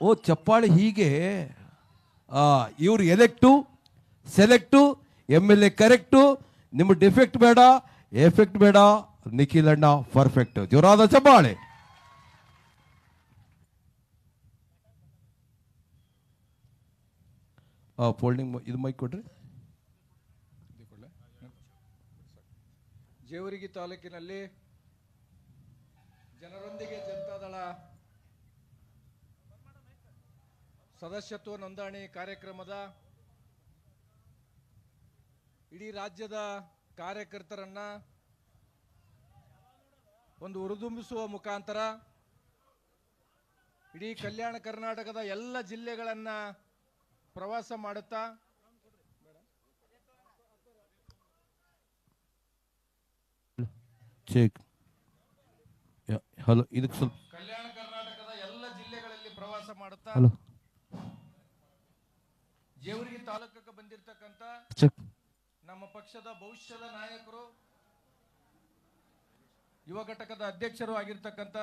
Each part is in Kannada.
ಓ ಚಪ್ಪಾಳೆ ಹೀಗೆ. ಇವ್ರು ಎಲೆಕ್ಟು ಸೆಲೆಕ್ಟು MLA ಕರೆಕ್ಟು, ನಿಮ್ಮ ಡಿಫೆಕ್ಟ್ ಬೇಡ ಎಫೆಕ್ಟ್ ಬೇಡ, ನಿಖಿಲ್ ಅಣ್ಣ ಪರ್ಫೆಕ್ಟ್. ಜೋರಾದ ಚಪ್ಪಾಳೆ. ಫೋಲ್ಡಿಂಗ್ ಇದು ಮೈಕ್ ಕೊಡ್ರಿ. ಜೇವರ್ಗಿ ತಾಲೂಕಿನಲ್ಲಿ ಜನರೊಂದಿಗೆ ಜನತಾದಳ ಸದಸ್ಯತ್ವ ನೋಂದಣಿ ಕಾರ್ಯಕ್ರಮದ ಇಡೀ ರಾಜ್ಯದ ಕಾರ್ಯಕರ್ತರನ್ನ ಒಂದು ಹುರಿದುಂಬಿಸುವ ಮುಖಾಂತರ ಇಡೀ ಕಲ್ಯಾಣ ಕರ್ನಾಟಕದ ಎಲ್ಲ ಜಿಲ್ಲೆಗಳನ್ನ ಪ್ರವಾಸ ಮಾಡುತ್ತಾ ಹಲೋ ಇದಕ್ಕೆ ಸ್ವಲ್ಪ ಕಲ್ಯಾಣ ಕರ್ನಾಟಕದ ಎಲ್ಲ ಜಿಲ್ಲೆಗಳಲ್ಲಿ ಪ್ರವಾಸ ಮಾಡುತ್ತಾ ಹಲೋ ಜೇವರ್ಗಿ ತಾಲೂಕಕ್ಕೆ ಬಂದಿರತಕ್ಕಂತ ನಮ್ಮ ಪಕ್ಷದ ಭವಿಷ್ಯದ ನಾಯಕರು, ಯುವ ಘಟಕದ ಅಧ್ಯಕ್ಷರು ಆಗಿರ್ತಕ್ಕಂಥ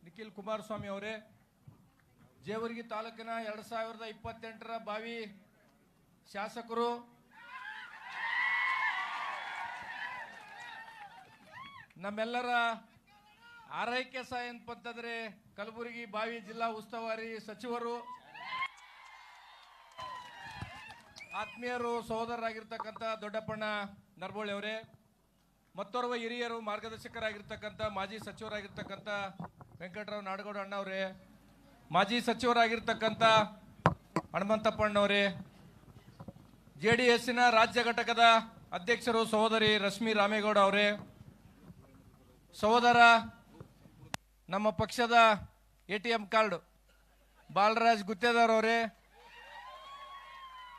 ನಿಖಿಲ್ ಕುಮಾರಸ್ವಾಮಿ ಅವರೇ, ಜೇವರ್ಗಿ ತಾಲೂಕಿನ 2028ರ ಭಾವಿ ಶಾಸಕರು, ನಮ್ಮೆಲ್ಲರ ಆರೈಕೆ ಸಹ ಏನಪ್ಪಂತಂದ್ರೆ ಕಲಬುರಗಿ ಭಾವಿ ಜಿಲ್ಲಾ ಉಸ್ತುವಾರಿ ಸಚಿವರು, ಆತ್ಮೀಯರು, ಸಹೋದರರಾಗಿರ್ತಕ್ಕಂಥ ದೊಡ್ಡಪ್ಪಣ್ಣ ನರಬೋಳಿ ಅವರೇ, ಮತ್ತೋರ್ವ ಹಿರಿಯರು ಮಾರ್ಗದರ್ಶಕರಾಗಿರ್ತಕ್ಕಂಥ ಮಾಜಿ ಸಚಿವರಾಗಿರ್ತಕ್ಕಂಥ ವೆಂಕಟರಾವ್ ನಾಡಗೌಡ ಅಣ್ಣ ಅವರೇ, ಮಾಜಿ ಸಚಿವರಾಗಿರ್ತಕ್ಕಂಥ ಹನುಮಂತಪ್ಪಣ್ಣವರೇ, JDS ರಾಜ್ಯ ಘಟಕದ ಅಧ್ಯಕ್ಷರು ಸಹೋದರಿ ರಶ್ಮಿ ರಾಮೇಗೌಡ ಅವರೇ, ಸಹೋದರ ನಮ್ಮ ಪಕ್ಷದ ATM ಕಾರ್ಡ್ ಬಾಲರಾಜ್ ಗುತ್ತೇದಾರ್ ಅವರೇ,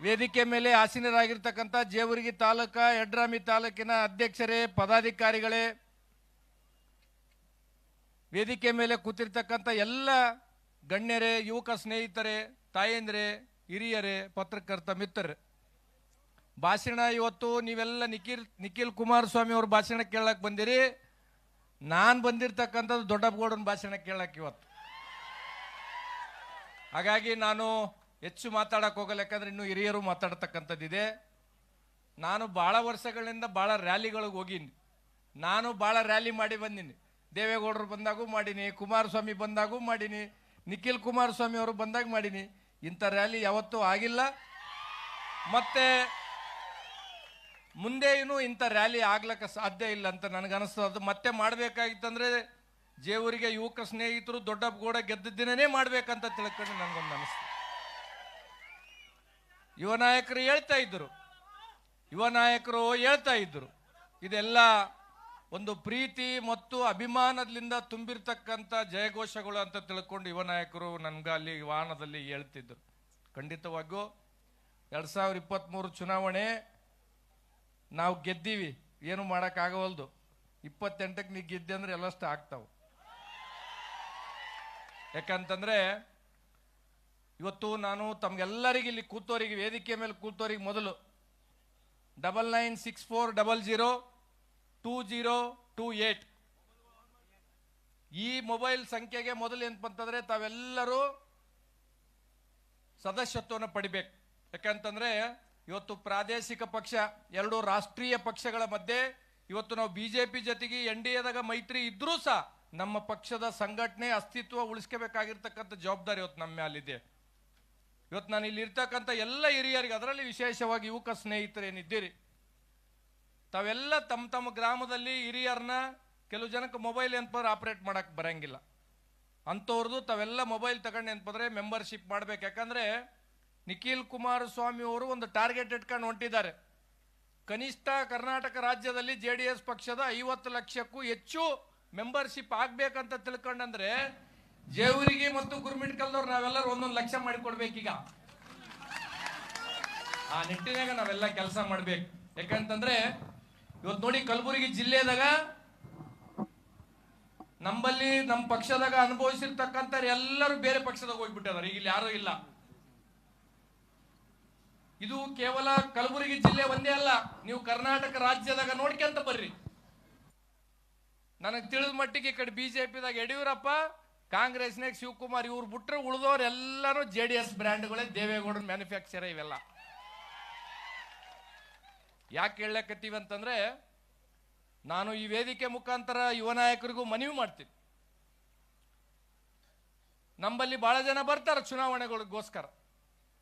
ವೇದಿಕೆ ಮೇಲೆ ಆಸೀನರಾಗಿರ್ತಕ್ಕಂಥ ಜೇವರ್ಗಿ ತಾಲೂಕಾ ಯಡ್ರಾಮಿ ತಾಲೂಕಿನ ಅಧ್ಯಕ್ಷರೇ, ಪದಾಧಿಕಾರಿಗಳೇ, ವೇದಿಕೆ ಮೇಲೆ ಕೂತಿರ್ತಕ್ಕಂಥ ಎಲ್ಲ ಗಣ್ಯರೇ, ಯುವಕ ಸ್ನೇಹಿತರೇ, ತಾಯಂದ್ರೇ, ಹಿರಿಯರೇ, ಪತ್ರಕರ್ತ ಮಿತ್ರರೇ, ಭಾಷಣ ಇವತ್ತು ನೀವೆಲ್ಲ ನಿಖಿಲ್ ಕುಮಾರಸ್ವಾಮಿ ಅವ್ರ ಭಾಷಣ ಕೇಳಕ್ ಬಂದಿರಿ. ನಾನು ಬಂದಿರ್ತಕ್ಕಂಥದ್ದು ದೊಡ್ಡಪ್ಪಗೌಡನ ಭಾಷಣ ಕೇಳಕ್ ಇವತ್ತು. ಹಾಗಾಗಿ ನಾನು ಹೆಚ್ಚು ಮಾತಾಡಕ್ ಹೋಗಲ್ಲ, ಯಾಕಂದ್ರೆ ಇನ್ನು ಹಿರಿಯರು ಮಾತಾಡ್ತಕ್ಕಂಥದ್ದಿದೆ. ನಾನು ಭಾಳ ವರ್ಷಗಳಿಂದ ಭಾಳ ರ್ಯಾಲಿಗಳಿಗೆ ಹೋಗಿನಿ, ನಾನು ಭಾಳ ರ್ಯಾಲಿ ಮಾಡಿ ಬಂದೀನಿ. ದೇವೇಗೌಡರು ಬಂದಾಗೂ ಮಾಡೀನಿ, ಕುಮಾರಸ್ವಾಮಿ ಬಂದಾಗೂ ಮಾಡೀನಿ, ನಿಖಿಲ್ ಕುಮಾರಸ್ವಾಮಿ ಅವರು ಬಂದಾಗ ಮಾಡೀನಿ. ಇಂಥ ರ್ಯಾಲಿ ಯಾವತ್ತೂ ಆಗಿಲ್ಲ, ಮತ್ತೆ ಮುಂದೆಯೂ ಇಂಥ ರ್ಯಾಲಿ ಆಗ್ಲಿಕ್ಕೆ ಸಾಧ್ಯ ಇಲ್ಲ ಅಂತ ನನಗನ್ನಿಸ್ತದೆ. ಮತ್ತೆ ಮಾಡಬೇಕಾಗಿತ್ತಂದ್ರೆ ಜೇವರಿಗೆ ಯುವಕ ಸ್ನೇಹಿತರು ದೊಡ್ಡಪ್ಪಗೌಡ ಗೆದ್ದ ದಿನನೇ ಮಾಡ್ಬೇಕಂತ ತಿಳ್ಕೊಂಡು ನನಗೊಂದು ಅನಿಸ್ತು. ಯುವ ನಾಯಕರು ಹೇಳ್ತಾ ಇದ್ರು ಇದೆಲ್ಲ ಒಂದು ಪ್ರೀತಿ ಮತ್ತು ಅಭಿಮಾನದಿಂದ ತುಂಬಿರ್ತಕ್ಕಂಥ ಜಯಘೋಷಗಳು ಅಂತ ತಿಳ್ಕೊಂಡು ಯುವ ನಾಯಕರು ನನ್ಗೆ ಅಲ್ಲಿ ವಾಹನದಲ್ಲಿ ಹೇಳ್ತಿದ್ರು. ಖಂಡಿತವಾಗಿಯೂ 2023 ಚುನಾವಣೆ ನಾವು ಗೆದ್ದೀವಿ, ಏನು ಮಾಡೋಕ್ಕಾಗವಲ್ದು. 28ಕ್ಕೆ ನೀ ಗೆದ್ದೆ ಅಂದ್ರೆ ಎಲ್ಲಷ್ಟು ಆಗ್ತಾವ. ಯಾಕಂತಂದ್ರೆ ಇವತ್ತು ನಾನು ತಮ್ಗೆಲ್ಲರಿಗೆ ಇಲ್ಲಿ ಕೂತೋರಿಗೆ, ವೇದಿಕೆ ಮೇಲೆ ಕೂತೋರಿಗೆ ಮೊದಲು 9964002028 ಈ ಮೊಬೈಲ್ ಸಂಖ್ಯೆಗೆ ಮೊದಲು ಏನಪ್ಪಂತಂದ್ರೆ ತಾವೆಲ್ಲರೂ ಸದಸ್ಯತ್ವವನ್ನು ಪಡಿಬೇಕು. ಯಾಕಂತಂದ್ರೆ ಇವತ್ತು ಪ್ರಾದೇಶಿಕ ಪಕ್ಷ, ಎರಡು ರಾಷ್ಟ್ರೀಯ ಪಕ್ಷಗಳ ಮಧ್ಯೆ ಇವತ್ತು ನಾವು ಬಿಜೆಪಿ ಜೊತೆಗೆ NDAದಾಗ ಮೈತ್ರಿ ಇದ್ರೂ ಸಹ ನಮ್ಮ ಪಕ್ಷದ ಸಂಘಟನೆ ಅಸ್ತಿತ್ವ ಉಳಿಸ್ಕೋಬೇಕಾಗಿರ್ತಕ್ಕಂಥ ಜವಾಬ್ದಾರಿ ಇವತ್ತು ನಮ್ಮ ಮೇಲಿದೆ. ಇವತ್ತು ನಾನು ಇಲ್ಲಿ ಇರ್ತಕ್ಕಂಥ ಎಲ್ಲ ಹಿರಿಯರಿಗೆ, ಅದರಲ್ಲಿ ವಿಶೇಷವಾಗಿ ಯುವಕ ಸ್ನೇಹಿತರೇನಿದ್ದೀರಿ, ತಾವೆಲ್ಲ ತಮ್ಮ ತಮ್ಮ ಗ್ರಾಮದಲ್ಲಿ ಹಿರಿಯರನ್ನ, ಕೆಲವು ಜನಕ್ಕೆ ಮೊಬೈಲ್ ಏನಪ್ಪ ಆಪರೇಟ್ ಮಾಡಕ್ ಬರಂಗಿಲ್ಲ ಅಂಥವ್ರದ್ದು ತಾವೆಲ್ಲ ಮೊಬೈಲ್ ತಗೊಂಡು ಏನಪ್ಪಂದ್ರೆ ಮೆಂಬರ್ಶಿಪ್ ಮಾಡ್ಬೇಕು. ಯಾಕಂದ್ರೆ ನಿಖಿಲ್ ಕುಮಾರಸ್ವಾಮಿ ಅವರು ಒಂದು ಟಾರ್ಗೆಟ್ ಇಟ್ಕೊಂಡು ಹೊಂಟಿದ್ದಾರೆ. ಕನಿಷ್ಠ ಕರ್ನಾಟಕ ರಾಜ್ಯದಲ್ಲಿ JDS ಪಕ್ಷದ 50 ಲಕ್ಷಕ್ಕೂ ಹೆಚ್ಚು ಮೆಂಬರ್ಶಿಪ್ ಆಗ್ಬೇಕಂತ ತಿಳ್ಕೊಂಡಂದ್ರೆ ಜೇವರ್ಗಿ ಮತ್ತು ಗುರುಮಿಟ್ಕಲ್ದವ್ರು ನಾವೆಲ್ಲರೂ 1 ಲಕ್ಷ ಮಾಡಿಕೊಡ್ಬೇಕೀಗ. ಆ ನಿಟ್ಟಿನಾಗ ನಾವೆಲ್ಲ ಕೆಲಸ ಮಾಡ್ಬೇಕು. ಯಾಕಂತಂದ್ರೆ ಇವತ್ತು ನೋಡಿ, ಕಲಬುರಗಿ ಜಿಲ್ಲೆದಾಗ ನಮ್ಮಲ್ಲಿ ನಮ್ಮ ಪಕ್ಷದಾಗ ಅನುಭವಿಸಿರ್ತಕ್ಕಂಥ ಎಲ್ಲರೂ ಬೇರೆ ಪಕ್ಷದಾಗ ಹೋಗ್ಬಿಟ್ಟಿದ್ದಾರೆ. ಈಗ ಇಲ್ಲಿ ಯಾರು ಇಲ್ಲ. ಇದು ಕೇವಲ ಕಲಬುರಗಿ ಜಿಲ್ಲೆ ಒಂದೇ ಅಲ್ಲ, ನೀವು ಕರ್ನಾಟಕ ರಾಜ್ಯದಾಗ ನೋಡ್ಕೊಂತ ಬರ್ರಿ. ನನಗೆ ತಿಳಿದ ಮಟ್ಟಿಗೆ ಈ ಕಡೆ ಬಿಜೆಪಿದಾಗ ಯಡಿಯೂರಪ್ಪ, ಕಾಂಗ್ರೆಸ್ನಾಗ ಶಿವಕುಮಾರ್ ಇವ್ರು ಬಿಟ್ರೆ ಉಳಿದವ್ರು ಎಲ್ಲರೂ JDS ಬ್ರ್ಯಾಂಡ್ಗಳೇ, ದೇವೇಗೌಡರ ಮ್ಯಾನುಫ್ಯಾಕ್ಚರ್ ಇವೆಲ್ಲ. ಯಾಕೆ ಹೇಳಕತ್ತೀವಿ ಅಂತಂದ್ರೆ, ನಾನು ಈ ವೇದಿಕೆ ಮುಖಾಂತರ ಯುವ ನಾಯಕರಿಗೂ ಮನವಿ ಮಾಡ್ತೀನಿ. ನಮ್ಮಲ್ಲಿ ಬಹಳ ಜನ ಬರ್ತಾರೆ ಚುನಾವಣೆಗಳಿಗೋಸ್ಕರ.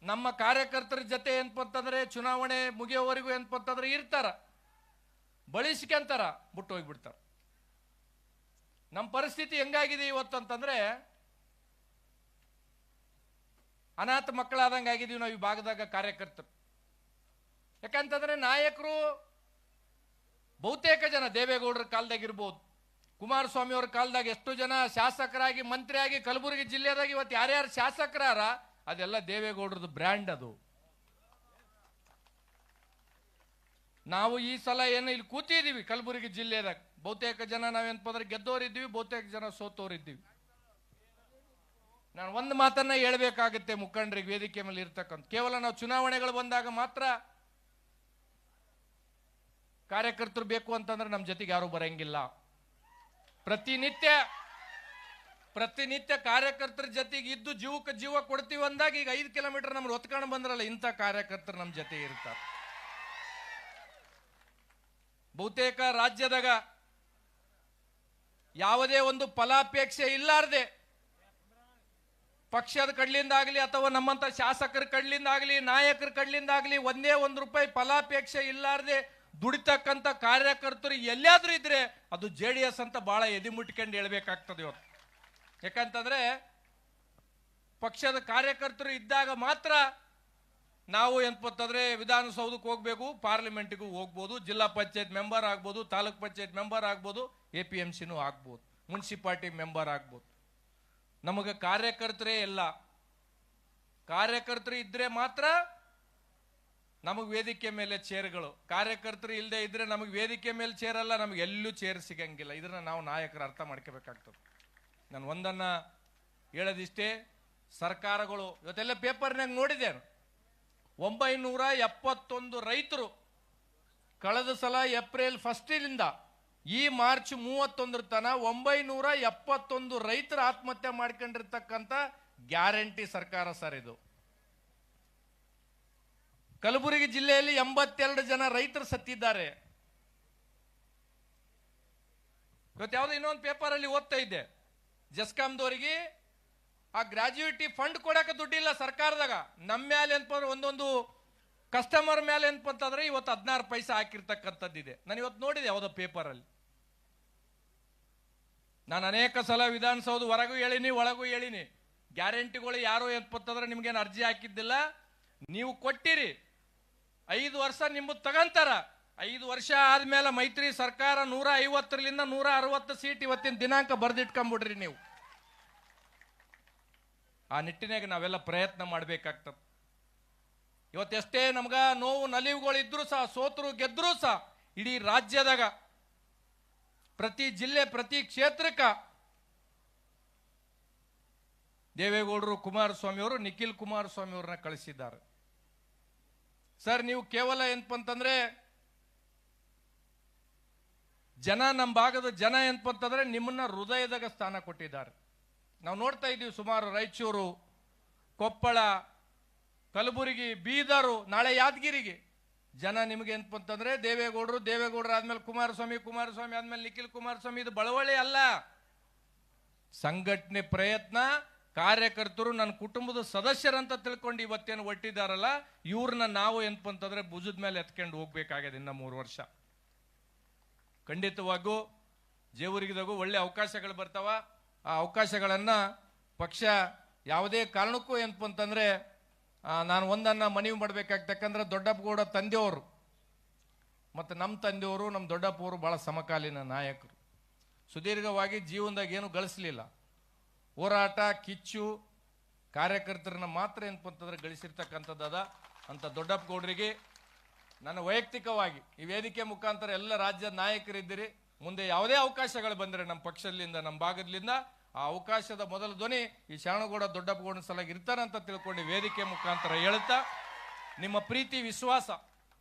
ನಮ್ಮ ಕಾರ್ಯಕರ್ತರ ಜೊತೆ ಏನಪ್ಪಂತಂದ್ರೆ ಚುನಾವಣೆ ಮುಗಿಯೋವರೆಗೂ ಏನಪ್ಪಂತಂದ್ರೆ ಇರ್ತಾರ, ಬಳಸ್ಕೊಂತಾರ, ಬಿಟ್ಟು ಹೋಗ್ಬಿಡ್ತಾರ. ನಮ್ಮ ಪರಿಸ್ಥಿತಿ ಹೆಂಗಾಗಿದೆ ಇವತ್ತಂತಂದ್ರೆ ಅನಾಥ ಮಕ್ಕಳಾದಂಗೆ ಆಗಿದೀವಿ ನಾವು ಈ ಭಾಗದಾಗ ಕಾರ್ಯಕರ್ತರು. ಯಾಕಂತಂದ್ರೆ ನಾಯಕರು ಬಹುತೇಕ ಜನ ದೇವೇಗೌಡರ ಕಾಲದಾಗ ಇರ್ಬೋದು, ಕುಮಾರಸ್ವಾಮಿ ಅವ್ರ ಕಾಲದಾಗ ಎಷ್ಟು ಜನ ಶಾಸಕರಾಗಿ ಮಂತ್ರಿಯಾಗಿ ಕಲಬುರಗಿ ಜಿಲ್ಲೆದಾಗ ಇವತ್ತು ಯಾರ್ಯಾರು ಶಾಸಕರಾರ ಅದೆಲ್ಲ ದೇವೇಗೌಡರದ್ದು ಬ್ರ್ಯಾಂಡ್. ಅದು ನಾವು ಈ ಸಲ ಏನು ಇಲ್ಲಿ ಕೂತಿದ್ದೀವಿ ಕಲಬುರಗಿ ಜಿಲ್ಲೆದಾಗ, ಬಹುತೇಕ ಜನ ನಾವೇನಪ್ಪ ಗೆದ್ದೋರಿದ್ದೀವಿ, ಬಹುತೇಕ ಜನ ಸೋತೋರಿದ್ದೀವಿ. ನಾನು ಒಂದು ಮಾತನ್ನ ಹೇಳ್ಬೇಕಾಗುತ್ತೆ ಮುಖಂಡರಿಗೆ, ವೇದಿಕೆ ಮೇಲೆ ಇರ್ತಕ್ಕಂಥ, ಕೇವಲ ನಾವು ಚುನಾವಣೆಗಳು ಬಂದಾಗ ಮಾತ್ರ ಕಾರ್ಯಕರ್ತರು ಬೇಕು ಅಂತಂದ್ರೆ ನಮ್ಮ ಜೊತೆಗೆ ಯಾರು ಬರಂಗಿಲ್ಲ. ಪ್ರತಿನಿತ್ಯ ಕಾರ್ಯಕರ್ತರ ಜೊತೆಗೆ ಇದ್ದು ಜೀವಕ್ಕೆ ಜೀವ ಕೊಡ್ತೀವಿ ಅಂದಾಗ ಈಗ 5 ಕಿಲೋಮೀಟರ್ ನಮ್ಗೆ ಹೊತ್ಕೊಂಡು ಬಂದ್ರಲ್ಲ, ಇಂಥ ಕಾರ್ಯಕರ್ತರು ನಮ್ಮ ಜೊತೆ ಇರ್ತಾರೆ. ಬಹುತೇಕ ರಾಜ್ಯದಾಗ ಯಾವುದೇ ಒಂದು ಫಲಾಪೇಕ್ಷೆ ಇಲ್ಲಾರ್ದೆ ಪಕ್ಷದ ಕಡ್ಲಿಂದ ಆಗಲಿ ಅಥವಾ ನಮ್ಮಂತ ಶಾಸಕರ ಕಡ್ಲಿಂದ ಆಗಲಿ ನಾಯಕರ ಕಡ್ಲಿಂದ ಆಗಲಿ ಒಂದೇ ₹1 ಫಲಾಪೇಕ್ಷೆ ಇಲ್ಲಾರ್ದೆ ದುಡಿತಕ್ಕಂಥ ಕಾರ್ಯಕರ್ತರು ಎಲ್ಲಾದ್ರೂ ಇದ್ರೆ ಅದು JDS ಅಂತ ಬಹಳ ಎದಿ ಮುಟ್ಕೊಂಡು ಹೇಳ್ಬೇಕಾಗ್ತದೆ ಇವತ್ತು. ಯಾಕಂತಂದ್ರೆ ಪಕ್ಷದ ಕಾರ್ಯಕರ್ತರು ಇದ್ದಾಗ ಮಾತ್ರ ನಾವು ಏನಪ್ಪಂತಂದ್ರೆ ವಿಧಾನಸೌಧಕ್ಕೆ ಹೋಗ್ಬೇಕು, ಪಾರ್ಲಿಮೆಂಟ್ಗೂ ಹೋಗ್ಬೋದು, ಜಿಲ್ಲಾ ಪಂಚಾಯತ್ ಮೆಂಬರ್ ಆಗ್ಬೋದು, ತಾಲೂಕ್ ಪಂಚಾಯತ್ ಮೆಂಬರ್ ಆಗ್ಬೋದು, APMCನೂ ಆಗ್ಬೋದು, ಮುನ್ಸಿಪಾಲಿಟಿ ಮೆಂಬರ್ ಆಗ್ಬೋದು. ನಮಗೆ ಕಾರ್ಯಕರ್ತರೇ ಎಲ್ಲ. ಕಾರ್ಯಕರ್ತರು ಇದ್ರೆ ಮಾತ್ರ ನಮಗೆ ವೇದಿಕೆ ಮೇಲೆ ಚೇರ್ಗಳು. ಕಾರ್ಯಕರ್ತರು ಇಲ್ಲದೆ ಇದ್ರೆ ನಮಗೆ ವೇದಿಕೆ ಮೇಲೆ ಚೇರ್ ಅಲ್ಲ, ನಮ್ಗೆ ಎಲ್ಲೂ ಚೇರ್ ಸಿಗಂಗಿಲ್ಲ. ಇದನ್ನ ನಾವು ನಾಯಕರು ಅರ್ಥ ಮಾಡ್ಕೋಬೇಕಾಗ್ತದೆ. ನಾನು ಒಂದನ್ನ ಹೇಳೋದಿಷ್ಟೇ, ಸರ್ಕಾರಗಳು ಇವತ್ತೆಲ್ಲ ಪೇಪರ್ನಾಗ ನೋಡಿದ್ದೇನೆ, 971 ರೈತರು ಕಳೆದ ಸಲ ಏಪ್ರಿಲ್ 1 ಈ ಮಾರ್ಚ್ 31 ತನ 971 ರೈತರು ಆತ್ಮಹತ್ಯೆ ಮಾಡ್ಕೊಂಡಿರ್ತಕ್ಕಂಥ ಗ್ಯಾರಂಟಿ ಸರ್ಕಾರ ಸರ್ ಇದು. ಕಲಬುರಗಿ ಜಿಲ್ಲೆಯಲ್ಲಿ 82 ಜನ ರೈತರು ಸತ್ತಿದ್ದಾರೆ. ಇವತ್ತು ಯಾವುದೋ ಇನ್ನೊಂದು ಪೇಪರ್ ಅಲ್ಲಿ ಓದ್ತಾ ಇದ್ದೆ, ಜಸ್ಕಾಮ್ದವರಿಗೆ ಆ ಗ್ರಾಜ್ಯುಯಿಟಿ ಫಂಡ್ ಕೊಡಕ್ಕೆ ದುಡ್ಡಿಲ್ಲ ಸರ್ಕಾರದಾಗ. ನಮ್ಮ ಮೇಲೆ ಏನಪ್ಪ ಒಂದೊಂದು ಕಸ್ಟಮರ್ ಮೇಲೆ ಏನಪ್ಪಂತಂದ್ರೆ ಇವತ್ತು 16 ಪೈಸೆ ಹಾಕಿರ್ತಕ್ಕಂಥದ್ದಿದೆ. ನಾನು ಇವತ್ತು ನೋಡಿದೆ ಯಾವುದೋ ಪೇಪರ್ ಅಲ್ಲಿ. ನಾನು ಅನೇಕ ಸಲ ವಿಧಾನಸೌಧ ಹೊರಗೂ ಹೇಳಿನಿ, ಒಳಗೂ ಹೇಳಿನಿ, ಗ್ಯಾರಂಟಿಗಳು ಯಾರು ಏನಪ್ಪಂತಂದ್ರೆ ನಿಮ್ಗೇನು ಅರ್ಜಿ ಹಾಕಿದ್ದಿಲ್ಲ, ನೀವು ಕೊಟ್ಟಿರಿ, 5 ವರ್ಷ ನಿಮ್ಮದು ತಗಂತಾರ. 5 ವರ್ಷ ಆದ್ಮೇಲೆ ಮೈತ್ರಿ ಸರ್ಕಾರ 150ರಿಂದ 160 ಸೀಟ್ ಇವತ್ತಿನ ದಿನಾಂಕ ಬರ್ದಿಟ್ಕೊಂಡ್ಬಿಡ್ರಿ ನೀವು. ಆ ನಿಟ್ಟಿನಾಗ ನಾವೆಲ್ಲ ಪ್ರಯತ್ನ ಮಾಡ್ಬೇಕಾಗ್ತದೆ. ಇವತ್ತೆಷ್ಟೇ ನಮ್ಗ ನೋವು ನಲಿವುಗಳು ಇದ್ರು ಸಹ, ಸೋತರು ಗೆದ್ರು ಸಹ, ಇಡೀ ರಾಜ್ಯದಾಗ ಪ್ರತಿ ಜಿಲ್ಲೆ ಪ್ರತಿ ಕ್ಷೇತ್ರಕ್ಕ ದೇವೇಗೌಡರು, ಕುಮಾರಸ್ವಾಮಿ ಅವರು, ನಿಖಿಲ್ ಕುಮಾರಸ್ವಾಮಿ ಅವ್ರನ್ನ ಕಳಿಸಿದ್ದಾರೆ. ಸರ್, ನೀವು ಕೇವಲ ಏನಪ್ಪಂತಂದ್ರೆ ಜನ, ನಮ್ಮ ಭಾಗದ ಜನ ಏನಪ್ಪಂತಂದ್ರೆ ನಿಮ್ಮನ್ನ ಹೃದಯದಾಗ ಸ್ಥಾನ ಕೊಟ್ಟಿದ್ದಾರೆ. ನಾವು ನೋಡ್ತಾ ಇದ್ದೀವಿ, ಸುಮಾರು ರಾಯಚೂರು, ಕೊಪ್ಪಳ, ಕಲಬುರಗಿ, ಬೀದರು, ನಾಳೆ ಯಾದಗಿರಿಗೆ ಜನ ನಿಮಗೆ ಏನಪ್ಪಂತಂದ್ರೆ ದೇವೇಗೌಡರು ಆದ್ಮೇಲೆ ಕುಮಾರಸ್ವಾಮಿ ಆದ್ಮೇಲೆ ನಿಖಿಲ್ ಕುಮಾರಸ್ವಾಮಿ. ಇದು ಬಳವಳಿ ಅಲ್ಲ, ಸಂಘಟನೆ ಪ್ರಯತ್ನ. ಕಾರ್ಯಕರ್ತರು ನನ್ನ ಕುಟುಂಬದ ಸದಸ್ಯರಂತ ತಿಳ್ಕೊಂಡು ಇವತ್ತೇನು ಒಟ್ಟಿದಾರಲ್ಲ, ಇವ್ರನ್ನ ನಾವು ಏನಪ್ಪಂತಂದ್ರೆ ಭುಜದ ಮೇಲೆ ಎತ್ಕೊಂಡು ಹೋಗ್ಬೇಕಾಗಿದೆ ಇನ್ನ 3 ವರ್ಷ. ಖಂಡಿತವಾಗೂ ಜೇವರ್ಗಿದಾಗೂ ಒಳ್ಳೆ ಅವಕಾಶಗಳು ಬರ್ತಾವ. ಆ ಅವಕಾಶಗಳನ್ನ ಪಕ್ಷ ಯಾವುದೇ ಕಾರಣಕ್ಕೂ ಏನಪ್ಪಂತಂದ್ರೆ ನಾನು ಒಂದನ್ನ ಮನವಿ ಮಾಡ್ಬೇಕಾಗ್ತಕ್ಕಂದ್ರೆ, ದೊಡ್ಡಪ್ಪಗೌಡ ತಂದೆಯವರು ಮತ್ತು ನಮ್ಮ ತಂದೆಯವರು, ನಮ್ಮ ದೊಡ್ಡಪ್ಪವರು ಬಹಳ ಸಮಕಾಲೀನ ನಾಯಕರು. ಸುದೀರ್ಘವಾಗಿ ಜೀವನದಾಗ ಏನು ಗಳಿಸಲಿಲ್ಲ, ಹೋರಾಟ, ಕಿಚ್ಚು, ಕಾರ್ಯಕರ್ತರನ್ನ ಮಾತ್ರ ಏನಪ್ಪಂತಂದ್ರೆ ಗಳಿಸಿರ್ತಕ್ಕಂಥದ್ದದ. ಅಂತ ದೊಡ್ಡಪ್ಪಗೌಡರಿಗೆ ನನ್ನ ವೈಯಕ್ತಿಕವಾಗಿ ಈ ವೇದಿಕೆ ಮುಖಾಂತರ ಎಲ್ಲ ರಾಜ್ಯದ ನಾಯಕರಿದ್ದೀರಿ, ಮುಂದೆ ಯಾವುದೇ ಅವಕಾಶಗಳು ಬಂದರೆ ನಮ್ಮ ಪಕ್ಷದಿಂದ, ನಮ್ಮ ಭಾಗದಿಂದ, ಆ ಅವಕಾಶದ ಮೊದಲ ಧ್ವನಿ ಈ ಶಾಣಗೌಡ ದೊಡ್ಡಪ್ಪಗೌಡನ ಸಲ ಇರ್ತಾರಂತ ತಿಳ್ಕೊಂಡು ವೇದಿಕೆ ಮುಖಾಂತರ ಹೇಳುತ್ತಾ, ನಿಮ್ಮ ಪ್ರೀತಿ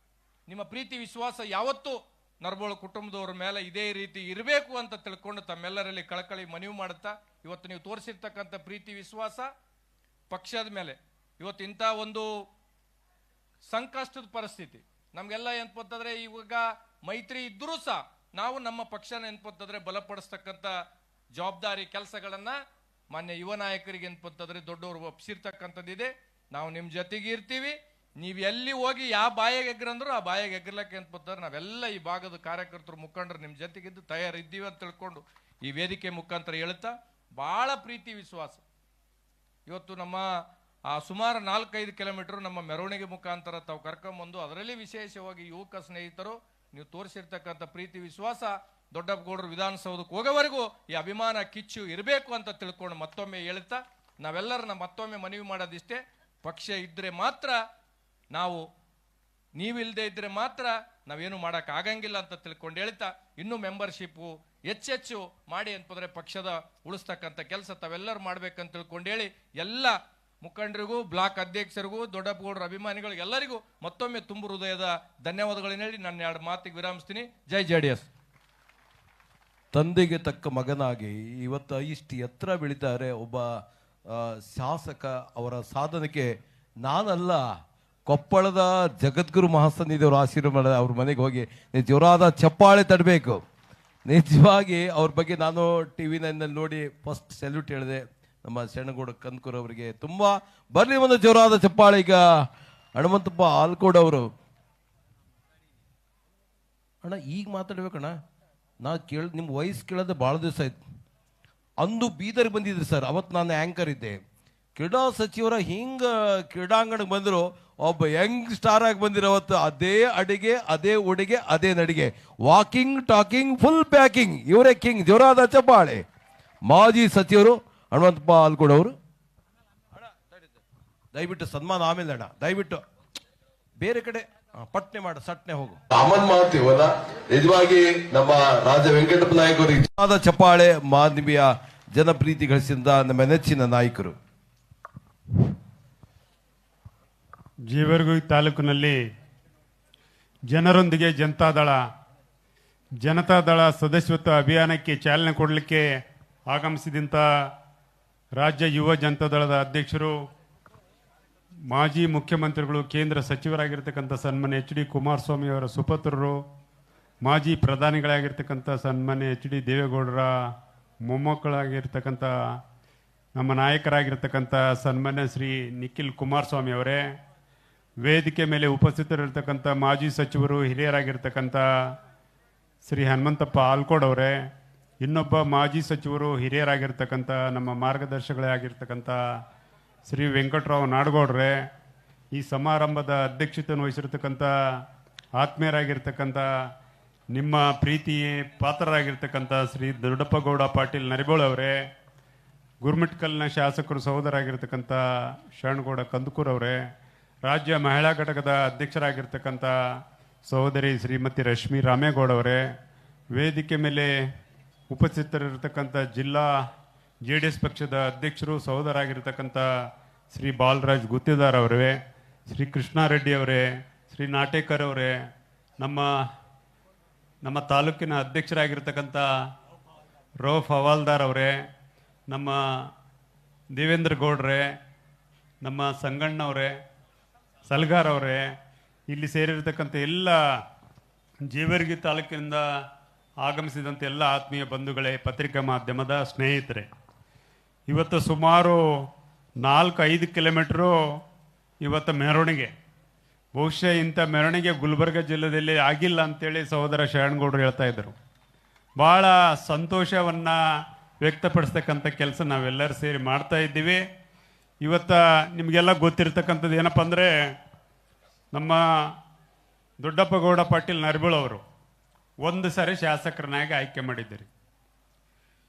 ವಿಶ್ವಾಸ ಯಾವತ್ತೂ ನರಬೋಳು ಕುಟುಂಬದವ್ರ ಮೇಲೆ ಇದೇ ರೀತಿ ಇರಬೇಕು ಅಂತ ತಿಳ್ಕೊಂಡು ತಮ್ಮೆಲ್ಲರಲ್ಲಿ ಕಳಕಳಿ ಮನವಿ ಮಾಡುತ್ತಾ ಇವತ್ತು ನೀವು ತೋರಿಸಿರ್ತಕ್ಕಂಥ ಪ್ರೀತಿ ವಿಶ್ವಾಸ ಪಕ್ಷದ ಮೇಲೆ ಇವತ್ತು ಇಂಥ ಒಂದು ಸಂಕಷ್ಟದ ಪರಿಸ್ಥಿತಿ ನಮಗೆಲ್ಲ ಏನ್ಪತ್ತಂದ್ರೆ ಇವಾಗ ಮೈತ್ರಿ ಇದ್ರೂ ಸಹ ನಾವು ನಮ್ಮ ಪಕ್ಷನ ಏನ್ಪತ್ತಂದ್ರೆ ಬಲಪಡಿಸ್ತಕ್ಕಂಥ ಜವಾಬ್ದಾರಿ ಕೆಲಸಗಳನ್ನ ಮಾನ್ಯ ಯುವ ನಾಯಕರಿಗೆ ಏನ್ಪತ್ತಂದ್ರೆ ದೊಡ್ಡವರು ಒಪ್ಸಿರ್ತಕ್ಕಂಥದ್ದಿದೆ. ನಾವು ನಿಮ್ಮ ಜೊತೆಗೆ ಇರ್ತೀವಿ. ನೀವು ಎಲ್ಲಿ ಹೋಗಿ ಯಾವ ಬಾಯಿಗೆ ಎಗ್ರಂದ್ರು ಆ ಬಾಯಿಗೆ ಎಗ್ರಲಕ್ಕೆ ಏನ್ಪತ್ತಂದ್ರೆ ನಾವೆಲ್ಲ ಈ ಭಾಗದ ಕಾರ್ಯಕರ್ತರು ಮುಖಂಡರು ನಿಮ್ಮ ಜೊತೆಗಿದ್ದು ತಯಾರಿದ್ದೀವಿ ಅಂತ ತಿಳ್ಕೊಂಡು ಈ ವೇದಿಕೆ ಮುಖಾಂತರ ಹೇಳ್ತಾ ಬಹಳ ಪ್ರೀತಿ ವಿಶ್ವಾಸ ಇವತ್ತು ನಮ್ಮ ಸುಮಾರು 4-5 ಕಿಲೋಮೀಟರ್ ನಮ್ಮ ಮೆರವಣಿಗೆ ಮುಖಾಂತರ ತಾವು ಕರ್ಕೊಂಬಂದು ಅದರಲ್ಲಿ ವಿಶೇಷವಾಗಿ ಯುವಕ ಸ್ನೇಹಿತರು ನೀವು ತೋರಿಸಿರ್ತಕ್ಕಂಥ ಪ್ರೀತಿ ವಿಶ್ವಾಸ ದೊಡ್ಡಪ್ಪಗೌಡರು ವಿಧಾನಸೌಧಕ್ಕೆ ಹೋಗೋವರೆಗೂ ಈ ಅಭಿಮಾನ ಕಿಚ್ಚು ಇರಬೇಕು ಅಂತ ತಿಳ್ಕೊಂಡು ಮತ್ತೊಮ್ಮೆ ಹೇಳ್ತಾ ನಾವೆಲ್ಲರನ್ನ ಮತ್ತೊಮ್ಮೆ ಮನವಿ ಮಾಡೋದಿಷ್ಟೇ, ಪಕ್ಷ ಇದ್ರೆ ಮಾತ್ರ ನಾವು, ನೀವಿಲ್ಲದೆ ಇದ್ರೆ ಮಾತ್ರ ನಾವೇನು ಮಾಡಕ್ ಆಗಂಗಿಲ್ಲ ಅಂತ ತಿಳ್ಕೊಂಡು ಹೇಳ್ತಾ ಇನ್ನೂ ಮೆಂಬರ್ಶಿಪ್ಪು ಹೆಚ್ಚೆಚ್ಚು ಮಾಡಿ ಅಂತಂದ್ರೆ ಪಕ್ಷದ ಉಳಿಸ್ತಕ್ಕಂಥ ಕೆಲಸ ತಾವೆಲ್ಲರೂ ಮಾಡ್ಬೇಕಂತ ತಿಳ್ಕೊಂಡು ಹೇಳಿ ಎಲ್ಲ ಮುಖಂಡರಿಗೂ ಬ್ಲಾಕ್ ಅಧ್ಯಕ್ಷರಿಗೂ ದೊಡ್ಡಪ್ಪಗೌಡರ ಅಭಿಮಾನಿಗಳು ಎಲ್ಲರಿಗೂ ಮತ್ತೊಮ್ಮೆ ತುಂಬು ಹೃದಯದ ಧನ್ಯವಾದಗಳನ್ನ ಹೇಳಿ ನನ್ನ 2 ಮಾತಿಗೆ ವಿರಾಮಿಸ್ತೀನಿ. ಜೈ JDS. ತಂದೆಗೆ ತಕ್ಕ ಮಗನಾಗಿ ಇವತ್ತು ಇಷ್ಟು ಎತ್ತರ ಬೆಳೀತಾರೆ ಒಬ್ಬ ಶಾಸಕ. ಅವರ ಸಾಧನೆಗೆ ನಾನಲ್ಲ, ಕೊಪ್ಪಳದ ಜಗದ್ಗುರು ಮಹಾಸನ್ನಿಧಿಯವರು ಆಶೀರ್ವಾದ ಅವ್ರ ಮನೆಗೆ ಹೋಗಿ ಜೋರಾದ ಚಪ್ಪಾಳೆ ತಡಬೇಕು. ನಿಜವಾಗಿ ಅವ್ರ ಬಗ್ಗೆ ನಾನು TV9 ನೋಡಿ ಫಸ್ಟ್ ಸೆಲ್ಯೂಟ್ ಹೇಳಿದೆ ನಮ್ಮ ಶರಣಗೌಡ ಕಂದಕೂರ್ ಅವರಿಗೆ. ತುಂಬ ಬರಲಿ ಒಂದು ಜೋರಾದ ಚಪ್ಪಾಳೆ. ಈಗ ಹನುಮಂತಪ್ಪ ಆಲ್ಕೋಡ್ ಅವರು ಅಣ್ಣ ಈಗ ಮಾತಾಡ್ಬೇಕಣ್ಣ. ನಾ ನಿಮ್ಮ ವಯಸ್ಸು ಕೇಳೋದು ಭಾಳ ದಿವಸ ಆಯ್ತು. ಅಂದು ಬೀದರ್ಗೆ ಬಂದಿದ್ರಿ ಸರ್, ಅವತ್ತು ನಾನು ಆ್ಯಂಕರ್ ಇದ್ದೆ. ಕ್ರೀಡಾ ಸಚಿವರ ಹಿಂಗೆ ಕ್ರೀಡಾಂಗಣಕ್ಕೆ ಬಂದರು, ಒಬ್ಬ ಯಂಗ್ ಸ್ಟಾರ್ ಆಗಿ ಬಂದಿರೋ ಅವತ್ತು ಅದೇ ಅಡಿಗೆ, ಅದೇ ಉಡುಗೆ, ಅದೇ ನಡಿಗೆ, ವಾಕಿಂಗ್ ಟಾಕಿಂಗ್ ಫುಲ್ ಪ್ಯಾಕಿಂಗ್, ಇವರೇ ಕಿಂಗ್. ಜೋರಾದ ಚಪ್ಪಾಳೆ. ಮಾಜಿ ಸಚಿವರು ಹನುಮಂತಪ್ಪ ಆಲ್ಕೋಡ್ ಅವರು. ದಯವಿಟ್ಟು ಸನ್ಮಾನ ಆಮೇಲೆ ಅಣ್ಣ, ದಯವಿಟ್ಟು ಬೇರೆ ಕಡೆ ಪಟ್ನೆ ಮಾಡ, ಸಟ್ನೆ ಹೋಗು. ಅಮನ್ ಮಾಡ್ತೀವಲ್ಲ, ನಿಜವಾಗಿ ನಮ್ಮ ರಾಜ ವೆಂಕಟಪ್ಪ ನಾಯಕ್ ಅವರಿಗೆ ಚಪ್ಪಾಳೆ. ಮಾನವೀಯ ಜನಪ್ರೀತಿ ಗಳಿಸಿದ ನಮ್ಮ ನೆಚ್ಚಿನ ನಾಯಕರು. ಜೇವರ್ಗಿ ತಾಲೂಕಿನಲ್ಲಿ ಜನರೊಂದಿಗೆ ಜನತಾದಳ ಸದಸ್ಯತ್ವ ಅಭಿಯಾನಕ್ಕೆ ಚಾಲನೆ ಕೊಡಲಿಕ್ಕೆ ಆಗಮಿಸಿದಂಥ ರಾಜ್ಯ ಯುವ ಜನತಾದಳದ ಅಧ್ಯಕ್ಷರು, ಮಾಜಿ ಮುಖ್ಯಮಂತ್ರಿಗಳು, ಕೇಂದ್ರ ಸಚಿವರಾಗಿರ್ತಕ್ಕಂಥ ಸನ್ಮಾನ್ಯ HD ಕುಮಾರಸ್ವಾಮಿ ಅವರ ಸುಪುತ್ರರು, ಮಾಜಿ ಪ್ರಧಾನಿಗಳಾಗಿರ್ತಕ್ಕಂಥ ಸನ್ಮಾನ್ಯ HD ದೇವೇಗೌಡರ ಮೊಮ್ಮಕ್ಕಳಾಗಿರ್ತಕ್ಕಂಥ ನಮ್ಮ ನಾಯಕರಾಗಿರ್ತಕ್ಕಂಥ ಸನ್ಮಾನ್ಯ ಶ್ರೀ ನಿಖಿಲ್ ಕುಮಾರಸ್ವಾಮಿ ಅವರೇ, ವೇದಿಕೆ ಮೇಲೆ ಉಪಸ್ಥಿತರಿರ್ತಕ್ಕಂಥ ಮಾಜಿ ಸಚಿವರು ಹಿರಿಯರಾಗಿರ್ತಕ್ಕಂಥ ಶ್ರೀ ಹನುಮಂತಪ್ಪ ಆಲ್ಕೋಡ್ ಅವರೇ, ಇನ್ನೊಬ್ಬ ಮಾಜಿ ಸಚಿವರು ಹಿರಿಯರಾಗಿರ್ತಕ್ಕಂಥ ನಮ್ಮ ಮಾರ್ಗದರ್ಶಕಗಳೇ ಆಗಿರ್ತಕ್ಕಂಥ ಶ್ರೀ ವೆಂಕಟರಾವ್ ನಾಡಗೌಡ್ರೆ, ಈ ಸಮಾರಂಭದ ಅಧ್ಯಕ್ಷತೆಯನ್ನು ವಹಿಸಿರ್ತಕ್ಕಂಥ ಆತ್ಮೀಯರಾಗಿರ್ತಕ್ಕಂಥ ನಿಮ್ಮ ಪ್ರೀತಿ ಪಾತ್ರರಾಗಿರ್ತಕ್ಕಂಥ ಶ್ರೀ ದೊಡ್ಡಪ್ಪಗೌಡ ಪಾಟೀಲ್ ನರಿಬೋಳ್ ಅವರೇ, ಗುರ್ಮಿಟ್ಕಲ್ನ ಶಾಸಕರು ಸಹೋದರಾಗಿರ್ತಕ್ಕಂಥ ಶರಣಗೌಡ ಕಂದಕೂರ್ ಅವರೇ, ರಾಜ್ಯ ಮಹಿಳಾ ಘಟಕದ ಅಧ್ಯಕ್ಷರಾಗಿರ್ತಕ್ಕಂಥ ಸಹೋದರಿ ಶ್ರೀಮತಿ ರಶ್ಮಿ ರಾಮೇಗೌಡ ಅವರೇ, ವೇದಿಕೆ ಮೇಲೆ ಉಪಸ್ಥಿತರಿರ್ತಕ್ಕಂಥ ಜಿಲ್ಲಾ JDS ಪಕ್ಷದ ಅಧ್ಯಕ್ಷರು ಸಹೋದರಾಗಿರ್ತಕ್ಕಂಥ ಶ್ರೀ ಬಾಲರಾಜ್ ಗುತ್ತಿದಾರ್ ಅವರೇ, ಶ್ರೀ ಕೃಷ್ಣಾರೆಡ್ಡಿ ಅವರೇ, ಶ್ರೀ ನಾಟೇಕರ್ ಅವರೇ, ನಮ್ಮ ತಾಲೂಕಿನ ಅಧ್ಯಕ್ಷರಾಗಿರ್ತಕ್ಕಂಥ ರೌಫ್ ಹವಾಲ್ದಾರ್ ಅವರೇ, ನಮ್ಮ ದೇವೇಂದ್ರ ಗೌಡ್ರೆ, ನಮ್ಮ ಸಂಗಣ್ಣವರೇ, ಸಲ್ಗಾರ್ ಅವರೇ, ಇಲ್ಲಿ ಸೇರಿರ್ತಕ್ಕಂಥ ಎಲ್ಲ ಜೇವರ್ಗಿ ತಾಲೂಕಿನಿಂದ ಆಗಮಿಸಿದಂಥ ಎಲ್ಲ ಆತ್ಮೀಯ ಬಂಧುಗಳೇ, ಪತ್ರಿಕಾ ಮಾಧ್ಯಮದ ಸ್ನೇಹಿತರೆ, ಇವತ್ತು ಸುಮಾರು 4-5 ಕಿಲೋಮೀಟ್ರು ಇವತ್ತು ಮೆರವಣಿಗೆ. ಬಹುಶಃ ಇಂಥ ಮೆರವಣಿಗೆ ಗುಲ್ಬರ್ಗ ಜಿಲ್ಲೆಯಲ್ಲಿ ಆಗಿಲ್ಲ ಅಂತೇಳಿ ಸಹೋದರ ಶರಣಗೌಡರು ಹೇಳ್ತಾ ಇದ್ದರು. ಭಾಳ ಸಂತೋಷವನ್ನು ವ್ಯಕ್ತಪಡಿಸ್ತಕ್ಕಂಥ ಕೆಲಸ ನಾವೆಲ್ಲರೂ ಸೇರಿ ಮಾಡ್ತಾ ಇದ್ದೀವಿ. ಇವತ್ತು ನಿಮಗೆಲ್ಲ ಗೊತ್ತಿರ್ತಕ್ಕಂಥದ್ದು ಏನಪ್ಪ ಅಂದರೆ, ನಮ್ಮ ದೊಡ್ಡಪ್ಪಗೌಡ ಪಾಟೀಲ್ ನರಿಬೋಳ್ ಅವರು 1 ಸರಿ ಶಾಸಕರನ್ನಾಗಿ ಆಯ್ಕೆ ಮಾಡಿದ್ದೀರಿ.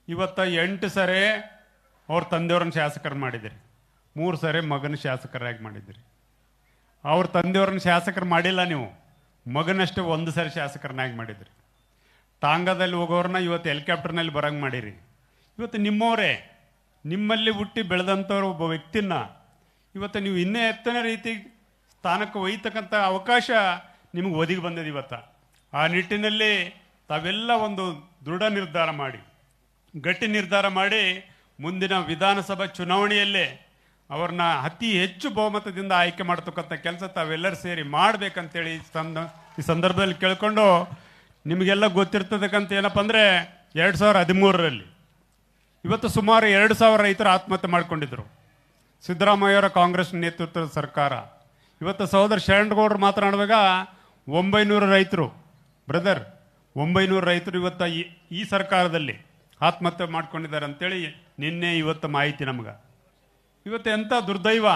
ಇವತ್ತು 8 ಸರಿ ಅವ್ರ ತಂದೆಯವ್ರನ್ನ ಶಾಸಕರು ಮಾಡಿದ್ದೀರಿ, 3 ಸರಿ ಮಗನ ಶಾಸಕರಾಗಿ ಮಾಡಿದ್ದೀರಿ. ಅವ್ರ ತಂದೆಯವ್ರನ್ನ ಶಾಸಕರು ಮಾಡಿಲ್ಲ, ನೀವು ಮಗನಷ್ಟೇ 1 ಸರಿ ಶಾಸಕರನ್ನಾಗಿ ಮಾಡಿದ್ರಿ. ಟಾಂಗಾದಲ್ಲಿ ಹೋಗೋರನ್ನ ಇವತ್ತು ಹೆಲಿಕಾಪ್ಟರ್ನಲ್ಲಿ ಬರಂಗೆ ಮಾಡಿರಿ. ಇವತ್ತು ನಿಮ್ಮವರೇ, ನಿಮ್ಮಲ್ಲಿ ಹುಟ್ಟಿ ಬೆಳೆದಂಥವ್ರು ಒಬ್ಬ ವ್ಯಕ್ತಿನ ಇವತ್ತು ನೀವು ಇನ್ನೂ ಎತ್ತನೇ ರೀತಿ ಸ್ಥಾನಕ್ಕೆ ಒಯ್ತಕ್ಕಂಥ ಅವಕಾಶ ನಿಮಗೆ ಒದಗಿ ಬಂದಿದೆ. ಇವತ್ತು ಆ ನಿಟ್ಟಿನಲ್ಲಿ ತಾವೆಲ್ಲ ಒಂದು ದೃಢ ನಿರ್ಧಾರ ಮಾಡಿ, ಗಟ್ಟಿ ನಿರ್ಧಾರ ಮಾಡಿ ಮುಂದಿನ ವಿಧಾನಸಭಾ ಚುನಾವಣೆಯಲ್ಲೇ ಅವ್ರನ್ನ ಅತಿ ಹೆಚ್ಚು ಬಹುಮತದಿಂದ ಆಯ್ಕೆ ಮಾಡ್ತಕ್ಕಂಥ ಕೆಲಸ ತಾವೆಲ್ಲರೂ ಸೇರಿ ಮಾಡ್ಬೇಕಂತೇಳಿ ಈ ಸಂದರ್ಭದಲ್ಲಿ ಕೇಳ್ಕೊಂಡು, ನಿಮಗೆಲ್ಲ ಗೊತ್ತಿರ್ತಕ್ಕಂಥ ಏನಪ್ಪ ಅಂದರೆ 2013ರಲ್ಲಿ ಇವತ್ತು ಸುಮಾರು 2,000 ರೈತರು ಆತ್ಮಹತ್ಯೆ ಮಾಡ್ಕೊಂಡಿದ್ರು. ಸಿದ್ದರಾಮಯ್ಯವರ ಕಾಂಗ್ರೆಸ್ ನೇತೃತ್ವದ ಸರ್ಕಾರ. ಇವತ್ತು ಸಹೋದರ ಶರಣಗೌಡರು ಮಾತನಾಡುವಾಗ 900 ರೈತರು, ಬ್ರದರ್ 900 ರೈತರು ಇವತ್ತು ಈ ಸರ್ಕಾರದಲ್ಲಿ ಆತ್ಮಹತ್ಯೆ ಮಾಡ್ಕೊಂಡಿದ್ದಾರೆ ಅಂತೇಳಿ ನಿನ್ನೆ ಇವತ್ತು ಮಾಹಿತಿ ನಮ್ಗೆ. ಇವತ್ತು ಎಂಥ ದುರ್ದೈವ,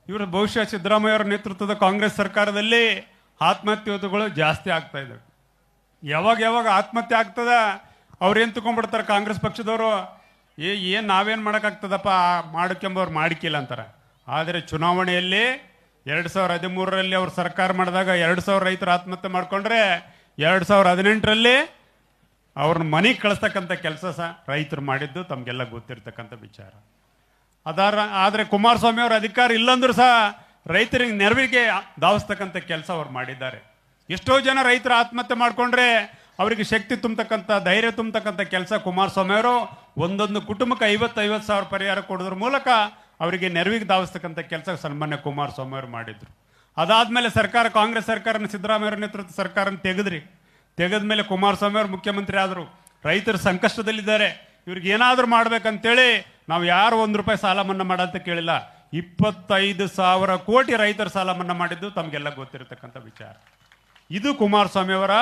ಇವರು ಬಹುಶಃ ಸಿದ್ದರಾಮಯ್ಯವರ ನೇತೃತ್ವದ ಕಾಂಗ್ರೆಸ್ ಸರ್ಕಾರದಲ್ಲಿ ಆತ್ಮಹತ್ಯೆಗಳು ಜಾಸ್ತಿ ಆಗ್ತಾ ಇದ್ದಾವೆ. ಯಾವಾಗ ಆತ್ಮಹತ್ಯೆ ಆಗ್ತದ ಅವ್ರೇನು ತಗೊಂಡ್ಬಿಡ್ತಾರೆ ಕಾಂಗ್ರೆಸ್ ಪಕ್ಷದವರು, ಏನು ನಾವೇನು ಮಾಡೋಕ್ಕಾಗ್ತದಪ್ಪ ಮಾಡ್ಕೊಂಬವ್ರು ಮಾಡಿಕಿಲ್ಲ ಅಂತಾರೆ. ಆದರೆ ಚುನಾವಣೆಯಲ್ಲಿ 2013ರಲ್ಲಿ ಅವ್ರು ಸರ್ಕಾರ ಮಾಡಿದಾಗ 2,000 ರೈತರು ಆತ್ಮಹತ್ಯೆ ಮಾಡ್ಕೊಂಡ್ರೆ 2018ರಲ್ಲಿ ಅವ್ರನ್ನ ಮನೆಗೆ ಕಳಿಸ್ತಕ್ಕಂಥ ಕೆಲಸ ರೈತರು ಮಾಡಿದ್ದು ತಮಗೆಲ್ಲ ಗೊತ್ತಿರ್ತಕ್ಕಂಥ ವಿಚಾರ. ಆದರೆ ಕುಮಾರಸ್ವಾಮಿ ಅವ್ರ ಅಧಿಕಾರ ಇಲ್ಲಂದ್ರೂ ಸಹ ರೈತರಿಗೆ ನೆರವಿಗೆ ಧಾವಿಸ್ತಕ್ಕಂಥ ಕೆಲಸ ಅವ್ರು ಮಾಡಿದ್ದಾರೆ. ಎಷ್ಟೋ ಜನ ರೈತರು ಆತ್ಮಹತ್ಯೆ ಮಾಡ್ಕೊಂಡ್ರೆ ಅವರಿಗೆ ಶಕ್ತಿ ತುಂಬತಕ್ಕಂಥ, ಧೈರ್ಯ ತುಂಬತಕ್ಕಂಥ ಕೆಲಸ ಕುಮಾರಸ್ವಾಮಿ ಅವರು ಒಂದೊಂದು ಕುಟುಂಬಕ್ಕೆ 50,000 ಸಾವಿರ ಪರಿಹಾರ ಕೊಡೋದ್ರ ಮೂಲಕ ಅವರಿಗೆ ನೆರವಿಗೆ ಧಾವಿಸ್ತಕ್ಕಂಥ ಕೆಲಸ ಸನ್ಮಾನ್ಯ ಕುಮಾರಸ್ವಾಮಿ ಅವರು ಮಾಡಿದ್ರು. ಅದಾದ್ಮೇಲೆ ಸರ್ಕಾರ, ಕಾಂಗ್ರೆಸ್ ಸರ್ಕಾರನ ಸಿದ್ದರಾಮಯ್ಯ ನೇತೃತ್ವದ ಸರ್ಕಾರನ ತೆಗೆದ ಮೇಲೆ ಕುಮಾರಸ್ವಾಮಿ ಅವರು ಮುಖ್ಯಮಂತ್ರಿ ಆದರು. ರೈತರು ಸಂಕಷ್ಟದಲ್ಲಿದ್ದಾರೆ, ಇವ್ರಿಗೆ ಏನಾದರೂ ಮಾಡ್ಬೇಕಂತೇಳಿ ನಾವು ಯಾರು ₹1 ಸಾಲ ಮನ್ನಾ ಮಾಡಂತ ಕೇಳಿಲ್ಲ. 25,000 ಕೋಟಿ ರೈತರ ಸಾಲ ಮನ್ನಾ ಮಾಡಿದ್ದು ತಮಗೆಲ್ಲ ಗೊತ್ತಿರತಕ್ಕಂಥ ವಿಚಾರ. ಇದು ಕುಮಾರಸ್ವಾಮಿ ಅವರ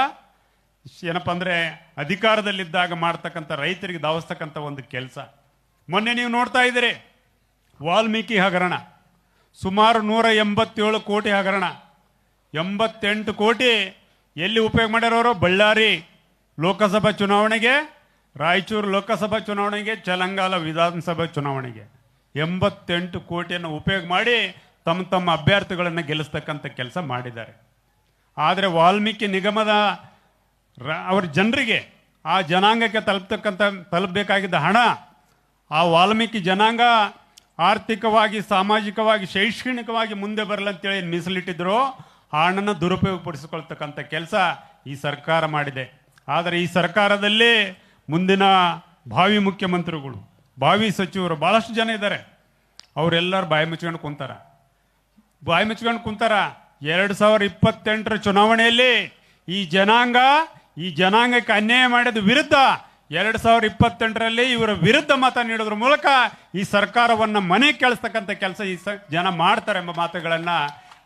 ಏನಪ್ಪ ಅಂದರೆ ಅಧಿಕಾರದಲ್ಲಿದ್ದಾಗ ಮಾಡ್ತಕ್ಕಂಥ, ರೈತರಿಗೆ ಧಾವಿಸ್ತಕ್ಕಂಥ ಒಂದು ಕೆಲಸ. ಮೊನ್ನೆ ನೀವು ನೋಡ್ತಾ ಇದ್ದೀರಿ ವಾಲ್ಮೀಕಿ ಹಗರಣ, ಸುಮಾರು 187 ಕೋಟಿ ಹಗರಣ. 88 ಕೋಟಿ ಎಲ್ಲಿ ಉಪಯೋಗ ಮಾಡ್ಯಾರವರು? ಬಳ್ಳಾರಿ ಲೋಕಸಭಾ ಚುನಾವಣೆಗೆ, ರಾಯಚೂರು ಲೋಕಸಭಾ ಚುನಾವಣೆಗೆ, ತೆಲಂಗಾಣ ವಿಧಾನಸಭಾ ಚುನಾವಣೆಗೆ 88 ಕೋಟಿಯನ್ನು ಉಪಯೋಗ ಮಾಡಿ ತಮ್ಮ ಅಭ್ಯರ್ಥಿಗಳನ್ನು ಗೆಲ್ಲಿಸ್ತಕ್ಕಂಥ ಕೆಲಸ ಮಾಡಿದ್ದಾರೆ. ಆದರೆ ವಾಲ್ಮೀಕಿ ನಿಗಮದ ಅವ್ರ ಜನರಿಗೆ, ಆ ಜನಾಂಗಕ್ಕೆ ತಲುಪಬೇಕಾಗಿದ್ದ ಹಣ, ಆ ವಾಲ್ಮೀಕಿ ಜನಾಂಗ ಆರ್ಥಿಕವಾಗಿ, ಸಾಮಾಜಿಕವಾಗಿ, ಶೈಕ್ಷಣಿಕವಾಗಿ ಮುಂದೆ ಬರಲ್ಲ ಅಂತೇಳಿ ಮೀಸಲಿಟ್ಟಿದ್ರು, ಆ ಹಣನ ದುರುಪಯೋಗಪಡಿಸಿಕೊಳ್ತಕ್ಕಂಥ ಕೆಲಸ ಈ ಸರ್ಕಾರ ಮಾಡಿದೆ. ಆದರೆ ಈ ಸರ್ಕಾರದಲ್ಲಿ ಮುಂದಿನ ಭಾವಿ ಮುಖ್ಯಮಂತ್ರಿಗಳು, ಭಾವಿ ಸಚಿವರು ಭಾಳಷ್ಟು ಜನ ಇದ್ದಾರೆ. ಅವರೆಲ್ಲರೂ ಬಾಯಿ ಮುಚ್ಕೊಂಡು ಕುಂತಾರ. 2028ರ ಚುನಾವಣೆಯಲ್ಲಿ ಈ ಜನಾಂಗಕ್ಕೆ ಅನ್ಯಾಯ ಮಾಡಿದ ವಿರುದ್ಧ 2028ರಲ್ಲಿ ಇವರ ವಿರುದ್ಧ ಮತ ನೀಡೋದ್ರ ಮೂಲಕ ಈ ಸರ್ಕಾರವನ್ನು ಮನೆ ಕೇಳಿಸ್ತಕ್ಕಂಥ ಕೆಲಸ ಜನ ಮಾಡ್ತಾರೆ ಎಂಬ ಮಾತುಗಳನ್ನು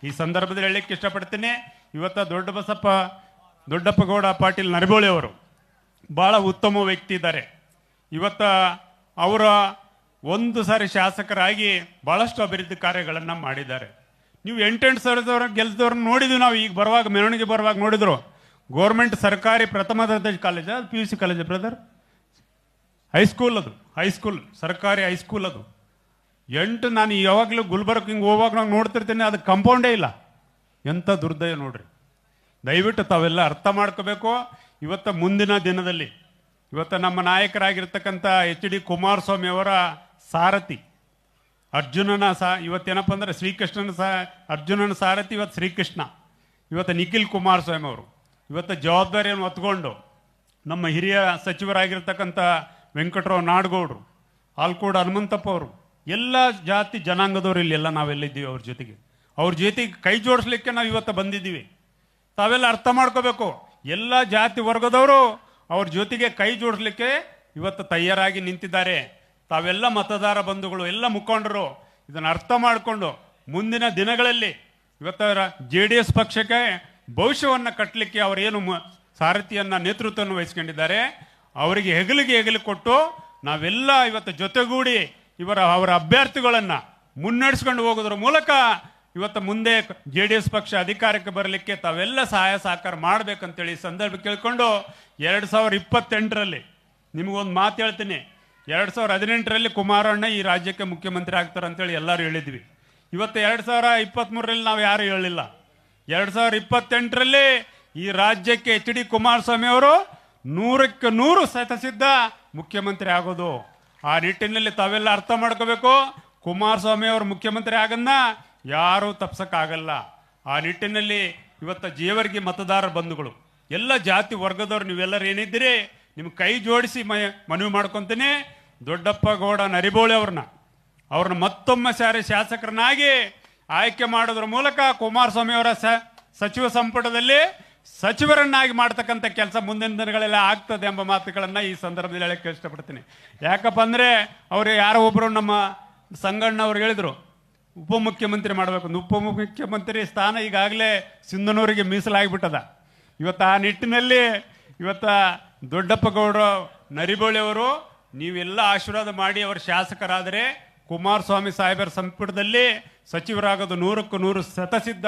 ಈ ಸಂದರ್ಭದಲ್ಲಿ ಹೇಳಲಿಕ್ಕೆ ಇಷ್ಟಪಡ್ತೀನಿ. ಇವತ್ತ ದೊಡ್ಡಪ್ಪಗೌಡ ಪಾಟೀಲ್ ನರಬೋಳಿ ಅವರು ಭಾಳ ಉತ್ತಮ ವ್ಯಕ್ತಿ ಇದ್ದಾರೆ. ಇವತ್ತ ಅವರ ಒಂದು ಸಾರಿ ಶಾಸಕರಾಗಿ ಭಾಳಷ್ಟು ಅಭಿವೃದ್ಧಿ ಕಾರ್ಯಗಳನ್ನು ಮಾಡಿದ್ದಾರೆ. ನೀವು 8 ಸಾವಿರದವ್ರ ಗೆಲ್ದವ್ರನ್ನ ನೋಡಿದ್ವಿ ನಾವು. ಈಗ ಬರುವಾಗ, ಮೆರವಣಿಗೆ ಬರುವಾಗ ನೋಡಿದ್ರು. ಗೌರ್ಮೆಂಟ್ ಸರ್ಕಾರಿ ಪ್ರಥಮ ದರ್ಜೆ college, PUC college brother, high school ಸರ್ಕಾರಿ ಹೈಸ್ಕೂಲ್ ಅದು 8. ನಾನು ಯಾವಾಗಲೂ ಗುಲ್ಬರ್ಗ ಹಿಂಗೆ ಹೋಗುವಾಗ ನಾವು ನೋಡ್ತಿರ್ತೀನಿ, ಅದು ಕಂಪೌಂಡೇ ಇಲ್ಲ. ಎಂಥ ದುರ್ದಯ ನೋಡ್ರಿ. ದಯವಿಟ್ಟು ತಾವೆಲ್ಲ ಅರ್ಥ ಮಾಡ್ಕೋಬೇಕು. ಇವತ್ತು ಮುಂದಿನ ದಿನದಲ್ಲಿ ನಮ್ಮ ನಾಯಕರಾಗಿರ್ತಕ್ಕಂಥ HD ಕುಮಾರಸ್ವಾಮಿ ಅವರ ಸಾರಥಿ ಅರ್ಜುನನ ಇವತ್ತೇನಪ್ಪ ಅಂದ್ರೆ ಅರ್ಜುನನ ಸಾರಥಿ ಇವತ್ತು ಶ್ರೀಕೃಷ್ಣ. ಇವತ್ತು ನಿಖಿಲ್ ಕುಮಾರಸ್ವಾಮಿ ಅವರು ಇವತ್ತು ಜವಾಬ್ದಾರಿಯನ್ನು ಹೊತ್ಕೊಂಡು ನಮ್ಮ ಹಿರಿಯ ಸಚಿವರಾಗಿರ್ತಕ್ಕಂಥ ವೆಂಕಟರಾವ್ ನಾಡಗೌಡರು, ಆಲ್ಕೋಡ್ ಹನುಮಂತಪ್ಪ ಅವರು, ಎಲ್ಲ ಜಾತಿ ಜನಾಂಗದವರು ಇಲ್ಲೆಲ್ಲ ನಾವೆಲ್ಲಿದ್ದೀವಿ. ಅವ್ರ ಜೊತೆಗೆ ಕೈ ಜೋಡಿಸ್ಲಿಕ್ಕೆ ನಾವು ಇವತ್ತು ಬಂದಿದ್ದೀವಿ. ತಾವೆಲ್ಲ ಅರ್ಥ ಮಾಡ್ಕೋಬೇಕು. ಎಲ್ಲ ಜಾತಿ ವರ್ಗದವರು ಅವ್ರ ಜೊತೆಗೆ ಕೈ ಜೋಡಿಸ್ಲಿಕ್ಕೆ ಇವತ್ತು ತಯಾರಾಗಿ ನಿಂತಿದ್ದಾರೆ. ತಾವೆಲ್ಲ ಮತದಾರ ಬಂಧುಗಳು, ಎಲ್ಲ ಮುಖಂಡರು ಇದನ್ನು ಅರ್ಥ ಮಾಡಿಕೊಂಡು ಮುಂದಿನ ದಿನಗಳಲ್ಲಿ ಇವತ್ತು JDS ಪಕ್ಷಕ್ಕೆ ಭವಿಷ್ಯವನ್ನು ಕಟ್ಟಲಿಕ್ಕೆ ಅವರೇನು ಸಾರಥಿಯನ್ನು, ನೇತೃತ್ವವನ್ನು ವಹಿಸ್ಕೊಂಡಿದ್ದಾರೆ, ಅವರಿಗೆ ಹೆಗಲಿಗೆ ಕೊಟ್ಟು ನಾವೆಲ್ಲ ಇವತ್ತು ಜೊತೆಗೂಡಿ ಅವರ ಅಭ್ಯರ್ಥಿಗಳನ್ನು ಮುನ್ನಡೆಸ್ಕೊಂಡು ಹೋಗೋದ್ರ ಮೂಲಕ ಇವತ್ತು ಮುಂದೆ JDS ಪಕ್ಷ ಅಧಿಕಾರಕ್ಕೆ ಬರಲಿಕ್ಕೆ ತಾವೆಲ್ಲ ಸಹಾಯ ಸಹಕಾರ ಮಾಡಬೇಕಂತೇಳಿ ಸಂದರ್ಭ ಕೇಳ್ಕೊಂಡು 2028ರಲ್ಲಿ ನಿಮಗೊಂದು ಮಾತು ಹೇಳ್ತೀನಿ. 2018ರಲ್ಲಿ ಕುಮಾರಣ್ಣ ಈ ರಾಜ್ಯಕ್ಕೆ ಮುಖ್ಯಮಂತ್ರಿ ಆಗ್ತಾರೆ ಅಂತೇಳಿ ಎಲ್ಲರೂ ಹೇಳಿದ್ವಿ. ಇವತ್ತು 2023ರಲ್ಲಿ ನಾವು ಯಾರು ಹೇಳಿಲ್ಲ. 2028ರಲ್ಲಿ ಈ ರಾಜ್ಯಕ್ಕೆ HD ಕುಮಾರಸ್ವಾಮಿ ಅವರು 100ಕ್ಕೆ 100 ಶತಸಿದ್ಧ ಮುಖ್ಯಮಂತ್ರಿ ಆಗೋದು. ಆ ನಿಟ್ಟಿನಲ್ಲಿ ತಾವೆಲ್ಲ ಅರ್ಥ ಮಾಡ್ಕೋಬೇಕು. ಕುಮಾರಸ್ವಾಮಿ ಅವರು ಮುಖ್ಯಮಂತ್ರಿ ಆಗನ್ನ ಯಾರೂ ತಪ್ಸಕ್ಕಾಗಲ್ಲ. ಆ ನಿಟ್ಟಿನಲ್ಲಿ ಇವತ್ತು ಜೇವರ್ಗಿ ಮತದಾರ ಬಂಧುಗಳು ಎಲ್ಲ ಜಾತಿ ವರ್ಗದವ್ರು ನೀವೆಲ್ಲರೂ ಏನಿದ್ದೀರಿ ನಿಮ್ಗೆ ಕೈ ಜೋಡಿಸಿ ಮನವಿ ಮಾಡ್ಕೊತೀನಿ. ದೊಡ್ಡಪ್ಪ ಗೌಡ ನರಿಬೋಳಿ ಅವ್ರನ್ನ ಮತ್ತೊಮ್ಮೆ ಸಾರಿ ಶಾಸಕರನ್ನಾಗಿ ಆಯ್ಕೆ ಮಾಡೋದ್ರ ಮೂಲಕ ಕುಮಾರಸ್ವಾಮಿ ಅವರ ಸಚಿವ ಸಂಪುಟದಲ್ಲಿ ಸಚಿವರನ್ನಾಗಿ ಮಾಡ್ತಕ್ಕಂಥ ಕೆಲಸ ಮುಂದಿನ ದಿನಗಳೆಲ್ಲ ಆಗ್ತದೆ ಎಂಬ ಮಾತುಗಳನ್ನು ಈ ಸಂದರ್ಭದಲ್ಲಿ ಹೇಳಕ್ಕೆ ಇಷ್ಟಪಡ್ತೀನಿ. ಯಾಕಪ್ಪ ಅಂದರೆ ಅವರು ಯಾರೋ ಒಬ್ಬರು ನಮ್ಮ ಸಂಗಣ್ಣ ಅವ್ರು ಹೇಳಿದರು ಉಪಮುಖ್ಯಮಂತ್ರಿ ಮಾಡಬೇಕು. ಉಪಮುಖ್ಯಮಂತ್ರಿ ಸ್ಥಾನ ಈಗಾಗಲೇ ಸಿಂಧನೂರಿಗೆ ಮೀಸಲಾಗಿಬಿಟ್ಟದ. ಇವತ್ತು ಆ ನಿಟ್ಟಿನಲ್ಲಿ ದೊಡ್ಡಪ್ಪ ಗೌಡ ನರಿಬೋಳಿ ಅವರು ನೀವೆಲ್ಲ ಆಶೀರ್ವಾದ ಮಾಡಿ ಅವರು ಶಾಸಕರಾದರೆ ಕುಮಾರಸ್ವಾಮಿ ಸಾಹೇಬರ ಸಂಪುಟದಲ್ಲಿ ಸಚಿವರಾಗೋದು 100ಕ್ಕೆ 100 ಶತಸಿದ್ಧ.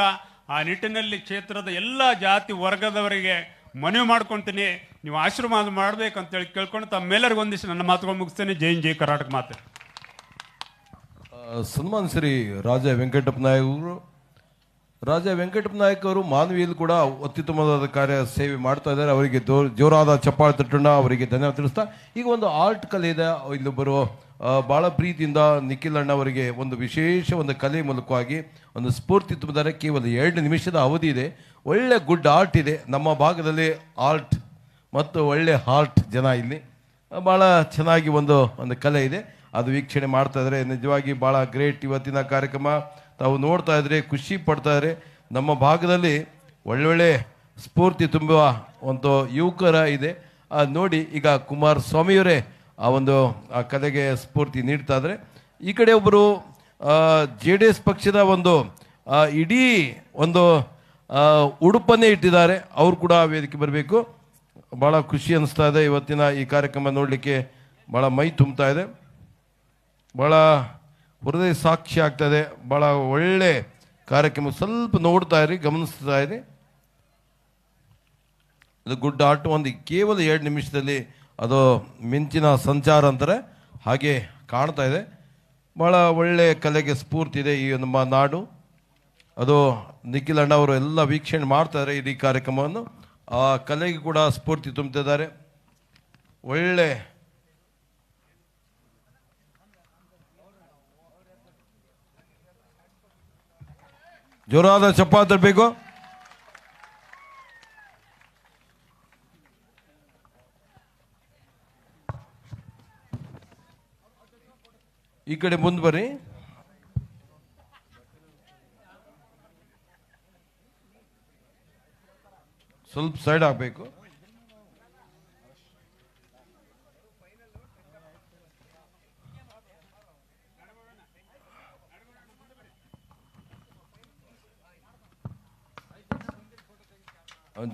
ಆ ನಿಟ್ಟಿನಲ್ಲಿ ಕ್ಷೇತ್ರದ ಎಲ್ಲ ಜಾತಿ ವರ್ಗದವರಿಗೆ ಮನವಿ ಮಾಡ್ಕೊಳ್ತೀನಿ, ನೀವು ಆಶೀರ್ವಾದ ಮಾಡಬೇಕು ಅಂತೇಳಿ ಕೇಳ್ಕೊಂಡು ತಮ್ಮೆಲ್ಲರಿಗೂ ಒಂದಿಷ್ಟು ನನ್ನ ಮಾತುಗಳು ಮುಗಿಸ್ತೇನೆ. ಜೈ ಕರ್ನಾಟಕ ಮಾತು. ಸನ್ಮಾನ್ ಶ್ರೀ ರಾಜ ವೆಂಕಟಪ್ಪ ನಾಯಕ್ ಅವರು ಮಾನವಿಯಲ್ಲಿ ಕೂಡ ಅತ್ಯುತ್ತಮವಾದ ಕಾರ್ಯ ಸೇವೆ ಮಾಡ್ತಾ ಇದ್ದಾರೆ. ಅವರಿಗೆ ಜೋರಾದ ಚಪ್ಪಾಳೆ ತಟ್ಟೋಣ, ಅವರಿಗೆ ಧನ್ಯವಾದ ತಿಳಿಸ್ತಾ. ಈಗ ಒಂದು ಆರ್ಟ್ ಕಲೆ ಇದೆ, ಇಲ್ಲೊಬ್ಬರು ಭಾಳ ಪ್ರೀತಿಯಿಂದ ನಿಖಿಲ್ ಅಣ್ಣ ಅವರಿಗೆ ಒಂದು ವಿಶೇಷ ಒಂದು ಕಲೆ ಮೂಲಕವಾಗಿ ಒಂದು ಸ್ಫೂರ್ತಿ ತುಂಬಿದ್ದಾರೆ. ಕೇವಲ 2 ನಿಮಿಷದ ಅವಧಿ ಇದೆ. ಒಳ್ಳೆ ಗುಡ್ ಆರ್ಟ್ ಇದೆ. ನಮ್ಮ ಭಾಗದಲ್ಲಿ ಆರ್ಟ್ ಮತ್ತು ಒಳ್ಳೆ ಹಾರ್ಟ್ ಜನ ಇಲ್ಲಿ ಭಾಳ ಚೆನ್ನಾಗಿ ಒಂದು ಕಲೆ ಇದೆ, ಅದು ವೀಕ್ಷಣೆ ಮಾಡ್ತಾ ಇದ್ದಾರೆ. ನಿಜವಾಗಿ ಭಾಳ ಗ್ರೇಟ್. ಇವತ್ತಿನ ಕಾರ್ಯಕ್ರಮ ತಾವು ನೋಡ್ತಾ ಇದ್ರೆ ಖುಷಿ ಪಡ್ತಾ ಇದ್ದಾರೆ. ನಮ್ಮ ಭಾಗದಲ್ಲಿ ಒಳ್ಳೊಳ್ಳೆ ಸ್ಫೂರ್ತಿ ತುಂಬುವ ಒಂದು ಯುವಕರ ಇದೆ ನೋಡಿ. ಈಗ ಕುಮಾರಸ್ವಾಮಿಯವರೇ ಆ ಕಲೆಗೆ ಸ್ಫೂರ್ತಿ ನೀಡ್ತಾ ಇದ್ದಾರೆ. ಈ ಕಡೆ ಒಬ್ಬರು JDS ಪಕ್ಷದ ಇಡೀ ಉಡುಪನ್ನೇ ಇಟ್ಟಿದ್ದಾರೆ, ಅವರು ಕೂಡ ವೇದಿಕೆ ಬರಬೇಕು. ಭಾಳ ಖುಷಿ ಅನಿಸ್ತಾ ಇದೆ. ಇವತ್ತಿನ ಈ ಕಾರ್ಯಕ್ರಮ ನೋಡಲಿಕ್ಕೆ ಭಾಳ ಮೈ ತುಂಬ್ತಾ ಇದೆ, ಭಾಳ ಹೃದಯ ಸಾಕ್ಷಿ ಆಗ್ತಾ ಇದೆ. ಭಾಳ ಒಳ್ಳೆ ಕಾರ್ಯಕ್ರಮ. ಸ್ವಲ್ಪ ನೋಡ್ತಾ ಇರಿ, ಗಮನಿಸ್ತಾ ಇರಿ. ಇದು ಗುಡ್ ಆರ್ಟ್. ಕೇವಲ 2 ನಿಮಿಷದಲ್ಲಿ ಅದು ಮಿಂಚಿನ ಸಂಚಾರ ಅಂತಾರೆ ಹಾಗೆ ಕಾಣ್ತಾ ಇದೆ. ಭಾಳ ಒಳ್ಳೆ ಕಲೆಗೆ ಸ್ಫೂರ್ತಿ ಇದೆ ಈ ನಮ್ಮ ನಾಡು. ಅದು ನಿಖಿಲ್ ಅಣ್ಣ ಅವರು ಎಲ್ಲ ವೀಕ್ಷಣೆ ಮಾಡ್ತಾರೆ ಇಡೀ ಕಾರ್ಯಕ್ರಮವನ್ನು. ಆ ಕಲೆಗೆ ಕೂಡ ಸ್ಫೂರ್ತಿ ತುಂಬುತ್ತಿದ್ದಾರೆ. ಒಳ್ಳೆ ಜೋರಾದ ಚಪ್ಪಾಳೆ ತರಬೇಕು. ಈ ಕಡೆ ಮುಂದೆ ಬರ್ರಿ. ಸ್ವಲ್ಪ ಸೈಡ್ ಆಗಬೇಕು.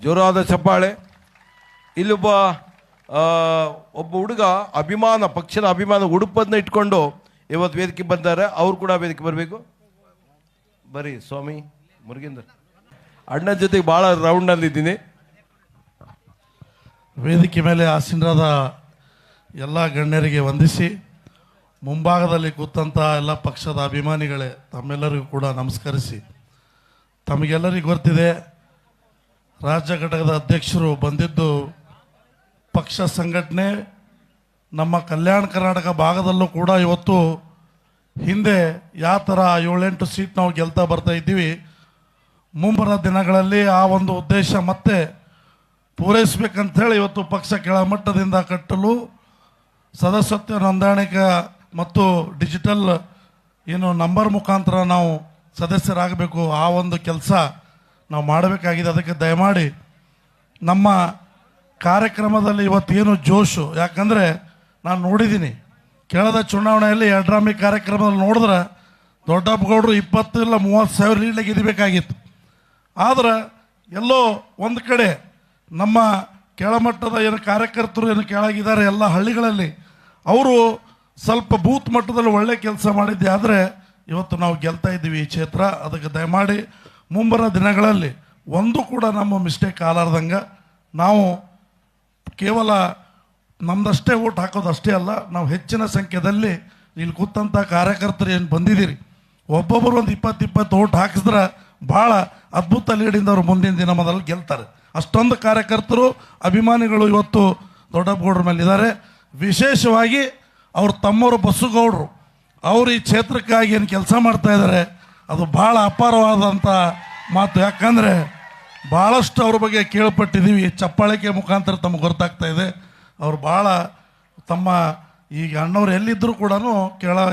ಜೋರಾದ ಚಪ್ಪಾಳೆ. ಇಲ್ಲೊಬ್ಬ ಹುಡುಗ ಪಕ್ಷದ ಅಭಿಮಾನ ಉಡುಪನ್ನ ಇಟ್ಕೊಂಡು ಇವತ್ತು ವೇದಿಕೆ ಬಂದ್ದಾರೆ. ಅವ್ರು ಕೂಡ ವೇದಿಕೆ ಬರಬೇಕು. ಬರೀ ಸ್ವಾಮಿ ಮುರುಗೇಂದ್ರ ಅಣ್ಣ ಜೊತೆಗೆ ಭಾಳ ರೌಂಡ್ನಲ್ಲಿದ್ದೀನಿ. ವೇದಿಕೆ ಮೇಲೆ ಆಸೀನರಾದ ಎಲ್ಲ ಗಣ್ಯರಿಗೆ ವಂದಿಸಿ, ಮುಂಭಾಗದಲ್ಲಿ ಕೂತಂಥ ಎಲ್ಲ ಪಕ್ಷದ ಅಭಿಮಾನಿಗಳೇ ತಮ್ಮೆಲ್ಲರಿಗೂ ಕೂಡ ನಮಸ್ಕರಿಸಿ, ತಮಗೆಲ್ಲರಿಗೂ ಗೊತ್ತಿದೆ ರಾಜ್ಯ ಘಟಕದ ಅಧ್ಯಕ್ಷರು ಬಂದಿದ್ದು ಪಕ್ಷ ಸಂಘಟನೆ ನಮ್ಮ ಕಲ್ಯಾಣ ಕರ್ನಾಟಕ ಭಾಗದಲ್ಲೂ ಕೂಡ ಇವತ್ತು ಹಿಂದೆ ಯಾವ ಥರ 7-8 ಸೀಟ್ ನಾವು ಗೆಲ್ತಾ ಬರ್ತಾ ಇದ್ದೀವಿ, ಮುಂಬರುವ ದಿನಗಳಲ್ಲಿ ಆ ಒಂದು ಉದ್ದೇಶ ಮತ್ತೆ ಪೂರೈಸಬೇಕಂಥೇಳಿ ಇವತ್ತು ಪಕ್ಷ ಕೆಳಮಟ್ಟದಿಂದ ಕಟ್ಟಲು ಸದಸ್ಯತ್ವ ನೋಂದಾಣಿಕೆ ಮತ್ತು ಡಿಜಿಟಲ್ ನಂಬರ್ ಮುಖಾಂತರ ನಾವು ಸದಸ್ಯರಾಗಬೇಕು. ಆ ಒಂದು ಕೆಲಸ ನಾವು ಮಾಡಬೇಕಾಗಿದೆ. ಅದಕ್ಕೆ ದಯಮಾಡಿ ನಮ್ಮ ಕಾರ್ಯಕ್ರಮದಲ್ಲಿ ಇವತ್ತೇನು ಜೋಶು, ಯಾಕಂದರೆ ನಾನು ನೋಡಿದ್ದೀನಿ ಕೇಳದ ಚುನಾವಣೆಯಲ್ಲಿ ಯಡ್ರಾಮಿ ಕಾರ್ಯಕ್ರಮದಲ್ಲಿ ನೋಡಿದ್ರೆ ದೊಡ್ಡಪ್ಪಗೌಡರು 20 ಇಲ್ಲ 30 ಸಾವಿರ ಲೀಡ್ಗೆ ಗೆಲ್ಲಬೇಕಾಗಿತ್ತು. ಆದರೆ ಎಲ್ಲೋ ಒಂದು ಕಡೆ ನಮ್ಮ ಕೆಳಮಟ್ಟದ ಕಾರ್ಯಕರ್ತರು ಕೆಳಗಿದ್ದಾರೆ ಎಲ್ಲ ಹಳ್ಳಿಗಳಲ್ಲಿ, ಅವರು ಸ್ವಲ್ಪ ಬೂತ್ ಮಟ್ಟದಲ್ಲಿ ಒಳ್ಳೆ ಕೆಲಸ ಮಾಡಿದ್ದೆ. ಆದರೆ ಇವತ್ತು ನಾವು ಗೆಲ್ತಾ ಇದ್ದೀವಿ ಈ ಕ್ಷೇತ್ರ. ಅದಕ್ಕೆ ದಯಮಾಡಿ ಮುಂಬರುವ ದಿನಗಳಲ್ಲಿ ಒಂದು ಕೂಡ ನಮ್ಮ ಮಿಸ್ಟೇಕ್ ಆಗಲಾರ್ದಂಗೆ ನಾವು ಕೇವಲ ನಮ್ಮದಷ್ಟೇ ಓಟ್ ಹಾಕೋದು ಅಷ್ಟೇ ಅಲ್ಲ, ನಾವು ಹೆಚ್ಚಿನ ಸಂಖ್ಯೆಯಲ್ಲಿ ಇಲ್ಲಿ ಕೂತಂಥ ಕಾರ್ಯಕರ್ತರು ಏನು ಬಂದಿದ್ದೀರಿ, ಒಬ್ಬೊಬ್ಬರು ಒಂದು 20-20 ಓಟ್ ಹಾಕಿಸಿದ್ರೆ ಭಾಳ ಅದ್ಭುತ ಲೀಡಿಂದ ಅವರು ಮುಂದಿನ ದಿನಮಾನದಲ್ಲಿ ಗೆಲ್ತಾರೆ. ಅಷ್ಟೊಂದು ಕಾರ್ಯಕರ್ತರು ಅಭಿಮಾನಿಗಳು ಇವತ್ತು ದೊಡ್ಡಪ್ಪಗೌಡ್ರ ಮೇಲೆ ಇದ್ದಾರೆ. ವಿಶೇಷವಾಗಿ ಅವ್ರ ತಮ್ಮವರು ಬಸ್ಸುಗೌಡರು ಅವರು ಈ ಕ್ಷೇತ್ರಕ್ಕಾಗಿ ಏನು ಕೆಲಸ ಮಾಡ್ತಾ ಇದ್ದಾರೆ, ಅದು ಭಾಳ ಅಪಾರವಾದಂಥ ಮಾತು. ಯಾಕಂದರೆ ಭಾಳಷ್ಟು ಅವ್ರ ಬಗ್ಗೆ ಕೇಳ್ಪಟ್ಟಿದ್ದೀವಿ, ಚಪ್ಪಾಳಿಕೆ ಮುಖಾಂತರ ತಮಗೆ ಗೊತ್ತಾಗ್ತಾ ಇದೆ. ಅವ್ರು ಭಾಳ ತಮ್ಮ ಈಗ ಅಣ್ಣವ್ರು ಎಲ್ಲಿದ್ದರೂ ಕೂಡ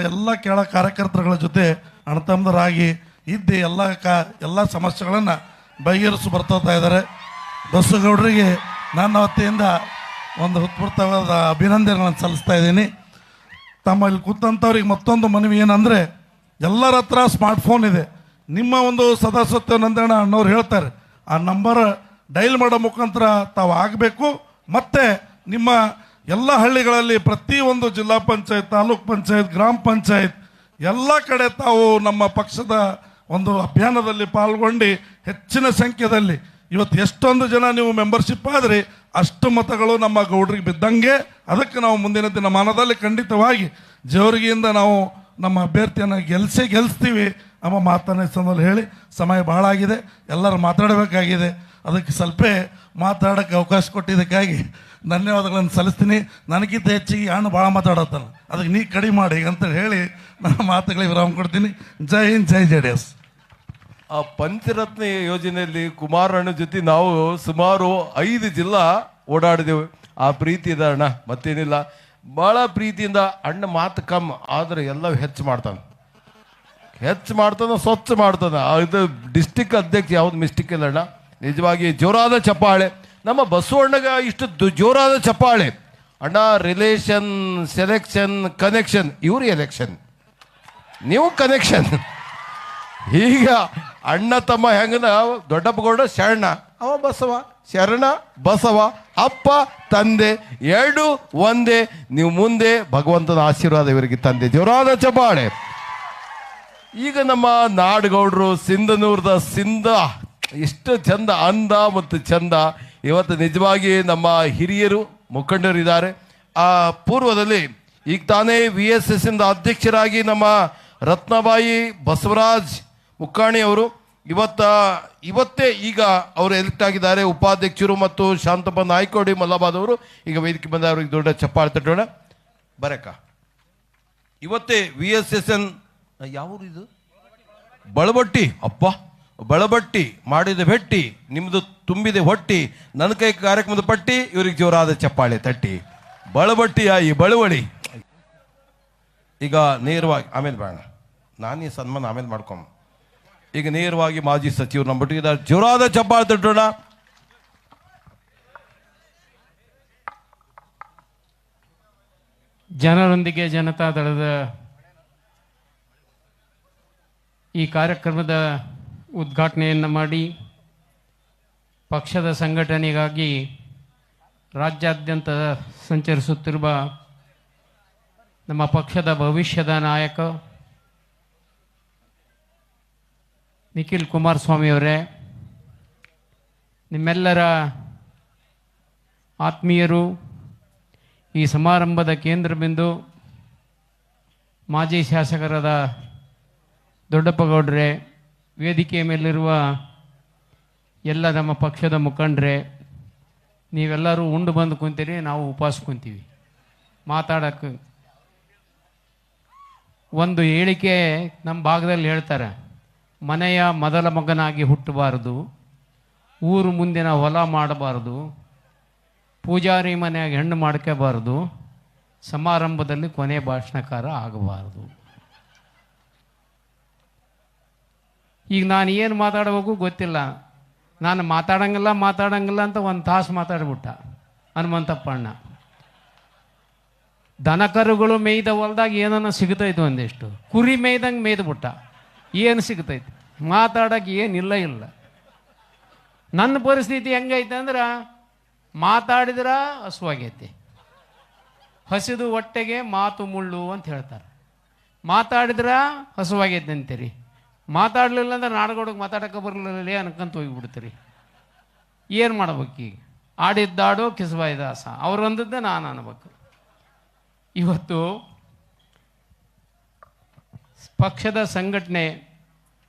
ಎಲ್ಲ ಕಾರ್ಯಕರ್ತರುಗಳ ಜೊತೆ ಅಣ್ಣತಮ್ಮದರಾಗಿ ಇದ್ದು ಎಲ್ಲ ಸಮಸ್ಯೆಗಳನ್ನು ಬಗೆಹರಿಸಿ ಬರ್ತಾ ಇದ್ದಾರೆ. ಬಸವಗೌಡರಿಗೆ ನನ್ನ ವತಿಯಿಂದ ಒಂದು ಹೃತ್ಪೂರ್ವಕವಾದ ಅಭಿನಂದನೆಗಳನ್ನು ಸಲ್ಲಿಸ್ತಾ ಇದ್ದೀನಿ. ತಮ್ಮಲ್ಲಿ ಕೂತಂಥವ್ರಿಗೆ ಮತ್ತೊಂದು ಮನವಿ ಏನಂದರೆ, ಎಲ್ಲರ ಹತ್ರ ಸ್ಮಾರ್ಟ್ಫೋನ್ ಇದೆ. ನಿಮ್ಮ ಒಂದು ಸದಸ್ಯತ್ವ ನೋಂದಣಿ ಅಣ್ಣವ್ರು ಹೇಳ್ತಾರೆ, ಆ ನಂಬರ್ ಡೈಲ್ ಮಾಡೋ ಮುಖಾಂತರ ತಾವು ಆಗಬೇಕು. ಮತ್ತು ನಿಮ್ಮ ಎಲ್ಲ ಹಳ್ಳಿಗಳಲ್ಲಿ ಪ್ರತಿಯೊಂದು ಜಿಲ್ಲಾ ಪಂಚಾಯತ್, ತಾಲೂಕ್ ಪಂಚಾಯತ್, ಗ್ರಾಮ ಪಂಚಾಯತ್ ಎಲ್ಲ ಕಡೆ ತಾವು ನಮ್ಮ ಪಕ್ಷದ ಒಂದು ಅಭಿಯಾನದಲ್ಲಿ ಪಾಲ್ಗೊಂಡು ಹೆಚ್ಚಿನ ಸಂಖ್ಯೆಯಲ್ಲಿ ಇವತ್ತು ಎಷ್ಟೊಂದು ಜನ ನೀವು ಮೆಂಬರ್ಶಿಪ್ ಆದರೆ ಅಷ್ಟು ಮತಗಳು ನಮ್ಮ ಗೌಡ್ರಿಗೆ ಬಿದ್ದಂಗೆ. ಅದಕ್ಕೆ ನಾವು ಮುಂದಿನ ದಿನಮಾನದಲ್ಲಿ ಖಂಡಿತವಾಗಿ ಜೇವರ್ಗಿಯಿಂದ ನಾವು ನಮ್ಮ ಅಭ್ಯರ್ಥಿಯನ್ನು ಗೆಲ್ಲಿಸ್ತೀವಿ ನಮ್ಮ ಮಾತನ್ನ ಸಂದರ್ಭದಲ್ಲಿ ಹೇಳಿ, ಸಮಯ ಭಾಳ ಆಗಿದೆ, ಎಲ್ಲರೂ ಮಾತಾಡಬೇಕಾಗಿದೆ. ಅದಕ್ಕೆ ಸ್ವಲ್ಪ ಮಾತಾಡೋಕ್ಕೆ ಅವಕಾಶ ಕೊಟ್ಟಿದ್ದಕ್ಕಾಗಿ ಧನ್ಯವಾದಗಳನ್ನು ಸಲ್ಲಿಸ್ತೀನಿ. ನನಗಿಂತ ಹೆಚ್ಚಿಗೆ ಹಣ್ಣು ಭಾಳ ಮಾತಾಡತ್ತಾನೆ, ಅದಕ್ಕೆ ನೀ ಕಡಿಮೆ ಮಾಡಿ ಅಂತೇಳಿ ಹೇಳಿ ನನ್ನ ಮಾತುಗಳಿಗೆ ವಿರಾಮ ಕೊಡ್ತೀನಿ. ಜೈ ಹಿಂದ್, ಜೈ JDS. ಆ ಪಂಚರತ್ನ ಯೋಜನೆಯಲ್ಲಿ ಕುಮಾರಣ್ಣ ಜೊತೆ ನಾವು ಸುಮಾರು 5 ಜಿಲ್ಲಾ ಓಡಾಡಿದೆವು. ಆ ಪ್ರೀತಿ ಇದೆ ಅಣ್ಣ, ಮತ್ತೇನಿಲ್ಲ. ಭಾಳ ಪ್ರೀತಿಯಿಂದ ಅಣ್ಣ ಮಾತು ಕಮ್ಮಿ ಆದರೆ ಎಲ್ಲ ಹೆಚ್ಚು ಮಾಡ್ತಾನೆ, ಸ್ವಚ್ಛ ಮಾಡ್ತಾನೆ. ಇದು ಡಿಸ್ಟಿಕ್ ಅಧ್ಯಕ್ಷ ಯಾವ್ದು ಮಿಸ್ಟೇಕ್ ಇಲ್ಲ ಅಣ್ಣ. ನಿಜವಾಗಿ ಜೋರಾದ ಚಪ್ಪಾಳೆ ನಮ್ಮ ಬಸವಣ್ಣಗ. ಇಷ್ಟು ಜೋರಾದ ಚಪ್ಪಾಳೆ ಅಣ್ಣ. Relation, selection, connection. ಇವ್ರು ಎಲೆಕ್ಷನ್, ನೀವು ಕನೆಕ್ಷನ್. ಈಗ ಅಣ್ಣ ತಮ್ಮ ಹೆಂಗನ ದೊಡ್ಡಪ್ಪ ಗೌಡ ಶರಣ, ಅವ ಬಸವ, ಶರಣ ಬಸವ, ಅಪ್ಪ ತಂದೆ ಎರಡು ಒಂದೇ. ನೀವು ಮುಂದೆ ಭಗವಂತನ ಆಶೀರ್ವಾದ ಇವರಿಗೆ ತಂದೆ. ಜೋರಾದ ಚಪ್ಪಾಳೆ. ಈಗ ನಮ್ಮ ನಾಡಗೌಡರು ಸಿಂಧನೂರದ ಸಿಂಧ ಎಷ್ಟು ಚಂದ, ಅಂದ ಮತ್ತು ಚಂದ. ಇವತ್ತು ನಿಜವಾಗಿ ನಮ್ಮ ಹಿರಿಯರು ಮುಖಂಡರಿದ್ದಾರೆ. ಆ ಪೂರ್ವದಲ್ಲಿ ಈಗ ತಾನೇ VSS ಇಂದ ಅಧ್ಯಕ್ಷರಾಗಿ ನಮ್ಮ ರತ್ನಬಾಯಿ ಬಸವರಾಜ್ ಮುಕ್ಕಾಣಿ ಅವರು ಇವತ್ತೇ ಈಗ ಅವರು ಎಲೆಕ್ಟ್ ಆಗಿದ್ದಾರೆ. ಉಪಾಧ್ಯಕ್ಷರು ಮತ್ತು ಶಾಂತಪ್ಪ ನಾಯ್ಕೋಡಿ ಮಲ್ಲಾಬಾದ್ ಅವರು ಈಗ ವೇದಿಕೆ ಬಂದ. ಅವ್ರಿಗೆ ದೊಡ್ಡ ಚಪ್ಪಾಳೆ ತಟ್ಟೋಣ. ಬರಕ್ಕ ಇವತ್ತೇ VSSN ಯಾವೂರು ಇದು? ಬಳಬಟ್ಟಿ. ಅಪ್ಪ ಬಳಬಟ್ಟಿ ಮಾಡಿದ ಭೆಟ್ಟಿ, ನಿಮ್ಮದು ತುಂಬಿದೆ ಹೊಟ್ಟಿ, ನನ್ನ ಕೈ ಕಾರ್ಯಕ್ರಮದ ಪಟ್ಟಿ. ಇವ್ರಿಗೆ ಜೋರಾದ ಚಪ್ಪಾಳೆ ತಟ್ಟಿ. ಬಳಬಟ್ಟಿಯ ಈ ಬಳುವಳಿ. ಈಗ ನೇರವಾಗಿ ಆಮೇಲೆ ಬೇಡ, ನಾನು ಈ ಸನ್ಮಾನ ಆಮೇಲೆ ಮಾಡ್ಕೊಂಬ. ಈಗ ನೇರವಾಗಿ ಮಾಜಿ ಸಚಿವರು ನಮ್ಮ ಬಿಟ್ಟಿದ್ದಾರೆ. ಜೋರಾದ ಚಪ್ಪಾಳೆ ತಟ್ಟೋಣ. ಜನರೊಂದಿಗೆ ಜನತಾ ದಳದ ಈ ಕಾರ್ಯಕ್ರಮದ ಉದ್ಘಾಟನೆಯನ್ನು ಮಾಡಿ ಪಕ್ಷದ ಸಂಘಟನೆಗಾಗಿ ರಾಜ್ಯಾದ್ಯಂತ ಸಂಚರಿಸುತ್ತಿರುವ ನಮ್ಮ ಪಕ್ಷದ ಭವಿಷ್ಯದ ನಾಯಕ ನಿಖಿಲ್ ಕುಮಾರಸ್ವಾಮಿಯವರೇ, ನಿಮ್ಮೆಲ್ಲರ ಆತ್ಮೀಯರು, ಈ ಸಮಾರಂಭದ ಕೇಂದ್ರ ಬಿಂದು ಮಾಜಿ ಶಾಸಕರಾದ ದೊಡ್ಡಪ್ಪಗೌಡ್ರೆ, ವೇದಿಕೆಯ ಮೇಲಿರುವ ಎಲ್ಲ ನಮ್ಮ ಪಕ್ಷದ ಮುಖಂಡರೇ, ನೀವೆಲ್ಲರೂ ಉಂಡು ಬಂದು ಕುಂತೀರಿ, ನಾವು ಉಪವಾಸ ಕುಂತೀವಿ. ಮಾತಾಡೋಕ್ಕೆ ಒಂದು ಹೇಳಿಕೆ ನಮ್ಮ ಭಾಗದಲ್ಲಿ ಹೇಳ್ತಾರೆ, ಮನೆಯ ಮೊದಲ ಮಗನಾಗಿ ಹುಟ್ಟಬಾರದು, ಊರು ಮುಂದಿನ ಹೊಲ ಮಾಡಬಾರ್ದು, ಪೂಜಾರಿ ಮನೆಯಾಗ ಹೆಣ್ಣು ಮಾಡ್ಕೋಬಾರ್ದು, ಸಮಾರಂಭದಲ್ಲಿ ಕೊನೆ ಭಾಷಣಕಾರ ಆಗಬಾರ್ದು. ಈಗ ನಾನು ಏನು ಮಾತಾಡಬೇಕು ಗೊತ್ತಿಲ್ಲ. ನಾನು ಮಾತಾಡಂಗಿಲ್ಲ ಅಂತ ಒಂದು ತಾಸು ಮಾತಾಡ್ಬಿಟ್ಟ ಹನುಮಂತಪ್ಪ ಅಣ್ಣ. ದನಕರುಗಳು ಮೇಯ್ದ ಹೊಲ್ದಾಗ ಏನನ್ನ ಸಿಗ್ತೈತೆ, ಒಂದಿಷ್ಟು ಕುರಿ ಮೇಯ್ದಂಗೆ ಮೇಯ್ದುಬಿಟ್ಟ. ಏನು ಸಿಗ್ತೈತೆ? ಮಾತಾಡೋಕೆ ಏನಿಲ್ಲ. ನನ್ನ ಪರಿಸ್ಥಿತಿ ಹೆಂಗೈತೆ ಅಂದ್ರೆ, ಮಾತಾಡಿದ್ರೆ ಹಸುವಾಗೈತಿ, ಹಸಿದು ಹೊಟ್ಟೆಗೆ ಮಾತು ಮುಳ್ಳು ಅಂತ ಹೇಳ್ತಾರೆ. ಮಾತಾಡಿದ್ರೆ ಹಸುವಾಗೈತೆ ಅಂತೀರಿ, ಮಾತಾಡಲಿಲ್ಲ ಅಂದ್ರೆ ನಾಡಗೌಡಗೆ ಮಾತಾಡೋಕೆ ಬರಲಿಲ್ಲ ಅನ್ಕೊಂತ ಹೋಗಿಬಿಡ್ತೀರಿ. ಏನು ಮಾಡ್ಬೇಕು? ಈಗ ಆಡಿದ್ದಾಡು ಕಿಸಬಾಯಿ ದಾಸ, ಅವ್ರು ಅಂದದ್ದೇ ನಾನು ಅನ್ಬೇಕು. ಇವತ್ತು ಪಕ್ಷದ ಸಂಘಟನೆ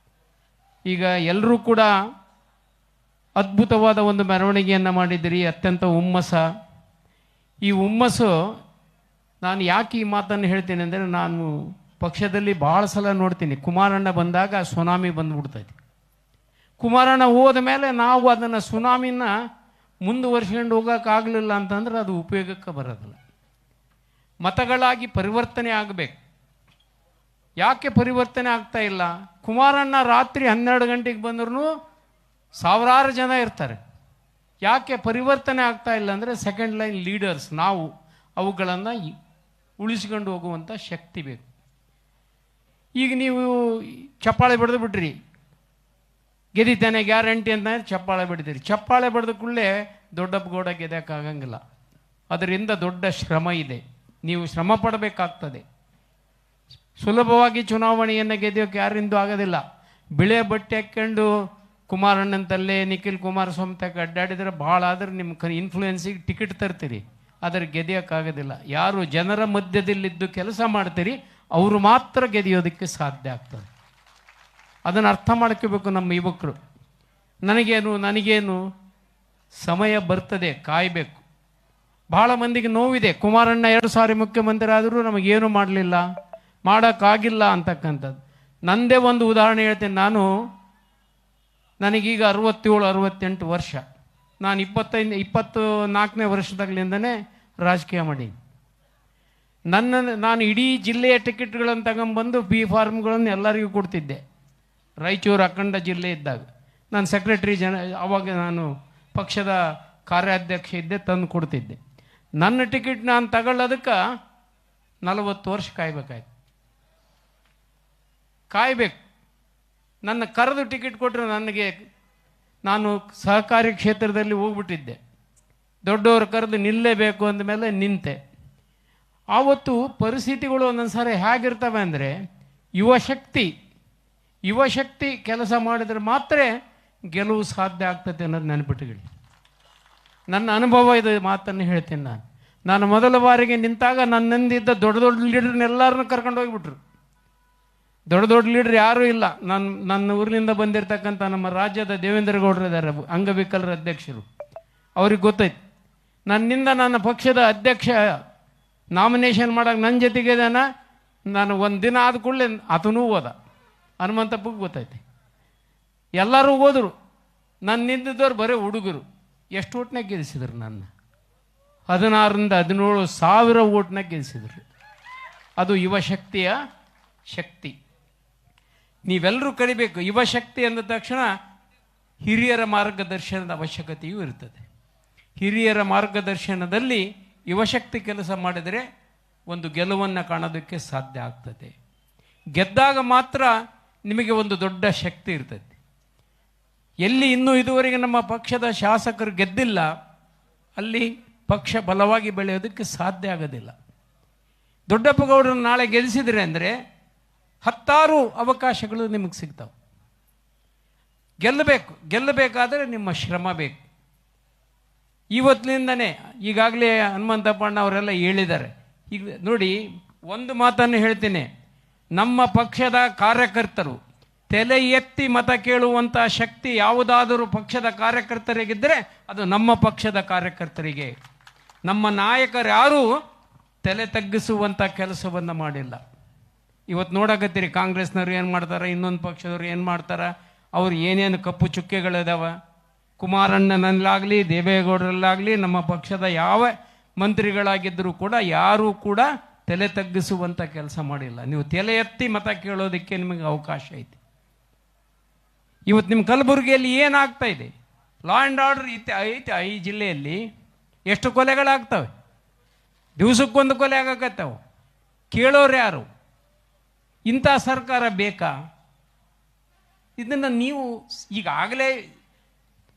ಈಗ ಎಲ್ಲರೂ ಕೂಡ ಅದ್ಭುತವಾದ ಒಂದು ಮೆರವಣಿಗೆಯನ್ನು ಮಾಡಿದ್ದೀರಿ, ಅತ್ಯಂತ ಹುಮ್ಮಸ. ಈ ಹುಮ್ಮಸ್ಸು, ನಾನು ಯಾಕೆ ಈ ಮಾತನ್ನು ಹೇಳ್ತೀನಿ ಅಂದರೆ, ನಾನು ಪಕ್ಷದಲ್ಲಿ ಭಾಳ ಸಲ ನೋಡ್ತೀನಿ, ಕುಮಾರಣ್ಣ ಬಂದಾಗ ಸುನಾಮಿ ಬಂದುಬಿಡ್ತೈತಿ. ಕುಮಾರಣ್ಣ ಹೋದ ಮೇಲೆ ನಾವು ಅದನ್ನು ಸುನಾಮಿನ ಮುಂದುವರ್ಸ್ಕೊಂಡು ಹೋಗೋಕ್ಕಾಗಲಿಲ್ಲ ಅಂತಂದ್ರೆ ಅದು ಉಪಯೋಗಕ್ಕೆ ಬರೋದಿಲ್ಲ. ಮತಗಳಾಗಿ ಪರಿವರ್ತನೆ ಆಗಬೇಕು. ಯಾಕೆ ಪರಿವರ್ತನೆ ಆಗ್ತಾ ಇಲ್ಲ? ಕುಮಾರಣ್ಣ ರಾತ್ರಿ 12 ಗಂಟೆಗೆ ಬಂದ್ರೂ ಸಾವಿರಾರು ಜನ ಇರ್ತಾರೆ. ಯಾಕೆ ಪರಿವರ್ತನೆ ಆಗ್ತಾ ಇಲ್ಲ ಅಂದರೆ ಸೆಕೆಂಡ್ ಲೈನ್ ಲೀಡರ್ಸ್ ನಾವು ಅವುಗಳನ್ನು ಉಳಿಸ್ಕೊಂಡು ಹೋಗುವಂಥ ಶಕ್ತಿ ಬೇಕು. ಈಗ ನೀವು ಚಪ್ಪಾಳೆ ಬಡ್ದು ಬಿಟ್ರಿ, ಗೆದಿತಾನೆ ಗ್ಯಾರಂಟಿ ಅಂತ ಚಪ್ಪಾಳೆ ಬಡಿತೀರಿ. ಚಪ್ಪಾಳೆ ಬಡ್ದ ಕೂಡಲೇ ದೊಡ್ಡಪ್ಪ ಗೌಡ ಗೆದ್ದಕ್ಕಾಗಂಗಿಲ್ಲ. ಅದರಿಂದ ದೊಡ್ಡ ಶ್ರಮ ಇದೆ, ನೀವು ಶ್ರಮ ಪಡಬೇಕಾಗ್ತದೆ. ಸುಲಭವಾಗಿ ಚುನಾವಣೆಯನ್ನು ಗೆದ್ದೋಕೆ ಯಾರಿಂದೂ ಆಗೋದಿಲ್ಲ. ಬಿಳೆ ಬಟ್ಟೆ ಹಾಕ್ಕೊಂಡು ಕುಮಾರಣ್ಣಂತಲ್ಲೇ ನಿಖಿಲ್ ಕುಮಾರಸ್ವಾಮಿ ತಕ್ಕ ಅಡ್ಡಾಡಿದ್ರೆ ಭಾಳ ಆದ್ರೆ ನಿಮ್ಮ ಇನ್ಫ್ಲೂಯೆನ್ಸಿಗೆ ಟಿಕೆಟ್ ತರ್ತೀರಿ, ಆದರೆ ಗೆದ್ದೋಕ್ಕಾಗೋದಿಲ್ಲ. ಯಾರು ಜನರ ಮಧ್ಯದಲ್ಲಿದ್ದು ಕೆಲಸ ಮಾಡ್ತೀರಿ ಅವರು ಮಾತ್ರ ಗೆದಿಯೋದಕ್ಕೆ ಸಾಧ್ಯ ಆಗ್ತದೆ. ಅದನ್ನು ಅರ್ಥ ಮಾಡ್ಕೋಬೇಕು ನಮ್ಮ ಯುವಕರು. ನನಗೇನು ಸಮಯ ಬರ್ತದೆ, ಕಾಯಬೇಕು. ಭಾಳ ಮಂದಿಗೆ ನೋವಿದೆ, ಕುಮಾರಣ್ಣ 2 ಸಾರಿ ಮುಖ್ಯಮಂತ್ರಿ ಆದರೂ ನಮಗೇನು ಮಾಡಲಿಲ್ಲ, ಮಾಡೋಕ್ಕಾಗಿಲ್ಲ ಅಂತಕ್ಕಂಥದ್ದು. ನಂದೇ ಒಂದು ಉದಾಹರಣೆ ಹೇಳ್ತೇನೆ. ನನಗೀಗ 67-68 ವರ್ಷ. ನಾನು 24ನೇ ವರ್ಷದಾಗಲಿಂದನೇ ರಾಜಕೀಯ ಮಾಡೀನಿ. ನಾನು ಇಡೀ ಜಿಲ್ಲೆಯ ಟಿಕೆಟ್ಗಳನ್ನು ತಗೊಂಬಂದು ಬಿ ಫಾರ್ಮ್ಗಳನ್ನು ಎಲ್ಲರಿಗೂ ಕೊಡ್ತಿದ್ದೆ. ರಾಯಚೂರು ಅಖಂಡ ಜಿಲ್ಲೆ ಇದ್ದಾಗ ನಾನು ಸೆಕ್ರೆಟರಿ ಆವಾಗ ನಾನು ಪಕ್ಷದ ಕಾರ್ಯಾಧ್ಯಕ್ಷ ಇದ್ದೆ, ತಂದು ಕೊಡ್ತಿದ್ದೆ. ನನ್ನ ಟಿಕೆಟ್ ನಾನು ತಗೊಳ್ಳೋದಕ್ಕೆ 40 ವರ್ಷ ಕಾಯಬೇಕು. ನನ್ನ ಕರೆದು ಟಿಕೆಟ್ ಕೊಟ್ಟರೆ ನಾನು ಸಹಕಾರಿ ಕ್ಷೇತ್ರದಲ್ಲಿ ಹೋಗ್ಬಿಟ್ಟಿದ್ದೆ. ದೊಡ್ಡವರು ಕರೆದು ನಿಲ್ಲೇಬೇಕು ಅಂದಮೇಲೆ ನಿಂತೆ. ಆವತ್ತು ಪರಿಸ್ಥಿತಿಗಳು ಒಂದೊಂದು ಸಾರಿ ಹೇಗಿರ್ತವೆ ಅಂದರೆ ಯುವಶಕ್ತಿ ಕೆಲಸ ಮಾಡಿದರೆ ಮಾತ್ರ ಗೆಲುವು ಸಾಧ್ಯ ಆಗ್ತದೆ ಅನ್ನೋದು ನೆನಪಿಟ್ಟುಕೊಳ್ಳಿ. ನನ್ನ ಅನುಭವ ಇದು ಮಾತನ್ನು ಹೇಳ್ತೀನಿ. ನಾನು ಮೊದಲ ಬಾರಿಗೆ ನಿಂತಾಗ ನನ್ನಿಂದಿದ್ದ ದೊಡ್ಡ ಲೀಡರ್ನೆಲ್ಲರನ್ನೂ ಕರ್ಕೊಂಡು ಹೋಗಿಬಿಟ್ರು. ದೊಡ್ಡ ಲೀಡರ್ ಯಾರೂ ಇಲ್ಲ. ನನ್ನ ಊರಿನಿಂದ ಬಂದಿರತಕ್ಕಂಥ ನಮ್ಮ ರಾಜ್ಯದ ದೇವೇಂದ್ರ ಗೌಡರು ಇದ್ದಾರೆ, ಅಂಗವಿಕಲರ ಅಧ್ಯಕ್ಷರು. ಅವ್ರಿಗೆ ಗೊತ್ತೈತೆ ನನ್ನಿಂದ ನನ್ನ ಪಕ್ಷದ ಅಧ್ಯಕ್ಷ ನಾಮಿನೇಷನ್ ಮಾಡೋಕೆ ನನ್ನ ಜೊತೆಗೆ ನಾನು ಒಂದು ದಿನ ಆದ ಕೂಡಲೇ ಆತನೂ ಹೋದ. ಹನುಮಂತಪ್ಪಗೆ ಗೊತ್ತೈತೆ. ಎಲ್ಲರೂ ಹೋದರು. ನನ್ನ ನಿಂತಿದ್ದವ್ರು ಬರೀ ಹುಡುಗರು. ಎಷ್ಟು ಓಟ್ನಾಗ ಗೆಲ್ಲಿಸಿದ್ರು? ನನ್ನ 16,000-17,000 ಓಟ್ನಾಗ ಗೆಲ್ಲಿಸಿದ್ರು. ಅದು ಯುವಶಕ್ತಿಯ ಶಕ್ತಿ. ನೀವೆಲ್ಲರೂ ಕಲಿಬೇಕು. ಯುವಶಕ್ತಿ ಅಂದ ತಕ್ಷಣ ಹಿರಿಯರ ಮಾರ್ಗದರ್ಶನದ ಅವಶ್ಯಕತೆಯೂ ಇರ್ತದೆ. ಹಿರಿಯರ ಮಾರ್ಗದರ್ಶನದಲ್ಲಿ ಯುವಶಕ್ತಿ ಕೆಲಸ ಮಾಡಿದರೆ ಒಂದು ಗೆಲುವನ್ನು ಕಾಣೋದಕ್ಕೆ ಸಾಧ್ಯ ಆಗ್ತದೆ. ಗೆದ್ದಾಗ ಮಾತ್ರ ನಿಮಗೆ ಒಂದು ದೊಡ್ಡ ಶಕ್ತಿ ಇರ್ತದೆ. ಎಲ್ಲಿ ಇನ್ನೂ ಇದುವರೆಗೆ ನಮ್ಮ ಪಕ್ಷದ ಶಾಸಕರು ಗೆದ್ದಿಲ್ಲ ಅಲ್ಲಿ ಪಕ್ಷ ಬಲವಾಗಿ ಬೆಳೆಯೋದಕ್ಕೆ ಸಾಧ್ಯ ಆಗೋದಿಲ್ಲ. ದೊಡ್ಡಪ್ಪ ಗೌಡರನ್ನು ನಾಳೆ ಗೆಲ್ಲಿಸಿದ್ರೆ ಅಂದರೆ 10 ಅವಕಾಶಗಳು ನಿಮಗೆ ಸಿಗ್ತಾವೆ. ಗೆಲ್ಲಬೇಕಾದರೆ ನಿಮ್ಮ ಶ್ರಮ ಬೇಕು. ಇವತ್ತಿನಿಂದನೇ ಈಗಾಗಲೇ ಹನುಮಂತಪ್ಪಣ್ಣ ಅವರೆಲ್ಲ ಹೇಳಿದ್ದಾರೆ. ಈಗ ನೋಡಿ, ಒಂದು ಮಾತನ್ನು ಹೇಳ್ತೀನಿ. ನಮ್ಮ ಪಕ್ಷದ ಕಾರ್ಯಕರ್ತರು ತಲೆ ಎತ್ತಿ ಮತ ಕೇಳುವಂಥ ಶಕ್ತಿ ಯಾವುದಾದರೂ ಪಕ್ಷದ ಕಾರ್ಯಕರ್ತರಿಗಿದ್ದರೆ ಅದು ನಮ್ಮ ಪಕ್ಷದ ಕಾರ್ಯಕರ್ತರಿಗೆ. ನಮ್ಮ ನಾಯಕರು ಯಾರೂ ತಲೆ ತಗ್ಗಿಸುವಂಥ ಕೆಲಸವನ್ನು ಮಾಡಿಲ್ಲ. ಇವತ್ತು ನೋಡಕತ್ತೀರಿ ಕಾಂಗ್ರೆಸ್ನವ್ರು ಏನು ಮಾಡ್ತಾರೆ, ಇನ್ನೊಂದು ಪಕ್ಷದವ್ರು ಏನು ಮಾಡ್ತಾರೆ, ಅವ್ರು ಏನೇನು ಕಪ್ಪು ಚುಕ್ಕೆಗಳಿದಾವ. ಕುಮಾರಣ್ಣನಲ್ಲಾಗಲಿ ದೇವೇಗೌಡರಲ್ಲಾಗಲಿ ನಮ್ಮ ಪಕ್ಷದ ಯಾವ ಮಂತ್ರಿಗಳಾಗಿದ್ದರೂ ಕೂಡ ಯಾರೂ ಕೂಡ ತಲೆ ತಗ್ಗಿಸುವಂಥ ಕೆಲಸ ಮಾಡಿಲ್ಲ. ನೀವು ತಲೆ ಎತ್ತಿ ಮತ ಕೇಳೋದಕ್ಕೆ ನಿಮಗೆ ಅವಕಾಶ ಐತಿ. ಇವತ್ತು ನಿಮ್ಮ ಕಲಬುರಗಿಯಲ್ಲಿ ಏನಾಗ್ತಾ ಇದೆ? ಲಾ ಆ್ಯಂಡ್ ಆರ್ಡರ್ ಐತೆ. ಈ ಜಿಲ್ಲೆಯಲ್ಲಿ ಎಷ್ಟು ಕೊಲೆಗಳಾಗ್ತವೆ? ದಿವಸಕ್ಕೊಂದು ಕೊಲೆ ಆಗಕತ್ತವೆ. ಕೇಳೋರು ಯಾರು? ಇಂಥ ಸರ್ಕಾರ ಬೇಕಾ? ಇದನ್ನು ನೀವು ಈಗಾಗಲೇ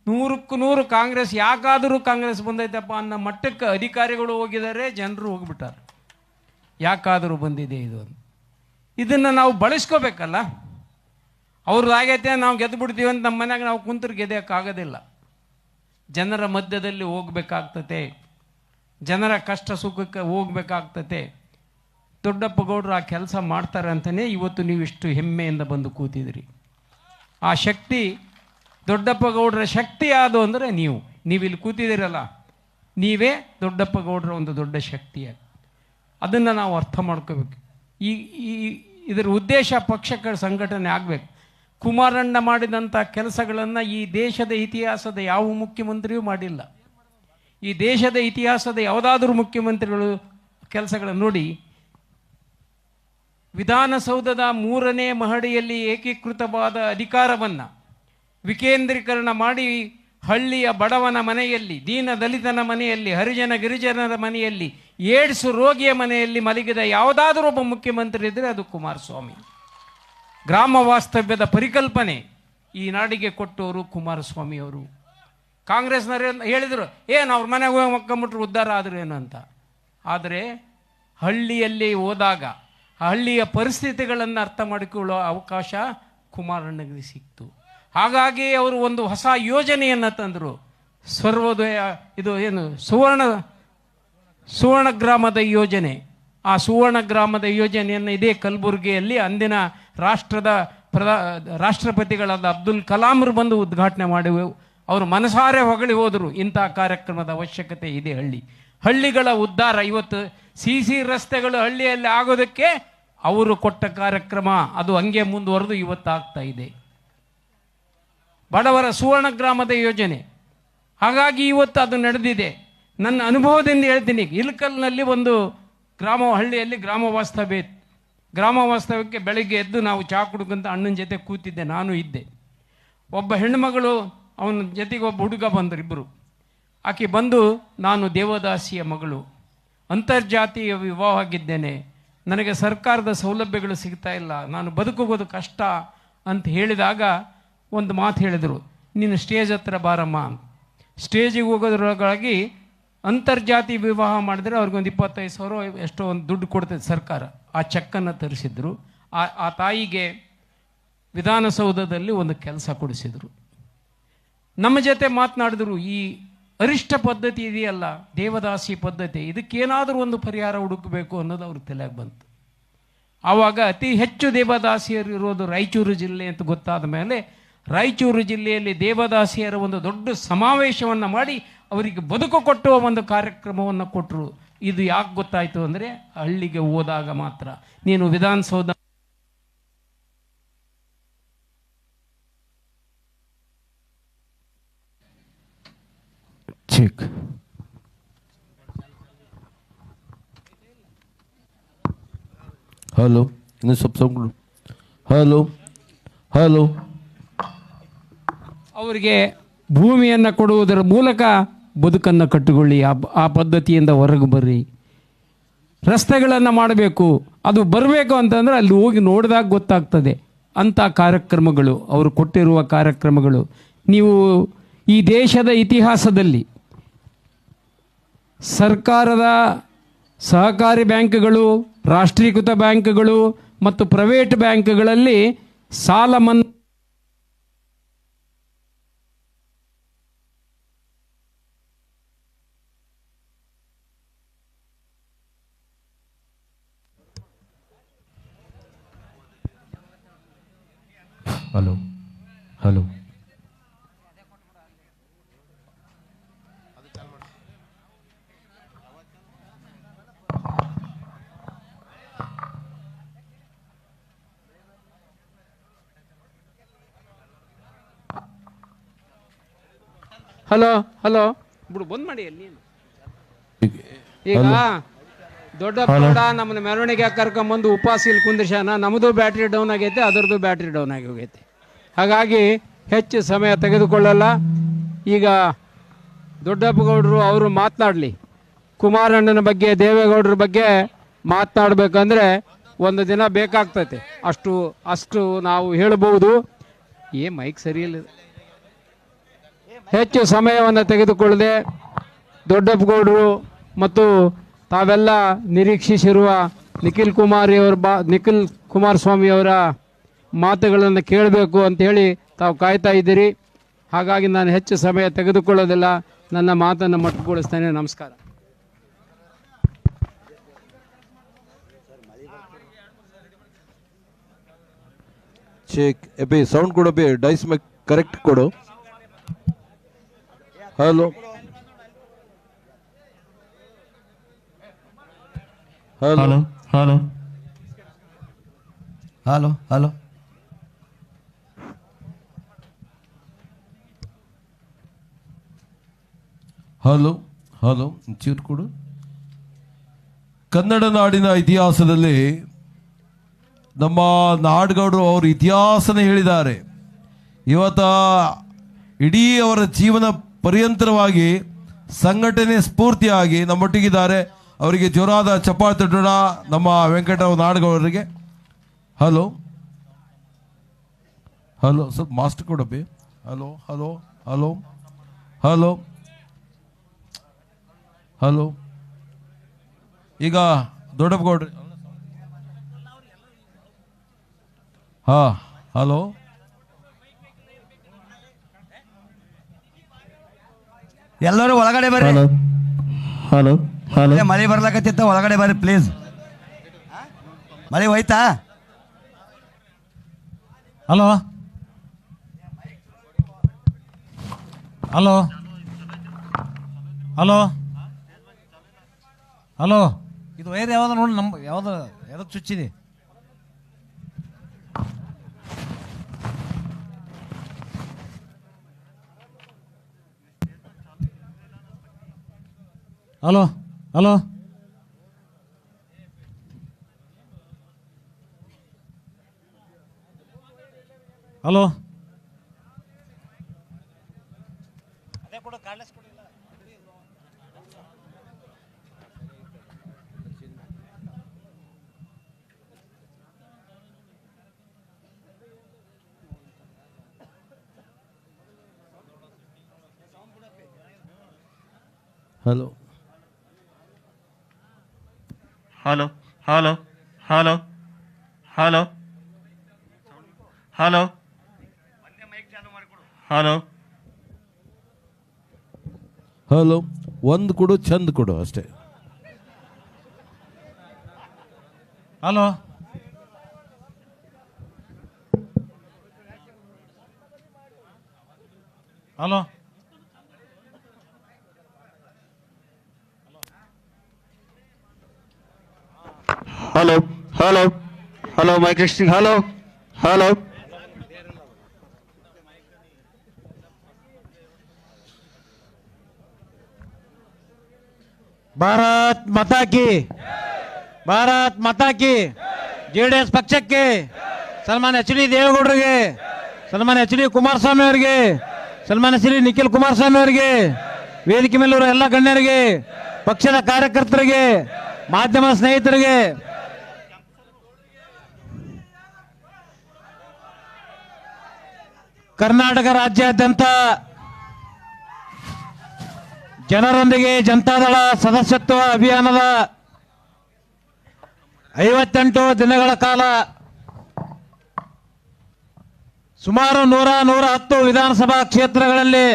100ಕ್ಕೆ 100 ಕಾಂಗ್ರೆಸ್, ಯಾಕಾದರೂ ಕಾಂಗ್ರೆಸ್ ಬಂದೈತಪ್ಪ ಅನ್ನೋ ಮಟ್ಟಕ್ಕೆ ಅಧಿಕಾರಿಗಳು ಹೋಗಿದ್ದಾರೆ, ಜನರು ಹೋಗ್ಬಿಟ್ಟಾರೆ. ಯಾಕಾದರೂ ಬಂದಿದೆ ಇದು. ಇದನ್ನು ನಾವು ಬಳಸ್ಕೋಬೇಕಲ್ಲ. ಅವ್ರದ್ದು ಆಗೈತೆ ನಾವು ಗೆದ್ದು ಬಿಡ್ತೀವಿ ಅಂತ ನಮ್ಮ ಮನ್ಯಾಗ ನಾವು ಕುಂತರು ಗೆದ್ದಕ್ಕಾಗೋದಿಲ್ಲ. ಜನರ ಮಧ್ಯದಲ್ಲಿ ಹೋಗ್ಬೇಕಾಗ್ತತೆ, ಜನರ ಕಷ್ಟ ಸುಖಕ್ಕೆ ಹೋಗ್ಬೇಕಾಗ್ತತೆ. ದೊಡ್ಡಪ್ಪ ಗೌಡರು ಆ ಕೆಲಸ ಮಾಡ್ತಾರೆ ಅಂತಲೇ ಇವತ್ತು ನೀವು ಇಷ್ಟು ಹೆಮ್ಮೆಯಿಂದ ಬಂದು ಕೂತಿದ್ರಿ. ಆ ಶಕ್ತಿ ದೊಡ್ಡಪ್ಪ ಗೌಡರ ಶಕ್ತಿ ಯಾವುದು ಅಂದರೆ ನೀವಿಲ್ಲಿ ಕೂತಿದ್ದೀರಲ್ಲ, ನೀವೇ ದೊಡ್ಡಪ್ಪ ಗೌಡರ ಒಂದು ದೊಡ್ಡ ಶಕ್ತಿಯಾಗಿ. ಅದನ್ನು ನಾವು ಅರ್ಥ ಮಾಡ್ಕೋಬೇಕು. ಇದರ ಉದ್ದೇಶ ಪಕ್ಷಕ್ಕೆ ಸಂಘಟನೆ ಆಗಬೇಕು. ಕುಮಾರಣ್ಣ ಮಾಡಿದಂಥ ಕೆಲಸಗಳನ್ನು ಈ ದೇಶದ ಇತಿಹಾಸದ ಯಾವ ಮುಖ್ಯಮಂತ್ರಿಯೂ ಮಾಡಿಲ್ಲ. ಈ ದೇಶದ ಇತಿಹಾಸದ ಯಾವುದಾದ್ರೂ ಮುಖ್ಯಮಂತ್ರಿಗಳು ಕೆಲಸಗಳನ್ನು ನೋಡಿ. ವಿಧಾನಸೌಧದ 3ನೇ ಮಹಡಿಯಲ್ಲಿ ಏಕೀಕೃತವಾದ ಅಧಿಕಾರವನ್ನು ವಿಕೇಂದ್ರೀಕರಣ ಮಾಡಿ ಹಳ್ಳಿಯ ಬಡವನ ಮನೆಯಲ್ಲಿ, ದೀನ ದಲಿತನ ಮನೆಯಲ್ಲಿ, ಹರಿಜನ ಗಿರಿಜನರ ಮನೆಯಲ್ಲಿ, ಏಡ್ಸ್ ರೋಗಿಯ ಮನೆಯಲ್ಲಿ ಮಲಗಿದ ಯಾವುದಾದ್ರೂ ಒಬ್ಬ ಮುಖ್ಯಮಂತ್ರಿ ಇದ್ದರೆ ಅದು ಕುಮಾರಸ್ವಾಮಿ. ಗ್ರಾಮ ವಾಸ್ತವ್ಯದ ಪರಿಕಲ್ಪನೆ ಈ ನಾಡಿಗೆ ಕೊಟ್ಟವರು ಕುಮಾರಸ್ವಾಮಿಯವರು. ಕಾಂಗ್ರೆಸ್ನವರು ಹೇಳಿದರು ಅವ್ರ ಮನೆಗೆ ಹೋಗಿ ಮಕ್ಕಂಬಿಟ್ರು ಉದ್ಧಾರ ಆದ್ರು ಏನು ಅಂತ. ಆದರೆ ಹಳ್ಳಿಯಲ್ಲಿ ಹೋದಾಗ ಹಳ್ಳಿಯ ಪರಿಸ್ಥಿತಿಗಳನ್ನು ಅರ್ಥ ಮಾಡಿಕೊಳ್ಳೋ ಅವಕಾಶ ಕುಮಾರಣ್ಣಗೆ ಸಿಕ್ತು. ಹಾಗಾಗಿ ಅವರು ಒಂದು ಹೊಸ ಯೋಜನೆಯನ್ನು ತಂದರು. ಸರ್ವೋದಯ, ಇದು ಏನು ಸುವರ್ಣ ಗ್ರಾಮದ ಯೋಜನೆ. ಆ ಸುವರ್ಣ ಗ್ರಾಮದ ಯೋಜನೆಯನ್ನು ಇದೇ ಕಲಬುರಗಿಯಲ್ಲಿ ಅಂದಿನ ರಾಷ್ಟ್ರಪತಿಗಳಾದ ಅಬ್ದುಲ್ ಕಲಾಂರು ಬಂದು ಉದ್ಘಾಟನೆ ಮಾಡಿ ಅವರು ಮನಸಾರೆ ಹೊಗಳಿ ಹೋದರು. ಇಂಥ ಕಾರ್ಯಕ್ರಮದ ಅವಶ್ಯಕತೆ ಇದೆ. ಹಳ್ಳಿಗಳ ಉದ್ಧಾರ, ಇವತ್ತು ಸಿ ರಸ್ತೆಗಳು ಹಳ್ಳಿಯಲ್ಲಿ ಆಗೋದಕ್ಕೆ ಅವರು ಕೊಟ್ಟ ಕಾರ್ಯಕ್ರಮ, ಅದು ಹಂಗೆ ಮುಂದುವರೆದು ಇವತ್ತಾಗ್ತಾ ಇದೆ. ಬಡವರ ಸುವರ್ಣ ಗ್ರಾಮದ ಯೋಜನೆ, ಹಾಗಾಗಿ ಇವತ್ತು ಅದು ನಡೆದಿದೆ. ನನ್ನ ಅನುಭವದಿಂದ ಹೇಳ್ತೀನಿ. ಇಲ್ಕಲ್ನಲ್ಲಿ ಒಂದು ಹಳ್ಳಿಯಲ್ಲಿ ಗ್ರಾಮ ವಾಸ್ತವ್ಯಕ್ಕೆ ಬೆಳಗ್ಗೆ ಎದ್ದು ನಾವು ಚಹಾ ಕುಡ್ಕಂತ ಅಣ್ಣನ ಜೊತೆ ಕೂತಿದ್ದೆ, ನಾನು ಇದ್ದೆ. ಒಬ್ಬ ಹೆಣ್ಣುಮಗಳು, ಅವನ ಜೊತೆಗೆ ಒಬ್ಬ ಹುಡುಗ ಬಂದರು, ಇಬ್ಬರು. ಆಕೆ ಬಂದು, ನಾನು ದೇವದಾಸಿಯ ಮಗಳು, ಅಂತರ್ಜಾತೀಯ ವಿವಾಹ ಆಗಿದ್ದೇನೆ, ನನಗೆ ಸರ್ಕಾರದ ಸೌಲಭ್ಯಗಳು ಸಿಗ್ತಾ ಇಲ್ಲ, ನಾನು ಬದುಕೋಗೋದು ಕಷ್ಟ ಅಂತ ಹೇಳಿದಾಗ ಒಂದು ಮಾತು ಹೇಳಿದರು, ನೀನು ಸ್ಟೇಜ್ ಹತ್ರ ಬಾರಮ್ಮ. ಸ್ಟೇಜಿಗೆ ಹೋಗೋದ್ರೊಳಗಾಗಿ ಅಂತರ್ಜಾತಿ ವಿವಾಹ ಮಾಡಿದ್ರೆ ಅವ್ರಿಗೊಂದು 25,000 ಎಷ್ಟೋ ಒಂದು ದುಡ್ಡು ಕೊಡ್ತದೆ ಸರ್ಕಾರ. ಆ ಚೆಕ್ಕನ್ನು ತರಿಸಿದ್ರು. ಆ ತಾಯಿಗೆ ವಿಧಾನಸೌಧದಲ್ಲಿ ಒಂದು ಕೆಲಸ ಕೊಡಿಸಿದರು. ನಮ್ಮ ಜೊತೆ ಮಾತನಾಡಿದ್ರು, ಈ ಅರಿಷ್ಟ ಪದ್ಧತಿ ಇದೆಯಲ್ಲ, ದೇವದಾಸಿ ಪದ್ಧತಿ, ಇದಕ್ಕೇನಾದರೂ ಒಂದು ಪರಿಹಾರ ಹುಡುಕಬೇಕು ಅನ್ನೋದು ಅವ್ರ ತಲೆಗೆ ಬಂತು. ಆವಾಗ ಅತಿ ಹೆಚ್ಚು ದೇವದಾಸಿಯರು ಇರೋದು ರಾಯಚೂರು ಜಿಲ್ಲೆ ಅಂತ ಗೊತ್ತಾದ ಮೇಲೆ ರಾಯಚೂರು ಜಿಲ್ಲೆಯಲ್ಲಿ ದೇವದಾಸಿಯರ ಒಂದು ದೊಡ್ಡ ಸಮಾವೇಶವನ್ನು ಮಾಡಿ ಅವರಿಗೆ ಬದುಕು ಕೊಟ್ಟುವ ಒಂದು ಕಾರ್ಯಕ್ರಮವನ್ನು ಕೊಟ್ಟರು. ಇದು ಯಾಕೆ ಗೊತ್ತಾಯಿತು ಅಂದರೆ, ಹಳ್ಳಿಗೆ ಹೋದಾಗ ಮಾತ್ರ. ನೀನು ವಿಧಾನಸೌಧ ಚೆಕ್. ಹಲೋ, ಇನ್ನು ಸ್ವಲ್ಪ ಹಲೋ. ಅವರಿಗೆ ಭೂಮಿಯನ್ನು ಕೊಡುವುದರ ಮೂಲಕ ಬದುಕನ್ನು ಕಟ್ಟಿಕೊಳ್ಳಿ. ಆ ಪದ್ಧತಿಯಿಂದ ಹೊರಗೆ ಬರ್ರಿ. ರಸ್ತೆಗಳನ್ನು ಮಾಡಬೇಕು, ಅದು ಬರಬೇಕು ಅಂತಂದರೆ ಅಲ್ಲಿ ಹೋಗಿ ನೋಡಿದಾಗ ಗೊತ್ತಾಗ್ತದೆ. ಅಂಥ ಕಾರ್ಯಕ್ರಮಗಳು ಅವರು ಕೊಟ್ಟಿರುವ ಕಾರ್ಯಕ್ರಮಗಳು. ನೀವು ಈ ದೇಶದ ಇತಿಹಾಸದಲ್ಲಿ ಸರ್ಕಾರದ ಸಹಕಾರಿ ಬ್ಯಾಂಕ್ಗಳು, ರಾಷ್ಟ್ರೀಕೃತ ಬ್ಯಾಂಕ್ಗಳು ಮತ್ತು ಪ್ರೈವೇಟ್ ಬ್ಯಾಂಕ್ಗಳಲ್ಲಿ ಸಾಲ ಮನ್ನಾ ಹಲೋ. ಹಲೋ ಬಿಡು, ಬಂದ್ ಮಾಡಿ. ಅಲ್ಲಿ ಈಗ ದೊಡ್ಡ ನಮ್ಮನ್ನ ಮೆರವಣಿಗೆ ಕರ್ಕೊಂಬಂದು ಉಪವಾಸ ಇಲ್ಲಿ ಕುಂದ್ರಶಾನ, ನಮ್ಮದು ಬ್ಯಾಟ್ರಿ ಡೌನ್ ಆಗೈತೆ, ಅದರದ್ದು ಬ್ಯಾಟ್ರಿ ಡೌನ್ ಆಗಿ ಹೋಗೈತೆ. ಹಾಗಾಗಿ ಹೆಚ್ಚು ಸಮಯ ತೆಗೆದುಕೊಳ್ಳಲ್ಲ. ಈಗ ದೊಡ್ಡಪ್ಪಗೌಡರು ಅವರು ಮಾತನಾಡಲಿ. ಕುಮಾರಣ್ಣನ ಬಗ್ಗೆ, ದೇವೇಗೌಡರ ಬಗ್ಗೆ ಮಾತನಾಡಬೇಕಂದ್ರೆ ಒಂದು ದಿನ ಬೇಕಾಗ್ತೈತೆ. ಅಷ್ಟು ನಾವು ಹೇಳಬಹುದು. ಮೈಕ್ ಸರಿ ಇಲ್ಲ. ಹೆಚ್ಚು ಸಮಯವನ್ನು ತೆಗೆದುಕೊಳ್ಳದೆ ದೊಡ್ಡಪ್ಪಗೌಡರು ಮತ್ತು ತಾವೆಲ್ಲ ನಿರೀಕ್ಷಿಸಿರುವ ನಿಖಿಲ್ ಕುಮಾರಸ್ವಾಮಿಯವರ ಮಾತುಗಳನ್ನು ಕೇಳಬೇಕು ಅಂಥೇಳಿ ತಾವು ಕಾಯ್ತಾ ಇದ್ದೀರಿ. ಹಾಗಾಗಿ ನಾನು ಹೆಚ್ಚು ಸಮಯ ತೆಗೆದುಕೊಳ್ಳೋದಿಲ್ಲ, ನನ್ನ ಮಾತನ್ನು ಮೊಟಕುಗೊಳಿಸ್ತೇನೆ. ನಮಸ್ಕಾರ. ಚೆಕ್. ಸೌಂಡ್ ಕೊಡು, ಡೈಸ್ ಮೇಲೆ ಕರೆಕ್ಟ್ ಕೊಡು. ಹಲೋ. ಹಲೋ ಹಲೋ ಚೂರು ಕೊಡು. ಕನ್ನಡ ನಾಡಿನ ಇತಿಹಾಸದಲ್ಲಿ ನಮ್ಮ ನಾಡಗೌಡರು ಅವ್ರ ಇತಿಹಾಸನ ಹೇಳಿದ್ದಾರೆ. ಇವತ್ತ ಇಡೀ ಅವರ ಜೀವನ ಪರ್ಯಂತರವಾಗಿ ಸಂಘಟನೆ ಸ್ಫೂರ್ತಿಯಾಗಿ ನಮ್ಮೊಟ್ಟಿಗಿದ್ದಾರೆ. ಅವರಿಗೆ ಜೋರಾದ ಚಪ್ಪಾಳೆ ತಟ್ಟೋಣ ನಮ್ಮ ವೆಂಕಟರಾವ್ ನಾಡಗೌಡರಿಗೆ. ಹಲೋ ಹಲೋ ಸ್ವಲ್ಪ ಮಾಸ್ಟರ್ ಕೊಡಬ್ಬಿ. Hello hello hello hello hello. ಈಗ ದೊಡ್ಡಪ್ಪ ಗೌಡ್ರಿ. ಹಾ ಹಲೋ. ಎಲ್ಲರೂ ಒಳಗಡೆ ಬರ್ರಿ. Hello hello. ಮಳೆ ಬರ್ಲಾಕತ್ತಿತ್ತ, ಒಳಗಡೆ ಬರ್ರಿ ಪ್ಲೀಸ್. ಮಳೆ ಹೋಯ್ತಾ? Hello hello hello hello. ಇದು ವೈರ್ ಯಾವ್ದು ನೋಡಿ, ನಮ್ಮ ಯಾವ್ದು ಯಾವ್ದಕ್ಕೆ ಚುಚ್ಚಿದೆ? Hello hello hello. Hello hello hello hello hello hello hello hello. ಒಂದು ಕೊಡು, ಚಂದ ಕೊಡು ಅಷ್ಟೇ. Hello hello hello hello hello. Mike testing. Hello hello. Bharat ಮಾತಾ ಕಿ, ಭಾರತ್ ಮಾತಾ ಕಿ. JDS ಪಕ್ಷಕ್ಕೆ ಸನ್ಮಾನ್ಯ ಎಚ್ ಡಿ ದೇವೇಗೌಡರಿಗೆ, ಸನ್ಮಾನ್ಯ ಎಚ್ ಡಿ ಕುಮಾರಸ್ವಾಮಿ ಅವರಿಗೆ, ಸನ್ಮಾನ್ಯ ಶ್ರೀ ನಿಖಿಲ್ ಕುಮಾರಸ್ವಾಮಿ ಅವರಿಗೆ, ವೇದಿಕೆ ಮೇಲಿರುವ ಎಲ್ಲ ಗಣ್ಯರಿಗೆ, ಪಕ್ಷದ ಕಾರ್ಯಕರ್ತರಿಗೆ, ಮಾಧ್ಯಮ ಸ್ನೇಹಿತರಿಗೆ, ಕರ್ನಾಟಕ ರಾಜ್ಯಾದ್ಯಂತ ಜನರೊಂದಿಗೆ ಜನತಾದಳ ಸದಸ್ಯತ್ವ ಅಭಿಯಾನದ 58 ದಿನಗಳ ಕಾಲ ಸುಮಾರು 110 ವಿಧಾನಸಭಾ ಕ್ಷೇತ್ರಗಳಲ್ಲಿ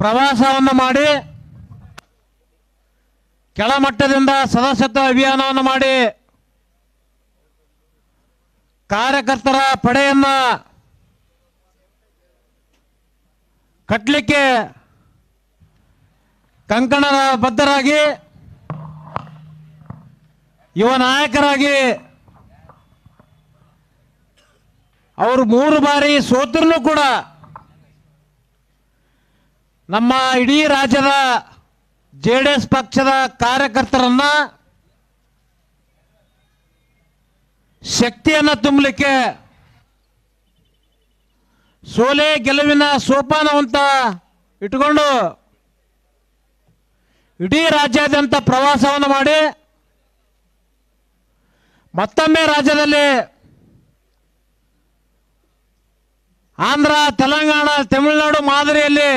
ಪ್ರವಾಸವನ್ನು ಮಾಡಿ ಕೆಳಮಟ್ಟದಿಂದ ಸದಸ್ಯತ್ವ ಅಭಿಯಾನವನ್ನು ಮಾಡಿ ಕಾರ್ಯಕರ್ತರ ಪಡೆಯನ್ನ ಕಟ್ಟಲಿಕ್ಕೆ ಕಂಕಣದ ಬದ್ಧರಾಗಿ ಯುವ ನಾಯಕರಾಗಿ ಅವರು 3 ಬಾರಿ ಸೋತರೂ ಕೂಡ ನಮ್ಮ ಇಡೀ ರಾಜ್ಯದ JDS ಪಕ್ಷದ ಕಾರ್ಯಕರ್ತರನ್ನ ಶಕ್ತಿಯನ್ನು ತುಂಬಲಿಕ್ಕೆ ಸೋಲೆ ಗೆಲುವಿನ ಸೋಪಾನವಂತ ಇಟ್ಟುಕೊಂಡು ಇಡೀ ರಾಜ್ಯಾದ್ಯಂತ ಪ್ರವಾಸವನ್ನು ಮಾಡಿ ಮತ್ತೊಮ್ಮೆ ರಾಜ್ಯದಲ್ಲಿ ಆಂಧ್ರ, ತೆಲಂಗಾಣ, ತಮಿಳುನಾಡು ಮಾದರಿಯಲ್ಲಿ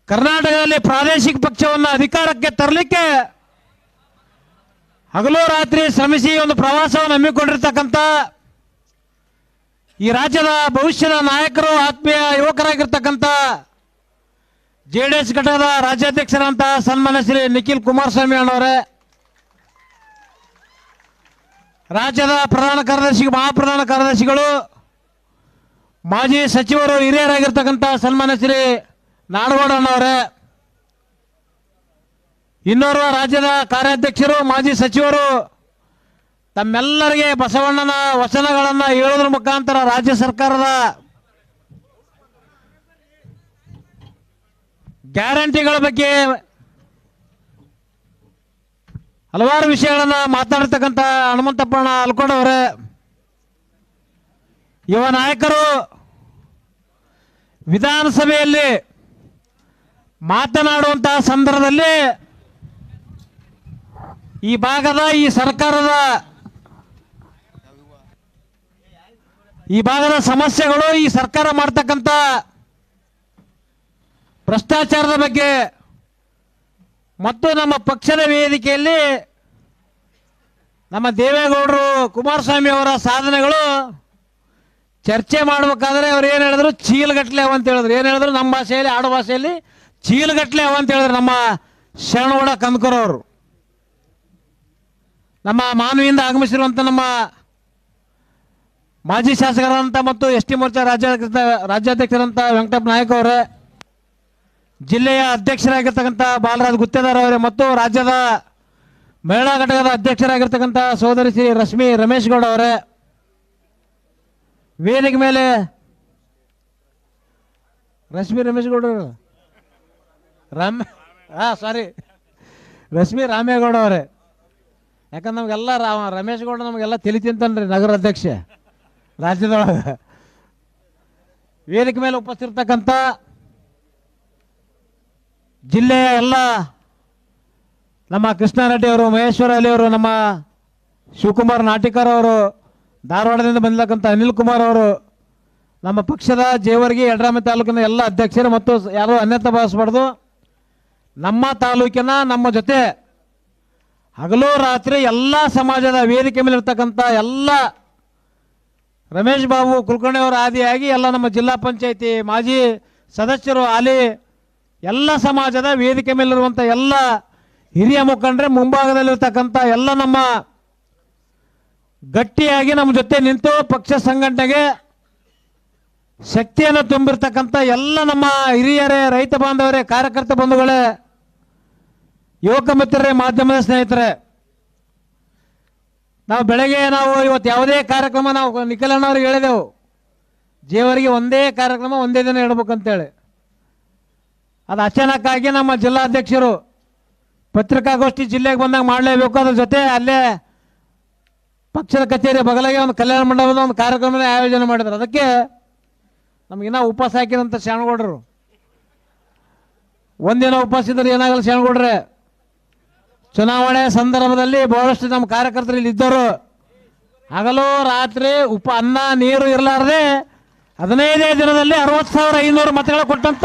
ಕರ್ನಾಟಕದಲ್ಲಿ ಪ್ರಾದೇಶಿಕ ಪಕ್ಷವನ್ನು ಅಧಿಕಾರಕ್ಕೆ ತರಲಿಕ್ಕೆ ಹಗಲು ರಾತ್ರಿ ಶ್ರಮಿಸಿ ಒಂದು ಪ್ರವಾಸವನ್ನು ಹಮ್ಮಿಕೊಂಡಿರ್ತಕ್ಕಂಥ ಈ ರಾಜ್ಯದ ಭವಿಷ್ಯದ ನಾಯಕರು, ಆತ್ಮೀಯ ಯುವಕರಾಗಿರ್ತಕ್ಕಂಥ JDS ಘಟಕದ ರಾಜ್ಯಾಧ್ಯಕ್ಷರಂತಹ ಸನ್ಮಾನ್ಯ ಶ್ರೀ ನಿಖಿಲ್ ಕುಮಾರಸ್ವಾಮಿ ಅಣ್ಣವರೇ, ರಾಜ್ಯದ ಪ್ರಧಾನ ಕಾರ್ಯದರ್ಶಿ, ಮಹಾಪ್ರಧಾನ ಕಾರ್ಯದರ್ಶಿಗಳು, ಮಾಜಿ ಸಚಿವರು, ಹಿರಿಯರಾಗಿರ್ತಕ್ಕಂಥ ಸನ್ಮಾನ್ಯ ಶ್ರೀ ನಾಡಗೌಡ ಅಣ್ಣವರೇ, ಇನ್ನೋರ್ವ ರಾಜ್ಯದ ಕಾರ್ಯಾಧ್ಯಕ್ಷರು, ಮಾಜಿ ಸಚಿವರು, ತಮ್ಮೆಲ್ಲರಿಗೆ ಬಸವಣ್ಣನ ವಚನಗಳನ್ನು ಹೇಳೋದ್ರ ಮುಖಾಂತರ ರಾಜ್ಯ ಸರ್ಕಾರದ ಗ್ಯಾರಂಟಿಗಳ ಬಗ್ಗೆ ಹಲವಾರು ವಿಷಯಗಳನ್ನ ಮಾತಾಡ್ತಕ್ಕಂಥ ಹನುಮಂತಪ್ಪಣ್ಣ ಅಲ್ಕೊಂಡವ್ರೆ, ಯುವ ನಾಯಕರು ವಿಧಾನಸಭೆಯಲ್ಲಿ ಮಾತನಾಡುವಂತಹ ಸಂದರ್ಭದಲ್ಲಿ ಈ ಭಾಗದ ಈ ಭಾಗದ ಸಮಸ್ಯೆಗಳು, ಈ ಸರ್ಕಾರ ಮಾಡ್ತಕ್ಕಂಥ ಭ್ರಷ್ಟಾಚಾರದ ಬಗ್ಗೆ ಮತ್ತು ನಮ್ಮ ಪಕ್ಷದ ವೇದಿಕೆಯಲ್ಲಿ ನಮ್ಮ ದೇವೇಗೌಡರು ಕುಮಾರಸ್ವಾಮಿ ಅವರ ಸಾಧನೆಗಳು ಚರ್ಚೆ ಮಾಡಬೇಕಾದ್ರೆ ಅವ್ರು ಏನು ಹೇಳಿದ್ರು, ಚೀಲಗಟ್ಟಲೆ ಅವ ಅಂತ ಹೇಳಿದ್ರು. ಏನು ಹೇಳಿದ್ರು, ನಮ್ಮ ಭಾಷೆಯಲ್ಲಿ, ಆಡು ಭಾಷೆಯಲ್ಲಿ ಚೀಲಗಟ್ಟಲೆ ಅವ ಅಂತ ಹೇಳಿದ್ರು ನಮ್ಮ ಶರಣಗೌಡ ಕಂದಕೂರ್ ಅವರು. ನಮ್ಮ ಮಾನವಿಯಿಂದ ಆಗಮಿಸಿರುವಂಥ ನಮ್ಮ ಮಾಜಿ ಶಾಸಕರಂತ ಮತ್ತು ಎಸ್ ಟಿ ಮೋರ್ಚಾ ರಾಜ್ಯಾಧ್ಯಕ್ಷರಂತ ವೆಂಕಟಪ್ಪ ನಾಯಕ್ ಅವರೇ, ಜಿಲ್ಲೆಯ ಅಧ್ಯಕ್ಷರಾಗಿರ್ತಕ್ಕಂಥ ಬಾಲರಾಜ್ ಗುತ್ತೇದಾರ್ ಅವರೇ ಮತ್ತು ರಾಜ್ಯದ ಮಹಿಳಾ ಘಟಕದ ಅಧ್ಯಕ್ಷರಾಗಿರ್ತಕ್ಕಂಥ ಸೋದರಿ ಶ್ರೀ ರಶ್ಮಿ ರಮೇಶ್ ಗೌಡ ಅವರೇ, ವೇದಿಕೆ ಮೇಲೆ ರಶ್ಮಿ ರಮೇಶ್ ಗೌಡ ರಶ್ಮಿ ರಾಮೇಗೌಡ ಅವರೇ, ಯಾಕಂದ್ರೆ ನಮಗೆಲ್ಲ ರಮೇಶ್ ಗೌಡ ನಮಗೆಲ್ಲ ತಲೆ ತಿಂತಾನ್ರಿ, ನಗರ ಅಧ್ಯಕ್ಷ ರಾಜ್ಯದೊಳಗೆ. ವೇದಿಕೆ ಮೇಲೆ ಉಪಸ್ಥಿತರ್ತಕ್ಕಂಥ ಜಿಲ್ಲೆಯ ಎಲ್ಲ ನಮ್ಮ ಕೃಷ್ಣಾರೆಡ್ಡಿ ಅವರು, ಮಹೇಶ್ವರ ಅಲಿ ಅವರು, ನಮ್ಮ ಶಿವಕುಮಾರ್ ನಾಟಿಕರ್ ಅವರು, ಧಾರವಾಡದಿಂದ ಬಂದಿರತಕ್ಕಂಥ ಅನಿಲ್ ಕುಮಾರ್ ಅವರು, ನಮ್ಮ ಪಕ್ಷದ ಜೇವರ್ಗಿ ಯಡ್ರಾಮಿ ತಾಲೂಕಿನ ಎಲ್ಲ ಅಧ್ಯಕ್ಷರು ಮತ್ತು ಯಾರು ಅನ್ಯತಾ ಭಾವಿಸಬಾರ್ದು, ನಮ್ಮ ತಾಲೂಕಿನ ನಮ್ಮ ಜೊತೆ ಹಗಲು ರಾತ್ರಿ ಎಲ್ಲ ಸಮಾಜದ ವೇದಿಕೆ ಮೇಲೆ ಇರ್ತಕ್ಕಂಥ ಎಲ್ಲ ರಮೇಶ್ ಬಾಬು ಕುಲಕರ್ಣಿ ಅವರ ಆದಿಯಾಗಿ ಎಲ್ಲ ನಮ್ಮ ಜಿಲ್ಲಾ ಪಂಚಾಯತಿ ಮಾಜಿ ಸದಸ್ಯರು ಆಲಿ ಎಲ್ಲ ಸಮಾಜದ ವೇದಿಕೆ ಮೇಲಿರುವಂಥ ಎಲ್ಲ ಹಿರಿಯ ಮುಖಂಡರೇ, ಮುಂಭಾಗದಲ್ಲಿರ್ತಕ್ಕಂಥ ಎಲ್ಲ ನಮ್ಮ ಗಟ್ಟಿಯಾಗಿ ನಮ್ಮ ಜೊತೆ ನಿಂತು ಪಕ್ಷ ಸಂಘಟನೆಗೆ ಶಕ್ತಿಯನ್ನು ತುಂಬಿರ್ತಕ್ಕಂಥ ಎಲ್ಲ ನಮ್ಮ ಹಿರಿಯರೇ, ರೈತ ಬಾಂಧವರೇ, ಕಾರ್ಯಕರ್ತ ಬಂಧುಗಳೇ, ಯುವಕ ಮಿತ್ರರೇ, ಮಾಧ್ಯಮದ ಸ್ನೇಹಿತರೆ, ನಾವು ಇವತ್ತು ಯಾವುದೇ ಕಾರ್ಯಕ್ರಮ ನಾವು ನಿಖಿಲಣ್ಣವ್ರಿಗೆ ಹೇಳಿದೆವು, ಜೇವರಿಗೆ ಒಂದೇ ಕಾರ್ಯಕ್ರಮ ಒಂದೇ ದಿನ ಇಡಬೇಕಂತೇಳಿ. ಅದು ಅಚಾನಕ್ಕಾಗಿ ನಮ್ಮ ಜಿಲ್ಲಾಧ್ಯಕ್ಷರು ಪತ್ರಿಕಾಗೋಷ್ಠಿ ಜಿಲ್ಲೆಗೆ ಬಂದಾಗ ಮಾಡಲೇಬೇಕು, ಅದ್ರ ಜೊತೆ ಅಲ್ಲೇ ಪಕ್ಷದ ಕಚೇರಿ ಬಗಲಾಗೆ ಒಂದು ಕಲ್ಯಾಣ ಮಂಡಪದ ಒಂದು ಕಾರ್ಯಕ್ರಮದ ಆಯೋಜನೆ ಮಾಡಿದ್ರು. ಅದಕ್ಕೆ ನಮಗಿನ್ನ ಉಪವಾಸ ಹಾಕಿದಂಥ ಶರಣಗೌಡರು ಒಂದಿನ ಉಪವಾಸ ಇದ್ರೆ ಏನಾಗಲ್ಲ ಶರಣಗೌಡ್ರೆ, ಚುನಾವಣೆ ಸಂದರ್ಭದಲ್ಲಿ ಬಹಳಷ್ಟು ನಮ್ಮ ಕಾರ್ಯಕರ್ತರು ಇಲ್ಲಿ ಇದ್ದರು. ಹಗಲು ರಾತ್ರಿ ಅನ್ನ ನೀರು ಇರಲಾರ್ದೆ 15 ದಿನದಲ್ಲಿ 60,500 ಮತಗಳು ಕೊಟ್ಟಂತ